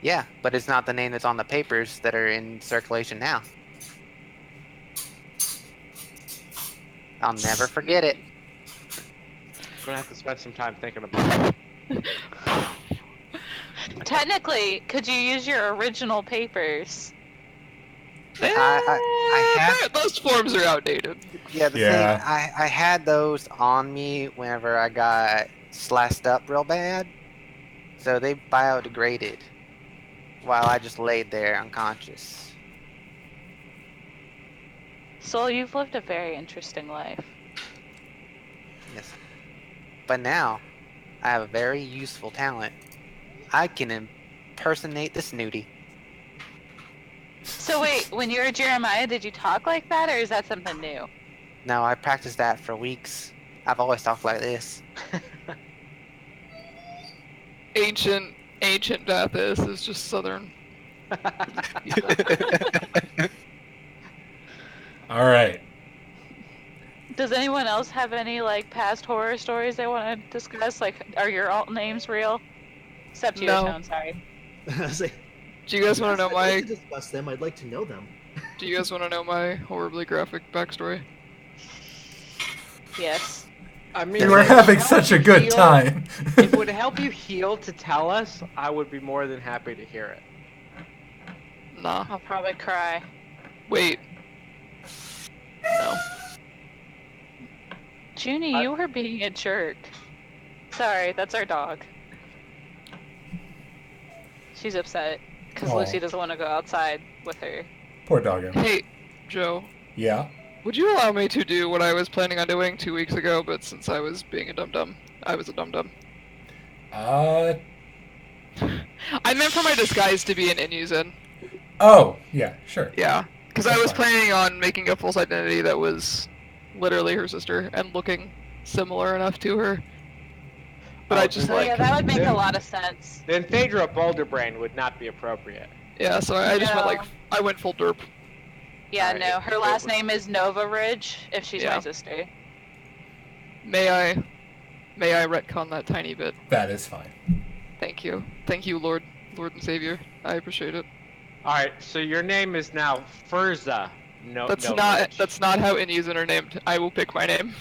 Yeah, but it's not the name that's on the papers that are in circulation now. I'll never forget it. I'm gonna have to spend some time thinking about it. Technically, could you use your original papers? I have- Those forms are outdated. Yeah, the Yeah. thing, I had those on me whenever I got slashed up real bad. So they biodegraded while I just laid there unconscious. Soul, you've lived a very interesting life. Yes. But now, I have a very useful talent. I can impersonate the snooty. So wait, when you were Jeremiah, did you talk like that, or is that something new? No, I practiced that for weeks. I've always talked like this. Ancient Vathis is just southern. All right. Does anyone else have any past horror stories they want to discuss? Are your alt names real? Except you, No. Tone, sorry. I was like, Do you guys want to know I'd like my? to discuss them. I'd like to know them. Do you guys want to know my horribly graphic backstory? Yes. I mean, You were if it having helps such a you good heal- time. If it would help you heal to tell us, I would be more than happy to hear it. Nah. I'll probably cry. Wait. No. Junie, you were being a jerk. Sorry, that's our dog. She's upset because Aw. Lucy doesn't want to go outside with her. Poor doggo. Hey, Joe. Yeah. Would you allow me to do what I was planning on doing 2 weeks ago, but since I was being a dum-dum, I was a dum-dum. Uh. I meant for my disguise to be an Inuzen. Oh, yeah, sure. Yeah, because I That's was fine. planning on making a false identity that was literally her sister and looking similar enough to her. But I just Oh like, yeah, that would make a lot of sense. Then Phaedra Boulderbrain would not be appropriate. yeah. So I just went No. like, I went full derp. Yeah, Alright, no, her it last was- name is Nova Ridge, if she's Yeah. my sister. May I retcon that tiny bit? That is fine. Thank you, Lord and Savior. I appreciate it. All right, so your name is now Furza. No, That's no not Ridge. that's not how Inuzen are named. I will pick my name.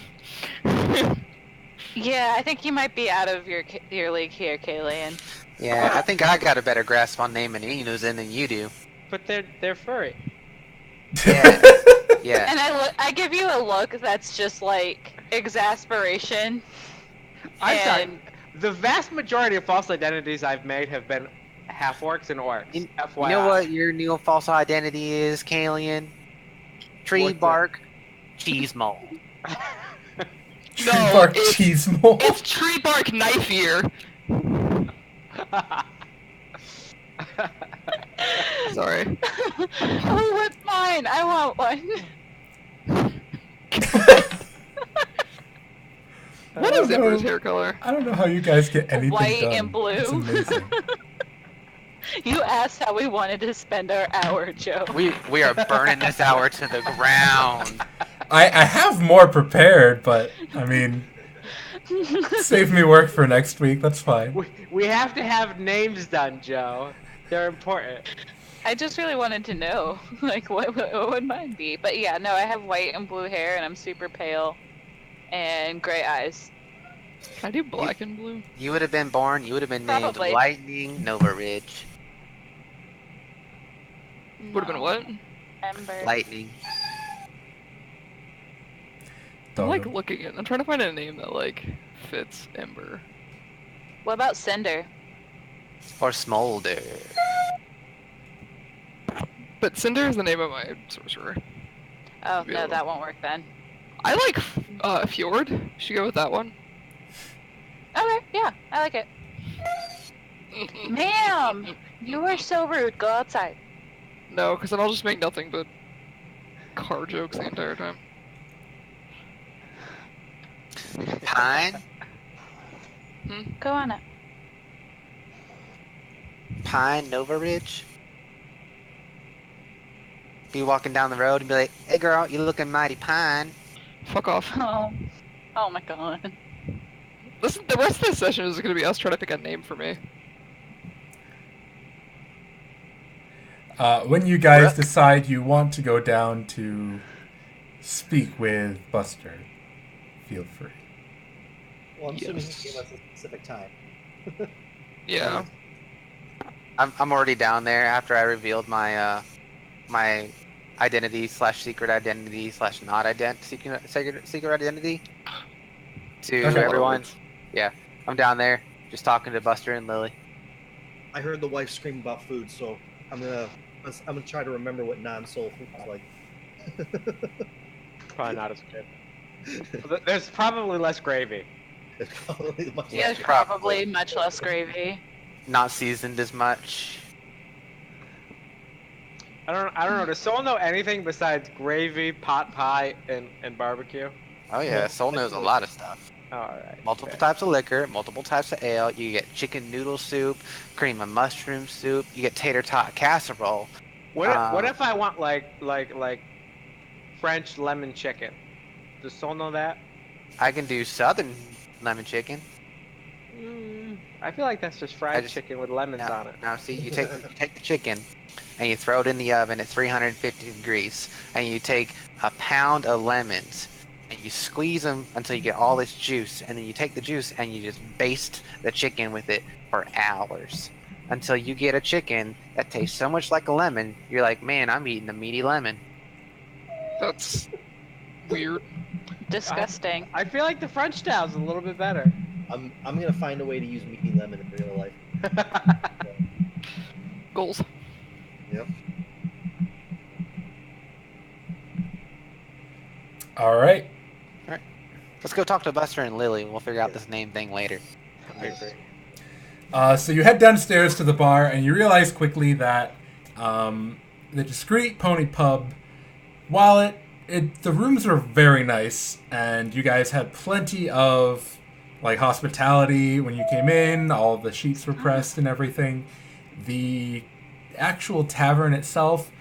Yeah, I think you might be out of your league here, Kalian. Yeah, I think I got a better grasp on naming Inuzen than you do. But they're furry. Yeah. Yeah. And I give you a look that's just like exasperation. I'm sorry. And- The vast majority of false identities I've made have been half orcs and orcs. You FYI. know what your new false identity is, Kalian? Tree What's that? bark, cheese mole. Tree No, bark it's- cheese mole. It's tree bark knife ear. Sorry. Oh, what's mine? I want one. What don't is know. Ember's hair color? I don't know how you guys get anything White done. and blue. It's amazing. You asked how we wanted to spend our hour, Joe. We are burning this hour to the ground. I have more prepared, but I mean, save me work for next week. That's fine. we have to have names done, Joe. They're important. I just really wanted to know, like, what would mine be? But yeah, no, I have white and blue hair, and I'm super pale, and gray eyes. Can I do black and blue? You would have been born. You would have been named Probably. Lightning Nova Ridge. Would have been what? Ember. Lightning. I'm like Doggo. looking at. I'm trying to find a name that like fits Ember. What about Cinder? Or Smolder. But Cinder is the name of my sorcerer. Oh, Yeah. no, that won't work then. I like Fjord. Should go with that one. Okay, yeah, I like it. Ma'am, you are so rude. Go outside. No, because then I'll just make nothing but car jokes the entire time. Pine. Go on up. Pine Nova Ridge. Be walking down the road and be like, "Hey girl, you looking mighty pine." Fuck off. Oh my god. Listen, the rest of this session is going to be us trying to pick a name for me. When you guys decide you want to go down to speak with Buster, feel free. Well, I'm assuming Yes. he gave us a specific time. Yeah. I'm already down there after I revealed my my identity / secret identity / not secret identity to Okay. everyone. Yeah, I'm down there just talking to Buster and Lily. I heard the wife scream about food, so I'm gonna try to remember what non-soul food is like. Probably not as good. There's probably less gravy. It's probably much Yeah, less- Probably much less gravy. Not seasoned as much. I don't know. Does someone know anything besides gravy, pot pie, and barbecue? Oh yeah, Soul knows a lot of stuff. Oh, all right. Multiple okay. types of liquor, multiple types of ale. You get chicken noodle soup, cream of mushroom soup. You get tater tot casserole. What if I want like French lemon chicken? Does someone know that? I can do southern lemon chicken. I feel like that's just fried just- chicken with lemons Now, on it. now see, you take the chicken and you throw it in the oven at 350 degrees, and you take a pound of lemons and you squeeze them until you get all this juice, and then you take the juice and you just baste the chicken with it for hours until you get a chicken that tastes so much like a lemon. You're like, man, I'm eating a meaty lemon. That's weird. Disgusting. I feel like the French style's a little bit better. I'm gonna find a way to use meaty lemon in real life. Goals. Yep. All right. Let's go talk to Buster and Lily. We'll figure out this name thing later. So you head downstairs to the bar, and you realize quickly that the Discreet Pony Pub, while the rooms are very nice, and you guys had plenty of like hospitality when you came in, all the sheets were pressed and everything, the actual tavern itself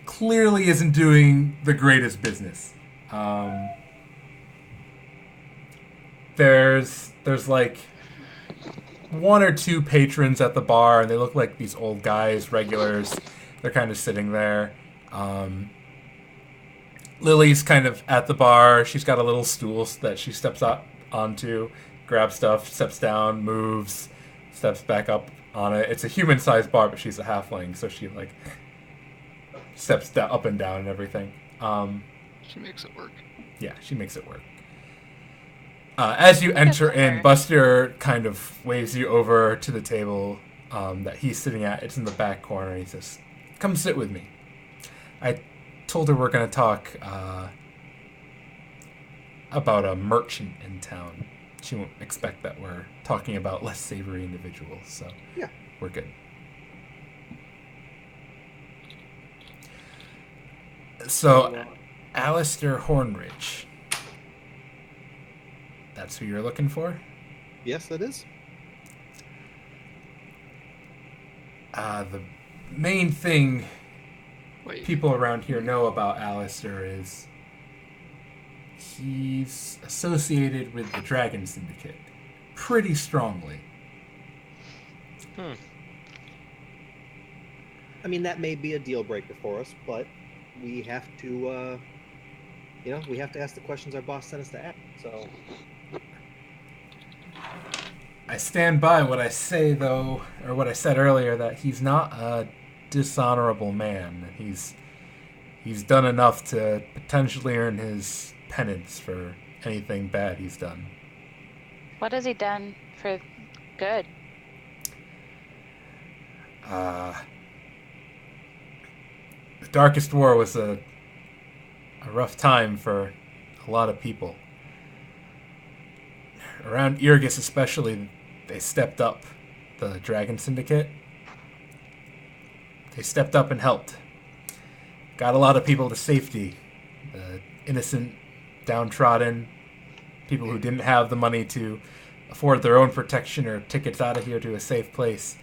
clearly isn't doing the greatest business. There's like one or two patrons at the bar, and they look like these old guys, regulars. They're kind of sitting there. Lily's kind of at the bar. She's got a little stool that she steps up onto, grabs stuff, steps down, moves, steps back up on it. It's a human-sized bar, but she's a halfling, so she like steps up and down and everything. She makes it work. Yeah, she makes it work. As you enter in, Buster kind of waves you over to the table that he's sitting at. It's in the back corner, and he says, "Come sit with me. I told her we're going to talk about a merchant in town. She won't expect that we're talking about less savory individuals, so yeah, we're good." So, Alistar Hornridge. That's who you're looking for? Yes, that is. The main thing people around here know about Alistar is he's associated with the Dragon Syndicate pretty strongly. I mean, that may be a deal breaker for us, but we have to, we have to ask the questions our boss sent us to ask. So I stand by what I say, though, or what I said earlier, that he's not a dishonorable man. He's done enough to potentially earn his penance for anything bad he's done. What has he done for good? The Darkest War was a rough time for a lot of people. Around Irgis especially, they stepped up, the Dragon Syndicate. They stepped up and helped. Got a lot of people to safety. The innocent, downtrodden, people who didn't have the money to afford their own protection or tickets out of here to a safe place.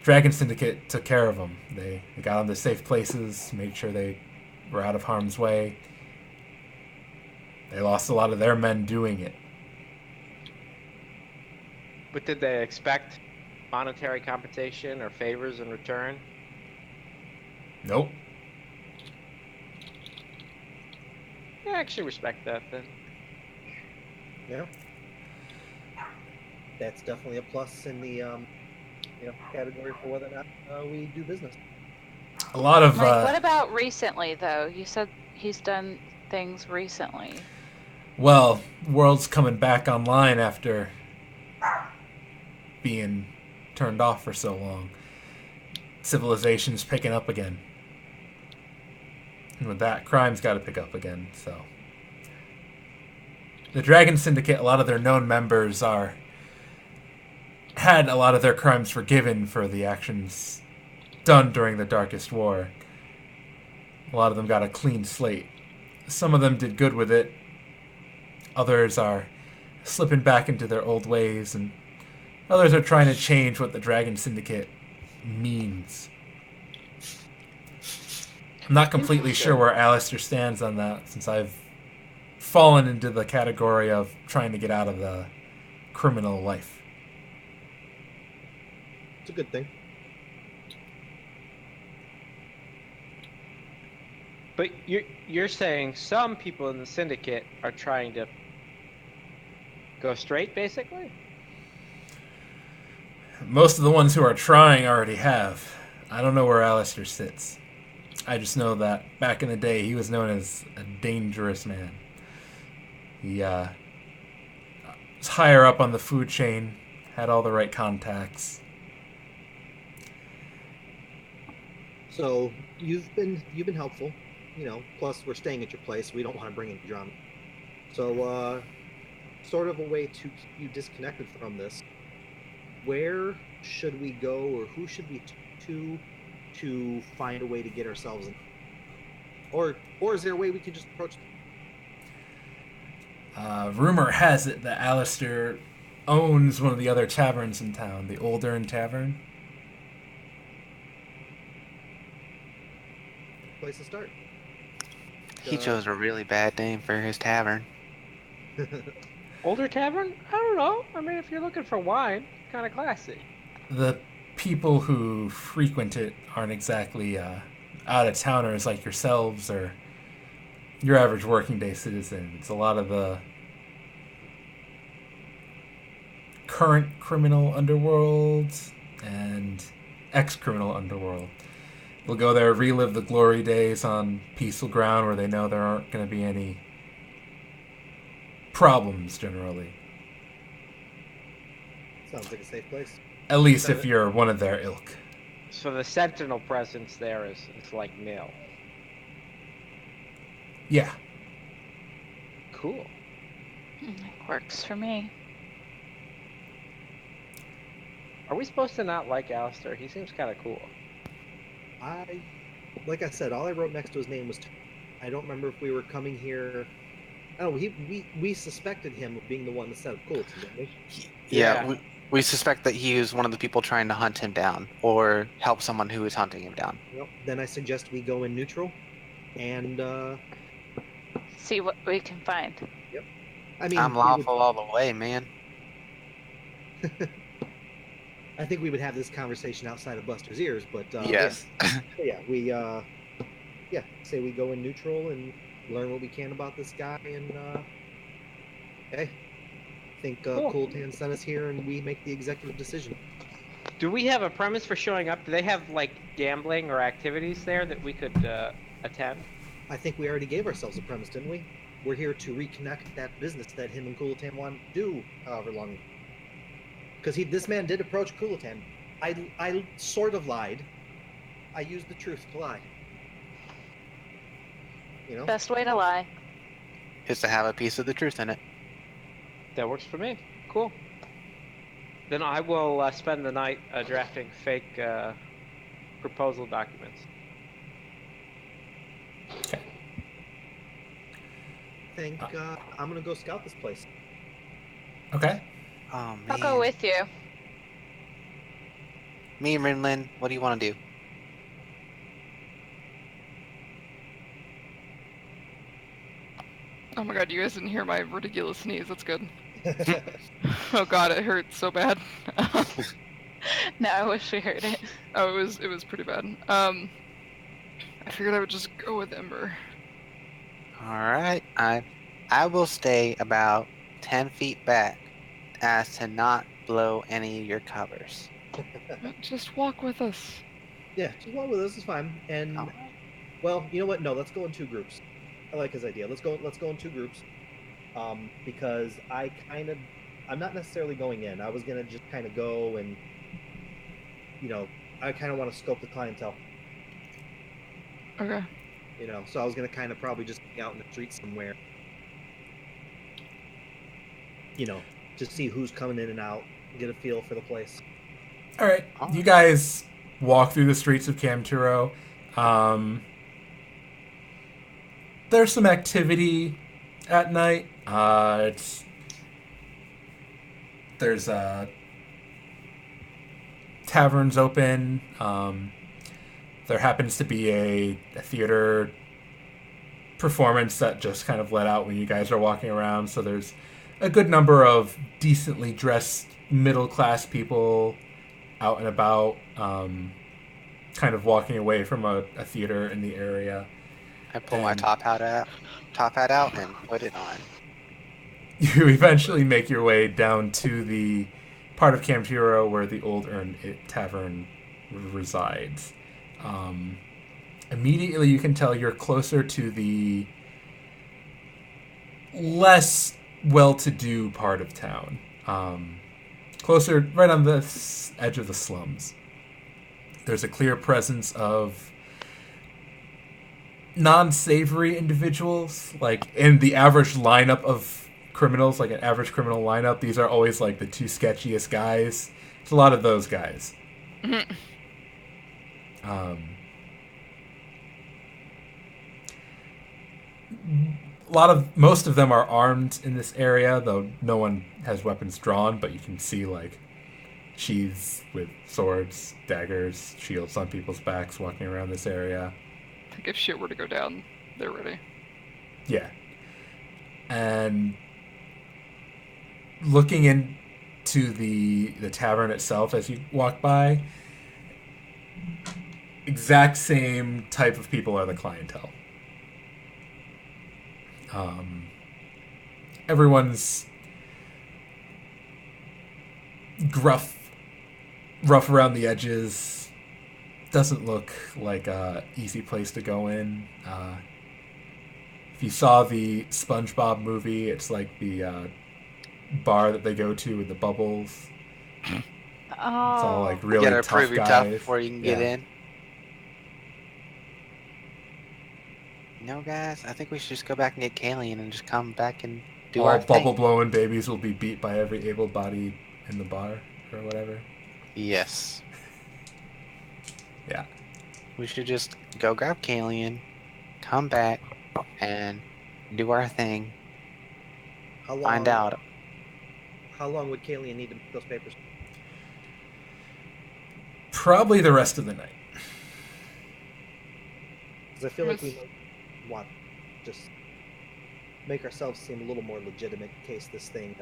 Dragon Syndicate took care of them. They got them to safe places, made sure they were out of harm's way. They lost a lot of their men doing it. But did they expect monetary compensation or favors in return? Nope. I actually respect that then. yeah, that's definitely a plus in the category for whether or not we do business. A lot of Like, what about recently, though? You said he's done things recently. well, world's coming back online after being turned off for so long. Civilization's picking up again. And with that, crime's got to pick up again, so. The Dragon Syndicate, a lot of their known members had a lot of their crimes forgiven for the actions done during the Darkest War. A lot of them got a clean slate. Some of them did good with it. Others are slipping back into their old ways, and others are trying to change what the Dragon Syndicate means. I'm not completely sure where Alistar stands on that, since I've fallen into the category of trying to get out of the criminal life. It's a good thing. But you're saying some people in the syndicate are trying to go straight, basically? Most of the ones who are trying already have. I don't know where Alistar sits. I just know that back in the day, he was known as a dangerous man. He was higher up on the food chain, had all the right contacts. So you've been helpful, Plus, we're staying at your place. We don't want to bring in drama. So, sort of a way to keep you disconnected from this. Where should we go, or who should we to find a way to get ourselves in? Or is there a way we could just approach them? Rumor has it that Alistar owns one of the other taverns in town, the Old Urn Tavern. Place to start. He chose a really bad name for his tavern. Older tavern? I don't know. I mean, if you're looking for wine, kind of classy. The people who frequent it aren't exactly out-of-towners like yourselves or your average working-day citizen. It's a lot of the current criminal underworld and ex-criminal underworld. They'll go there, relive the glory days on peaceful ground where they know there aren't going to be any problems, generally. Sounds like a safe place. At least if you're one of their ilk. So the sentinel presence there is like nil. Yeah. Cool. Works for me. Are we supposed to not like Alistar? He seems kind of cool. Like I said, all I wrote next to his name was. I don't remember if we were coming here. Oh, we suspected him of being the one that set up Coolton, didn't we? Yeah. We suspect that he was one of the people trying to hunt him down, or help someone who is hunting him down. Well, then I suggest we go in neutral, and See what we can find. Yep. I mean, I'm lawful all the way, man. I think we would have this conversation outside of Buster's ears, but yes. Yeah, say we go in neutral and learn what we can about this guy, and hey, I think Cooltan sent us here, and we make the executive decision. Do we have a premise for showing up? Do they have like gambling or activities there that we could attend? I think we already gave ourselves a premise, didn't we? We're here to reconnect that business that him and Cooltan wanted to do however long. Because this man did approach Cooltan. I sort of lied. I used the truth to lie. Best way to lie. Is to have a piece of the truth in it. That works for me. Cool. Then I will spend the night drafting fake proposal documents. Okay. I think I'm gonna go scout this place. Okay. Oh, man. I'll go with you. Me and Rinlin, what do you want to do? Oh my god, you guys didn't hear my ridiculous sneeze. That's good. Oh god, it hurt so bad. No, I wish we heard it. Oh, it was pretty bad. I figured I would just go with Ember. Alright, I will stay about 10 feet back as to not blow any of your covers. Just walk with us. Yeah, just walk with us. It's fine. And well, you know what? No, let's go in 2 groups. I like his idea. Let's go in 2 groups. Because I'm not necessarily going in. I was gonna just kind of go and, I kind of want to scope the clientele. Okay. So I was gonna kind of probably just be out in the street somewhere. Just see who's coming in and out, get a feel for the place. All right. You guys walk through the streets of Kamtyrow. There's some activity at night. There's taverns open. There happens to be a theater performance that just kind of let out when you guys are walking around. So there's a good number of decently dressed middle-class people out and about, kind of walking away from a theater in the area. I pull my top hat out and put it on. You eventually make your way down to the part of Kamtyrow where the Old Urn Tavern resides. immediately you can tell you're closer to the less well-to-do part of town. Closer, right on the edge of the slums. There's a clear presence of non-savory individuals. Like, in the average lineup of criminals, like an average criminal lineup, these are always, like, the two sketchiest guys. It's a lot of those guys. Most of them are armed in this area, though no one has weapons drawn, but you can see, like, sheaths with swords, daggers, shields on people's backs walking around this area. I think if shit were to go down, they're ready. Yeah. And looking into the tavern itself as you walk by, exact same type of people are the clientele. Everyone's rough around the edges. Doesn't look like a easy place to go in. If you saw the SpongeBob movie, it's like the bar that they go to with the bubbles. Oh. It's all like really You gotta tough prove you're guys. tough before you can get Yeah. in. No, guys, I think we should just go back and get Kalian and just come back and do All our bubble thing. blowing babies will be beat by every able-bodied in the bar or whatever. Yes. Yeah. We should just go grab Kalian, come back, and do our thing. How long? Find out. How long would Kalian need to make those papers? Probably the rest of the night. Because I feel like we might want just make ourselves seem a little more legitimate in case this thing.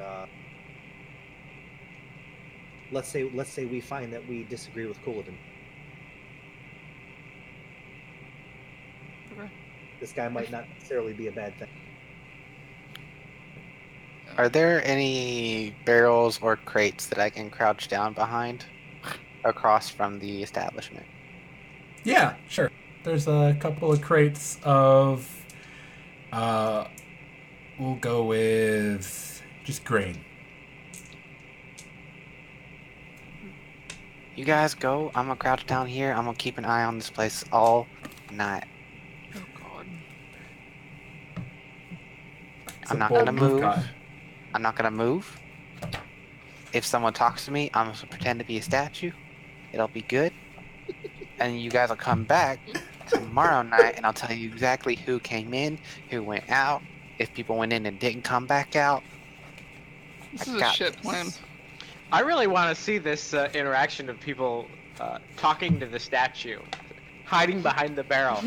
Let's say we find that we disagree with Couladin. Okay. This guy might not necessarily be a bad thing. Are there any barrels or crates that I can crouch down behind across from the establishment? Yeah, sure. There's a couple of crates of, we'll go with just grain. You guys go. I'm gonna crouch down here. I'm gonna keep an eye on this place all night. Oh god. It's I'm a not bold gonna move. guy. I'm not gonna move. If someone talks to me, I'm gonna pretend to be a statue. It'll be good. And you guys will come back tomorrow night, and I'll tell you exactly who came in, who went out, if people went in and didn't come back out. This I is a got shit this. plan. I really want to see this interaction of people talking to the statue, hiding behind the barrel.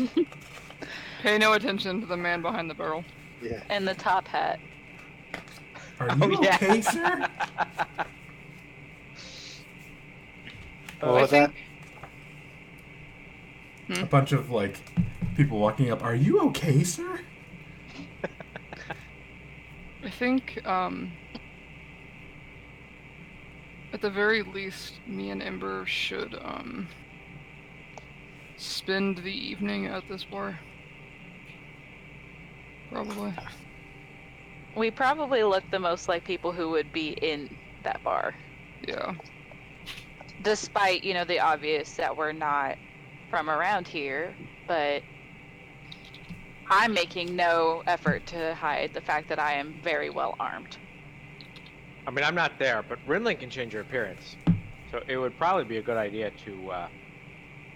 Pay no attention to the man behind the barrel. Yeah. And the top hat. Are you Oh, yeah. okay, sir? What I was that? think A bunch of, like, people walking up. Are you okay, sir? I think at the very least, me and Ember should spend the evening at this bar. Probably. We probably look the most like people who would be in that bar. Yeah. Despite, the obvious that we're not from around here, but I'm making no effort to hide the fact that I am very well armed. I mean, I'm not there, but Rinling can change your appearance. So it would probably be a good idea to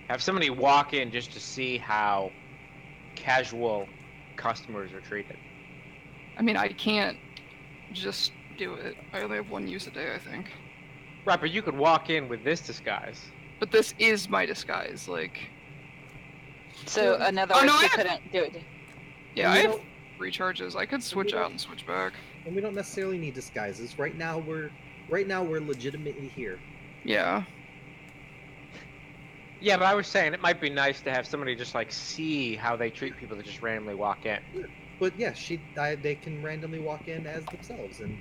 have somebody walk in just to see how casual customers are treated. I mean, I can't just do it. I only have one use a day, I think. Right, but you could walk in with this disguise. But this is my disguise, like... So, in other Oh, words, no, we I have- couldn't do it. Yeah, We I have don't- 3 charges. I could switch out and switch back. And we don't necessarily need disguises. Right now we're legitimately here. Yeah. Yeah, but I was saying it might be nice to have somebody just like see how they treat people that just randomly walk in. But yeah, they can randomly walk in as themselves, and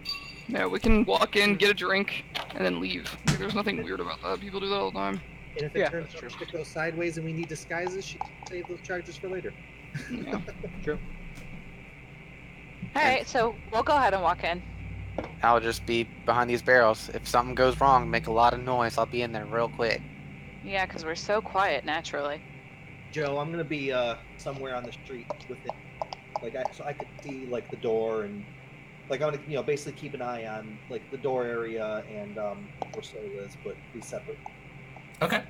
Yeah, we can walk in, get a drink, and then leave. Like, there's nothing weird about that. People do that all the time. And if it Yeah, turns that's out true. shit goes sideways and we need disguises, she can save those charges for later. True. All right, so we'll go ahead and walk in. I'll just be behind these barrels. If something goes wrong, make a lot of noise. I'll be in there real quick. Yeah, because we're so quiet naturally. Joe, I'm gonna be somewhere on the street with it, so I could see like the door and I'm gonna basically keep an eye on like the door area and where Soul is, but be separate. Okay.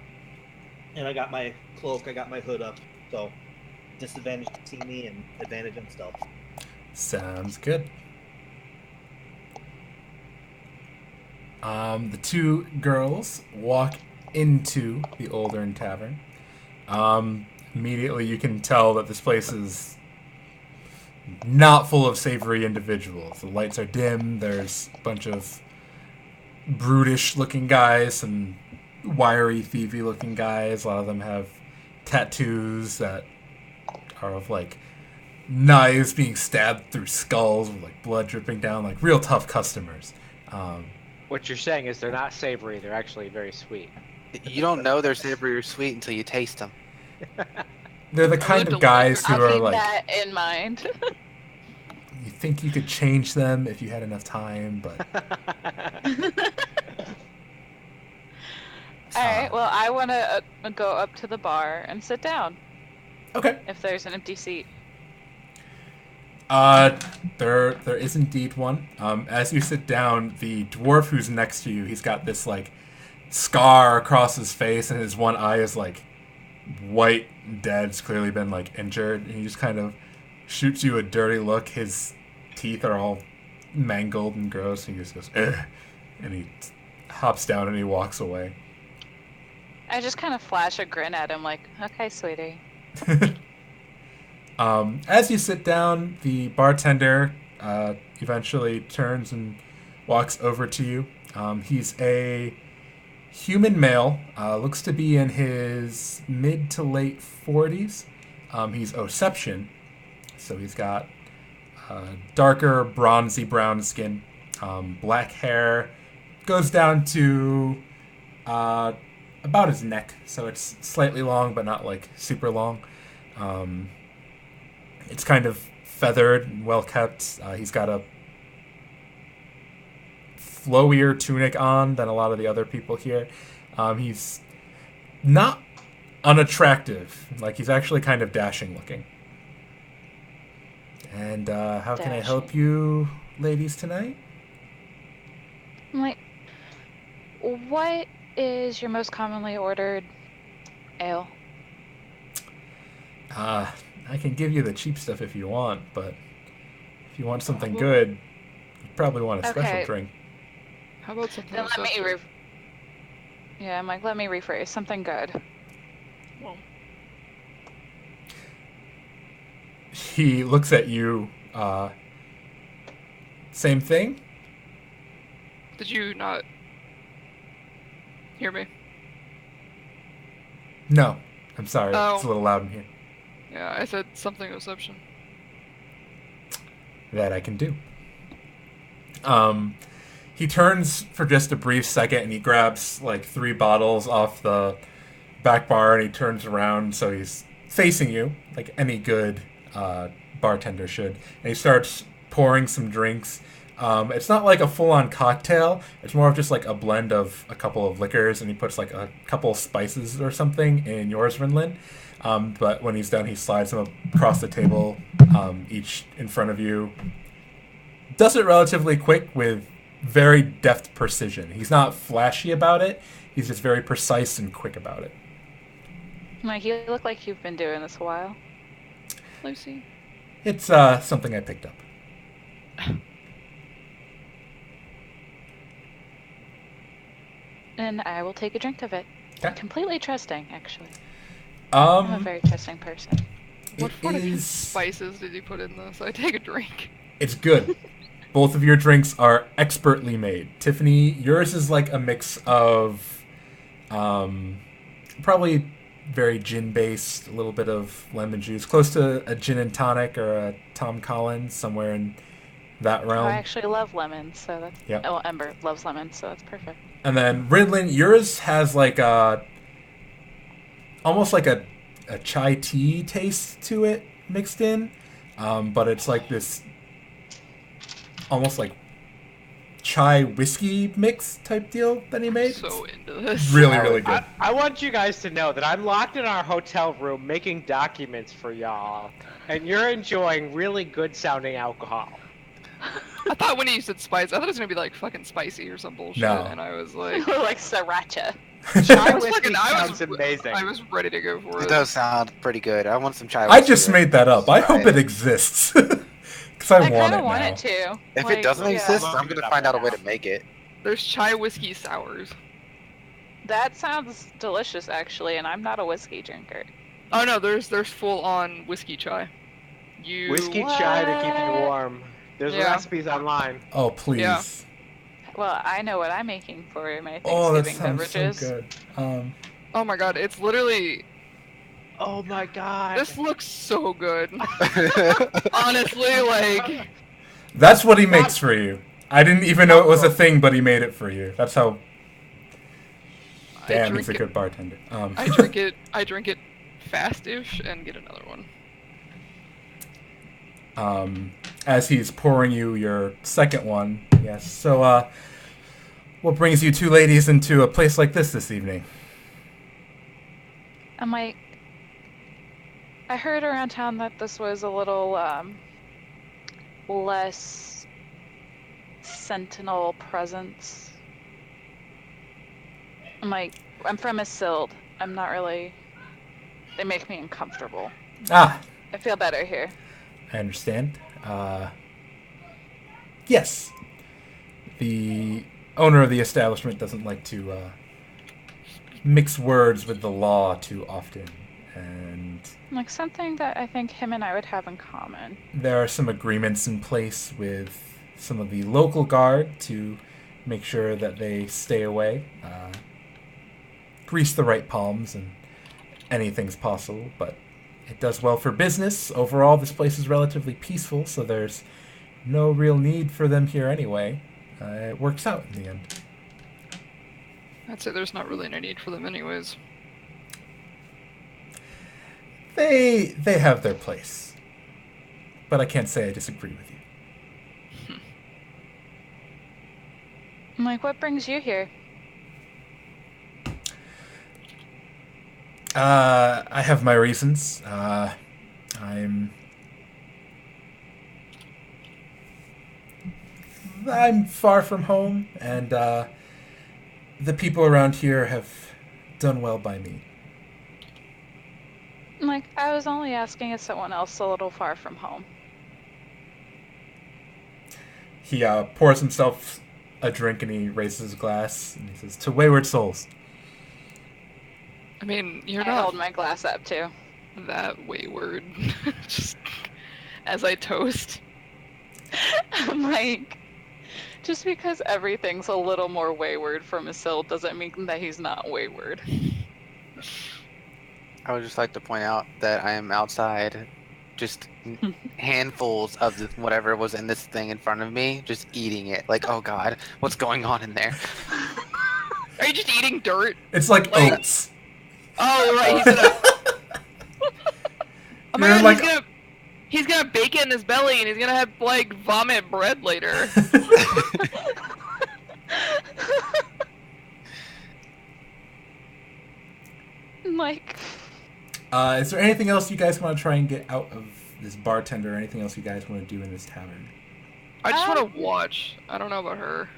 And I got my cloak, I got my hood up, so disadvantage to see me and advantage on stealth. Sounds good. The two girls walk into the Oldern Tavern. Immediately you can tell that this place is not full of savory individuals. The lights are dim, there's a bunch of brutish looking guys, some wiry, thievy looking guys. A lot of them have tattoos that are of like knives being stabbed through skulls with like blood dripping down, like real tough customers. What you're saying is they're not savory, they're actually very sweet. You don't know they're savory or sweet until you taste them. They're the kind of guys who I'll are keep like, that in mind. you think you could change them if you had enough time, but All right, well, I want to go up to the bar and sit down okay. if there's an empty seat. There is indeed one. As you sit down, the dwarf who's next to you, he's got this like scar across his face, and his one eye is like white and dead. It's clearly been like injured, and he just kind of shoots you a dirty look. His teeth are all mangled and gross, and he just goes, ugh, and he hops down and he walks away. I just kind of flash a grin at him, like, "Okay, sweetie." As you sit down, the bartender eventually turns and walks over to you. He's a human male, looks to be in his mid to late 40s. He's Oception, so he's got darker bronzy brown skin, black hair, goes down to about his neck, so it's slightly long but not like super long. It's kind of feathered and well kept. He's got a flowier tunic on than a lot of the other people here. He's not unattractive. Like, he's actually kind of dashing looking. And how can I help you ladies tonight? I'm like, what is your most commonly ordered ale? I can give you the cheap stuff if you want, but if you want something good, you probably want a special drink. How about something Then else? let me Yeah, I'm like, let me rephrase something good. Well, He looks at you. Same thing? did you not hear me? No. I'm sorry. Oh. It's a little loud in here. Yeah, I said something Oception. That I can do. He turns for just a brief second and he grabs like 3 bottles off the back bar and he turns around so he's facing you like any good bartender should, and he starts pouring some drinks. It's not like a full-on cocktail. It's more of just like a blend of a couple of liquors, and he puts like a couple spices or something in yours, Rinlin. But when he's done, he slides them across the table, each in front of you. Does it relatively quick with very deft precision. He's not flashy about it. He's just very precise and quick about it. Mike, you look like you've been doing this a while. Lucy. It's something I picked up. And I will take a drink of it. Okay. Completely trusting, actually. I'm a very trusting person. What It fortitude is. spices did you put in this? I take a drink. It's good. Both of your drinks are expertly made. Tiffany, yours is like a mix of probably very gin-based, a little bit of lemon juice, close to a gin and tonic or a Tom Collins, somewhere in that realm. I actually love lemons, so that's... Yep. Oh, Ember loves lemons, so that's perfect. And then Ridlin, yours has like a almost like a chai tea taste to it mixed in, but it's like this almost like chai whiskey mix type deal that he made. So into this. Really, really good. I want you guys to know that I'm locked in our hotel room making documents for y'all, and you're enjoying really good sounding alcohol. I thought when he said spice, I thought it was gonna be like fucking spicy or some bullshit, No. and I was like, like sriracha. Chai was whiskey fucking- I sounds amazing. I was ready to go for It it. does sound pretty good. I want some chai. I whiskey just with made that up. I hope it Right. exists. Because I want kind it of want now. it too. If Like, it doesn't yeah. exist, Love I'm it gonna up find out a now. way to make it. There's chai whiskey sours. That sounds delicious, actually, and I'm not a whiskey drinker. Oh no, there's full on whiskey chai. You Whiskey chai to keep you What? warm. There's Yeah. recipes online. Oh, please. Yeah. Well, I know what I'm making for my Oh, that Thanksgiving sounds beverages. so good. Oh my god, it's literally. Oh my god. This looks so good. Honestly, like. That's what he makes for you. I didn't even know it was a thing, but he made it for you. That's how. Damn, he's a good bartender. I drink it. I drink it fast-ish and get another one. As he's pouring you your second one, yes. So, what brings you two ladies into a place like this evening? I'm like, I heard around town that this was a little less sentinel presence. I'm like, I'm from Isilde. I'm not really. They make me uncomfortable. Ah, I feel better here. I understand. Yes. The owner of the establishment doesn't like to mix words with the law too often, and Like something that I think him and I would have in common. there are some agreements in place with some of the local guard to make sure that they stay away, grease the right palms, and anything's possible, but it does well for business. Overall, this place is relatively peaceful, so there's no real need for them here anyway. It works out in the end. I'd say there's not really any need for them, anyways. They have their place, but I can't say I disagree with you. I'm like, what brings you here? I have my reasons. I'm far from home, and the people around here have done well by me. I'm like, I was only asking as someone else a little far from home. He pours himself a drink and he raises his glass and he says, "To wayward souls." I mean, you're I not hold my glass up too. that wayward. Just as I toast. I'm like, just because everything's a little more wayward from Isilde doesn't mean that he's not wayward. I would just like to point out that I am outside, just handfuls of whatever was in this thing in front of me, just eating it. Like, oh god, what's going on in there? Are you just eating dirt? It's like Like- oats. Oh, right. He's gonna. Oh my You're god, like- he's gonna bake it in his belly, and he's gonna have like vomit bread later. I'm like, Is there anything else you guys want to try and get out of this bartender, or anything else you guys want to do in this tavern? I just want to watch. I don't know about her.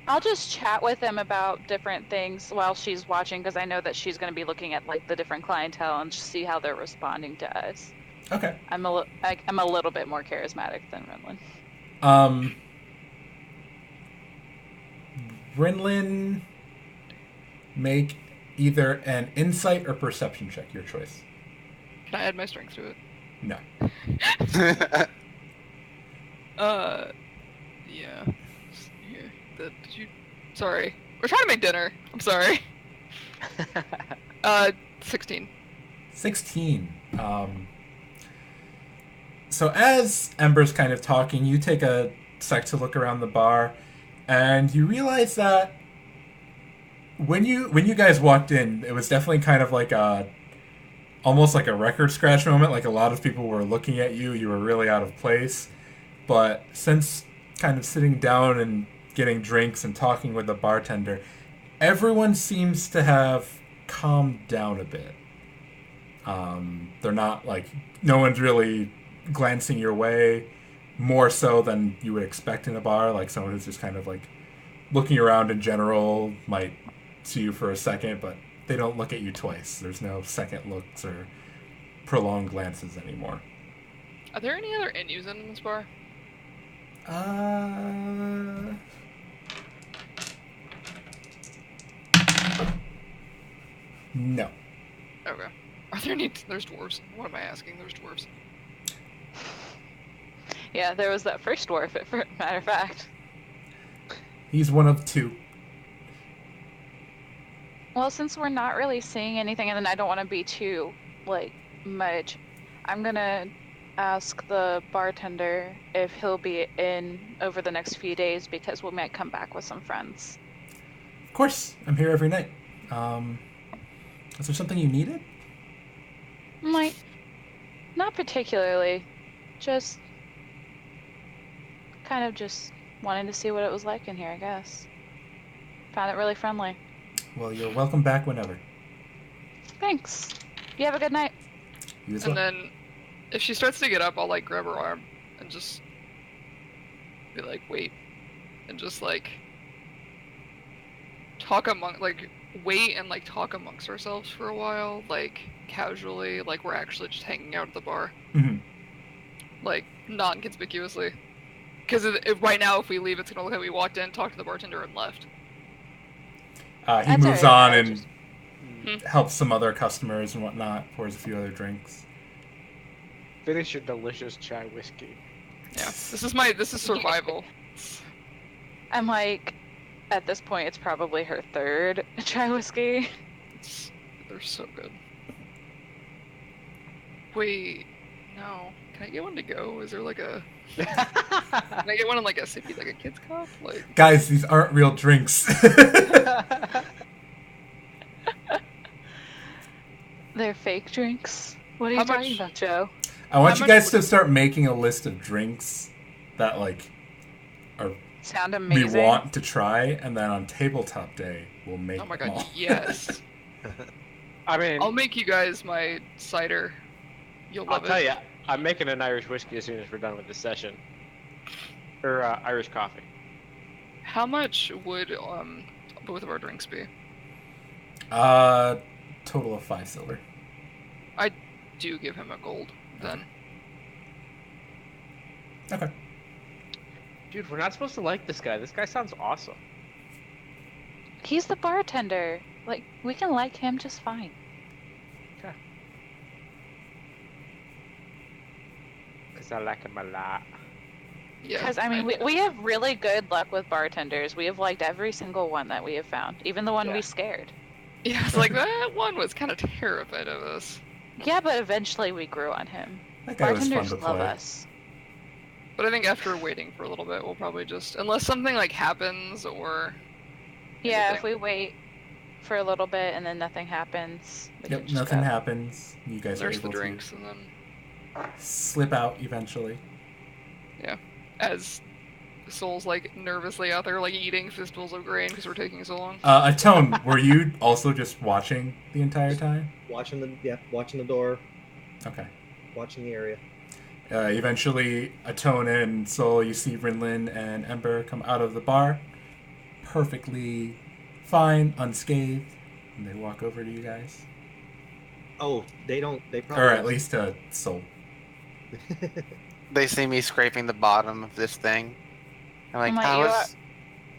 I'll just chat with him about different things while she's watching, because I know that she's going to be looking at like the different clientele and just see how they're responding to us. Okay. I'm a little bit more charismatic than Renlin. Rinlin, make either an insight or perception check, your choice. Can I add my strength to it? No. Yeah. Here. Did you? Sorry. We're trying to make dinner. I'm sorry. 16. 16. So as Ember's kind of talking, you take a sec to look around the bar, and you realize that when you guys walked in, it was definitely kind of like almost like a record scratch moment. Like a lot of people were looking at you. You were really out of place. But since kind of sitting down and getting drinks and talking with the bartender, everyone seems to have calmed down a bit. They're not like, no one's really glancing your way more so than you would expect in a bar. Like someone who's just kind of like looking around in general might see you for a second, but they don't look at you twice. There's no second looks or prolonged glances anymore. Are there any other inn users in this bar? No. Okay. Are there any? There's dwarves. What am I asking? There's dwarves. Yeah, there was that first dwarf, for matter of fact. He's one of two. Well, since we're not really seeing anything, and then I don't want to be too, like, much, I'm gonna ask the bartender if he'll be in over the next few days, because we might come back with some friends. Of course, I'm here every night. Is there something you needed? Like, not particularly. Just kind of just wanting to see what it was like in here, I guess. Found it really friendly. Well, you're welcome back whenever. Thanks. You have a good night. You as And well. then, if she starts to get up, I'll like grab her arm and just be like, wait, and just like wait and like talk amongst ourselves for a while, like casually, like we're actually just hanging out at the bar, like non-conspicuously. Because right now, if we leave, it's gonna look like we walked in, talked to the bartender, and left. He That's moves alright, on I and helps some other customers and whatnot, pours a few other drinks. Finish your delicious chai whiskey. Yeah, this is survival. I'm like, at this point, it's probably her third chai whiskey. They're so good. Wait, no. Can I get one to go? Is there like a? Can I get one in like a sippy, like a kid's cup? Like, Guys, these aren't real drinks. They're fake drinks. What are How you talking much- about, Joe? I want How you guys much to start making a list of drinks that like are Sound we amazing. want to try, and then on tabletop day we'll make oh my them god, all. yes. I mean, I'll make you guys my cider. You'll I'll love it. tell you, I'm making an Irish whiskey as soon as we're done with this session. Or Irish coffee. How much would both of our drinks be? Total of 5 silver. I do give him a gold then. Okay. Dude, we're not supposed to like this guy. This guy sounds awesome. He's the bartender. Like, we can like him just fine. Because I like him a lot. Yeah. Because, I mean, we have really good luck with bartenders. We have liked every single one that we have found, even the one Yeah. we scared. Yeah, it's like that one was kind of terrified of us. Yeah, but eventually we grew on him. That guy was fun Bartenders to love play. us. But I think after waiting for a little bit, we'll probably just, unless something like happens or. Yeah, Anything. if we wait for a little bit and then nothing happens. We Yep, can just nothing go. happens. You guys are There's the able drinks, and then to slip out eventually. as Soul's like nervously out there, like eating fistfuls of grain because we're taking so long. Atone, were you also just watching the entire time? Watching the door, Okay. watching the area. Eventually, Atone and Soul, you see Rinlin and Ember come out of the bar, perfectly fine, unscathed, and they walk over to you guys. Oh, they don't. They probably. Or at least Soul. They see me scraping the bottom of this thing. I'm like, I'm like, I "You was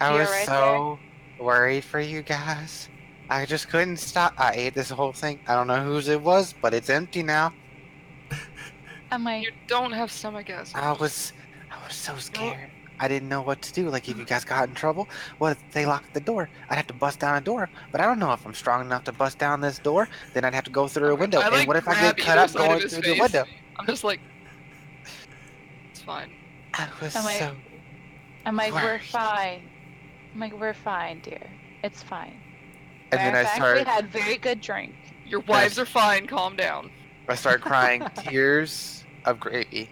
you're right so worried for you guys. I just couldn't stop. I ate this whole thing. I don't know whose it was, but it's empty now. I'm like, You don't have stomach acid. I was so scared. I didn't know what to do. Like, if you guys got in trouble, what if they locked the door? I'd have to bust down a door. But I don't know if I'm strong enough to bust down this door. Then I'd have to go through a window. I, And like, what if I grab get cut either up side of going his through face. the window? I'm just like, it's fine. I was I'm like- so. we're Worried. fine. I'm like, we're fine, dear. It's fine. And then Matter I of fact, we start had very good drink. Your wives are fine. Calm down. crying tears of gravy.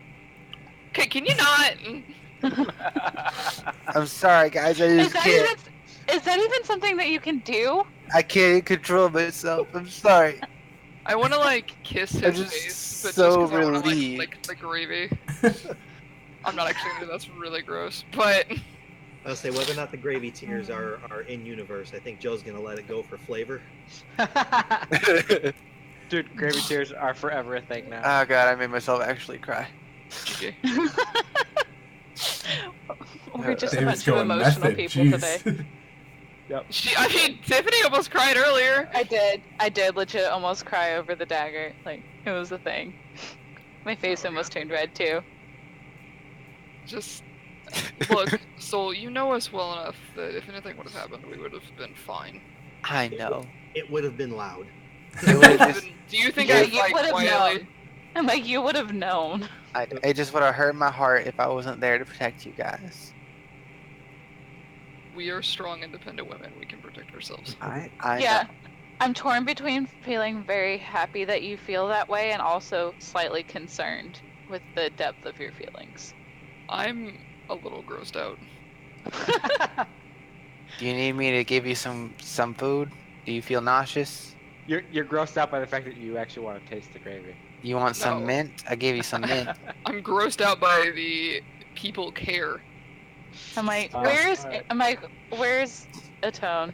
Okay, can you not? I'm sorry, guys. I just can't. Is that even something that you can do? I can't control myself. I'm sorry. I want to like kiss I'm his just face, but so just 'cause I want to like relieved. lick the gravy. I'm not actually gonna do that. That's really gross. But I'll say whether or not the gravy tears are in universe. I think Joe's gonna let it go for flavor. Dude, gravy tears are forever a thing now. Oh god, I made myself actually cry. GG. We're just a David's bunch of going emotional method. people Jeez. today. I mean, Tiffany almost cried earlier. I did legit almost cry over the dagger. Like, it was a thing. My face almost turned red too. Just look, Soul, you know us well enough that if anything would have happened, we would have been fine. I know. It would have been loud. It would've just- Do you think Yeah, I'd you like would've quietly? known. I'm like, you would have known. it just would have hurt my heart if I wasn't there to protect you guys. We are strong, independent women. We can protect ourselves. I Yeah. know. I'm torn between feeling very happy that you feel that way and also slightly concerned with the depth of your feelings. I'm a little grossed out. Do you need me to give you some food? Do you feel nauseous? You're grossed out by the fact that you actually want to taste the gravy. You want some No. mint? I gave you some mint. I'm grossed out by the people care. I'm like, Alright. where's Atone?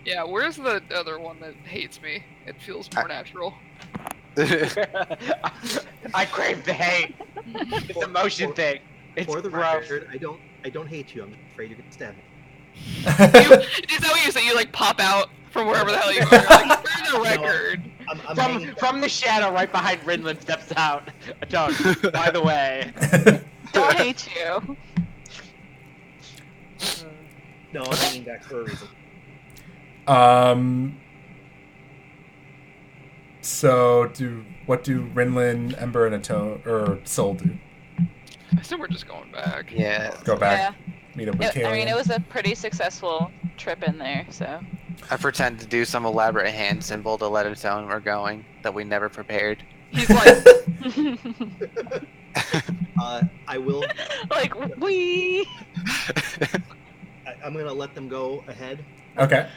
Yeah, where's the other one that hates me? It feels more natural. I crave the hate. It's a motion thing. It's For the gross. record, I don't hate you. I'm afraid you're gonna stab me. Is that what you say? You like pop out from wherever the hell you are? Like, for the record. I'm From hanging from the shadow right behind Rinlin steps out. Don't. By the way. Don't hate you. No, I'm hanging back for a reason. So what do Rinlin, Ember, and Atone or Soul do? I assume we're just going back. Yeah. Go back, Yeah. meet up with I mean, Kaylee. it was a pretty successful trip in there, so. I pretend to do some elaborate hand symbol to let it know we're going that we never prepared. He's like, I will. Like, wee! I'm gonna let them go ahead. Okay.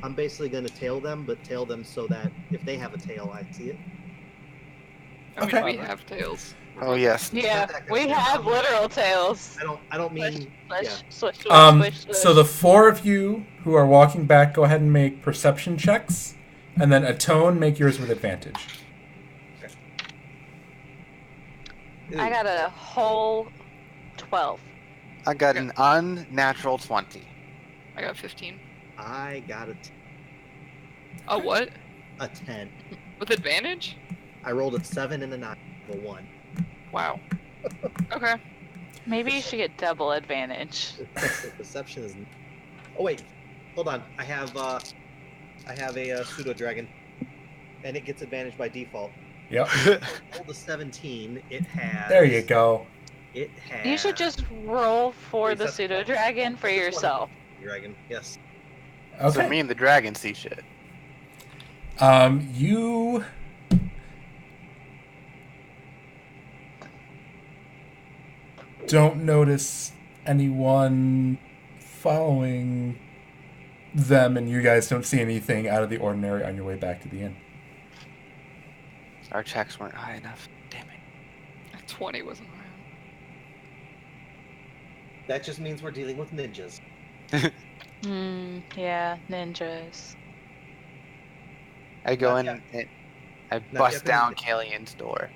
I'm basically gonna tail them, but tail them so that if they have a tail, I see it. I mean, Okay. we have tails. Oh yes. Yeah, we have literal tails. I don't mean. Yeah. Swish, So the four of you who are walking back, go ahead and make perception checks, and then Atone, make yours with advantage. I got a whole 12. I got an unnatural 20. I got 15. I got A what? a 10. With advantage? I rolled a 7 and a 9, a 1. Wow. Okay. Maybe you should get double advantage. Perception is. Oh wait, hold on. I have a pseudo dragon, and it gets advantage by default. Yep. Rolled a 17. It has. There you go. It has. You should just roll for Wait, the that's- pseudo dragon for that's one. yourself. Dragon. Yes. So Okay. me and the dragon see shit. You don't notice anyone following them, and you guys don't see anything out of the ordinary on your way back to the inn. Our checks weren't high enough. Damn it. 20 wasn't around. That just means we're dealing with ninjas. Yeah, ninjas. I go Not in yet. and I Not bust yet, down but- Killian's door.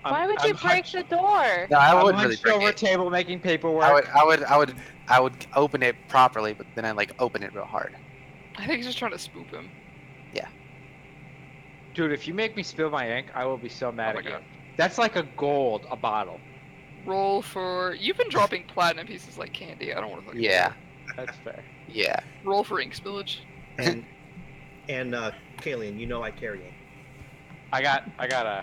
Why would you break the door? No, I I'm wouldn't really hunched break over a it. table making paperwork. I would open it properly, but then I like open it real hard. I think he's just trying to spook him. Dude, if you make me spill my ink, I will be so mad Oh my at you. God. That's like a gold a bottle. Roll for. You've been dropping platinum pieces like candy. I don't want to. Yeah, That's fair. yeah. Roll for ink spillage. And Kalian, you know I carry it. I got a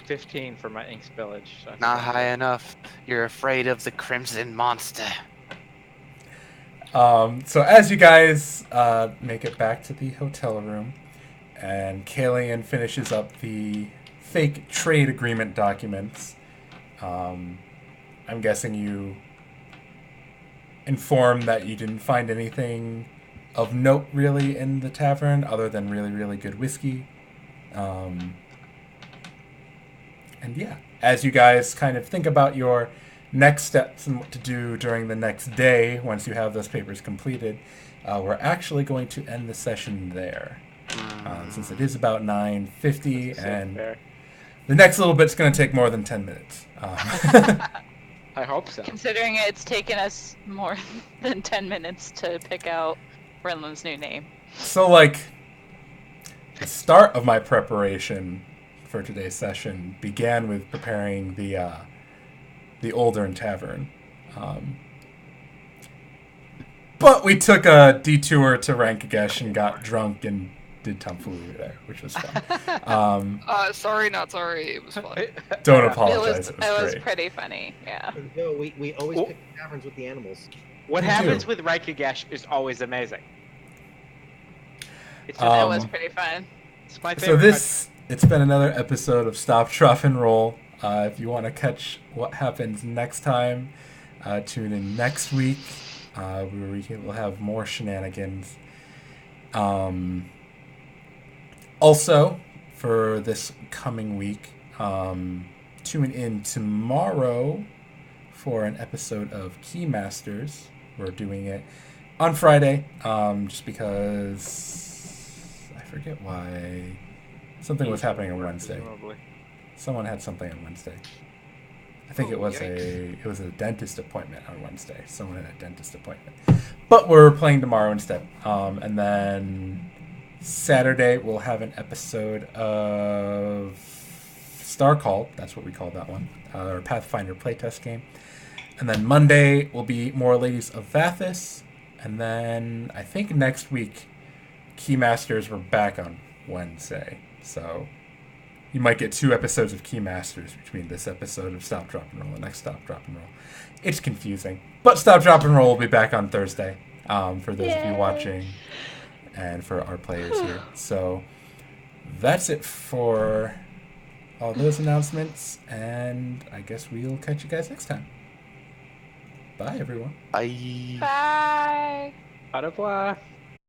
15 for my ink spillage. So I think Not I'm high good. enough. You're afraid of the crimson monster. So as you guys make it back to the hotel room, and Kalian finishes up the fake trade agreement documents, I'm guessing you inform that you didn't find anything of note really in the tavern other than really, really good whiskey. And yeah, as you guys kind of think about your next steps and what to do during the next day once you have those papers completed, we're actually going to end the session there. Since it is about 9:50 and Fair. the next little bit's going to take more than 10 minutes. I hope so. Considering it's taken us more than 10 minutes to pick out Brenlin's new name. So, like, the start of my preparation for today's session began with preparing the Oldern Tavern. But we took a detour to Rankagesh and got drunk and did tomfoolery there, which was fun. Sorry, not sorry. It was fun. Don't apologize. It was great. pretty funny, yeah. No, we always pick taverns with the animals. What Me happens too. with Raikagesh is always amazing. It's, That was pretty fun. it's my So favorite. it's been another episode of Stop, Drop, and Roll. If you want to catch what happens next time, tune in next week. We'll have more shenanigans. Also, for this coming week, tune in tomorrow for an episode of Keymasters. We're doing it on Friday, just because I forget why. Something was happening on Wednesday. Presumably. Someone had something on Wednesday. I think it was yikes. a dentist appointment on Wednesday. Someone had a dentist appointment. But we're playing tomorrow instead. And then Saturday we'll have an episode of Star Call. That's what we call that one. Our Pathfinder playtest game. And then Monday will be more Ladies of Vathis. And then I think next week Keymasters we're back on Wednesday. So you might get 2 episodes of Keymasters between this episode of Stop, Drop, and Roll and the next Stop, Drop, and Roll. It's confusing. But Stop, Drop, and Roll will be back on Thursday for those of you watching and for our players here. So that's it for all those announcements. And I guess we'll catch you guys next time. Bye, everyone. Bye. Bye. Au revoir.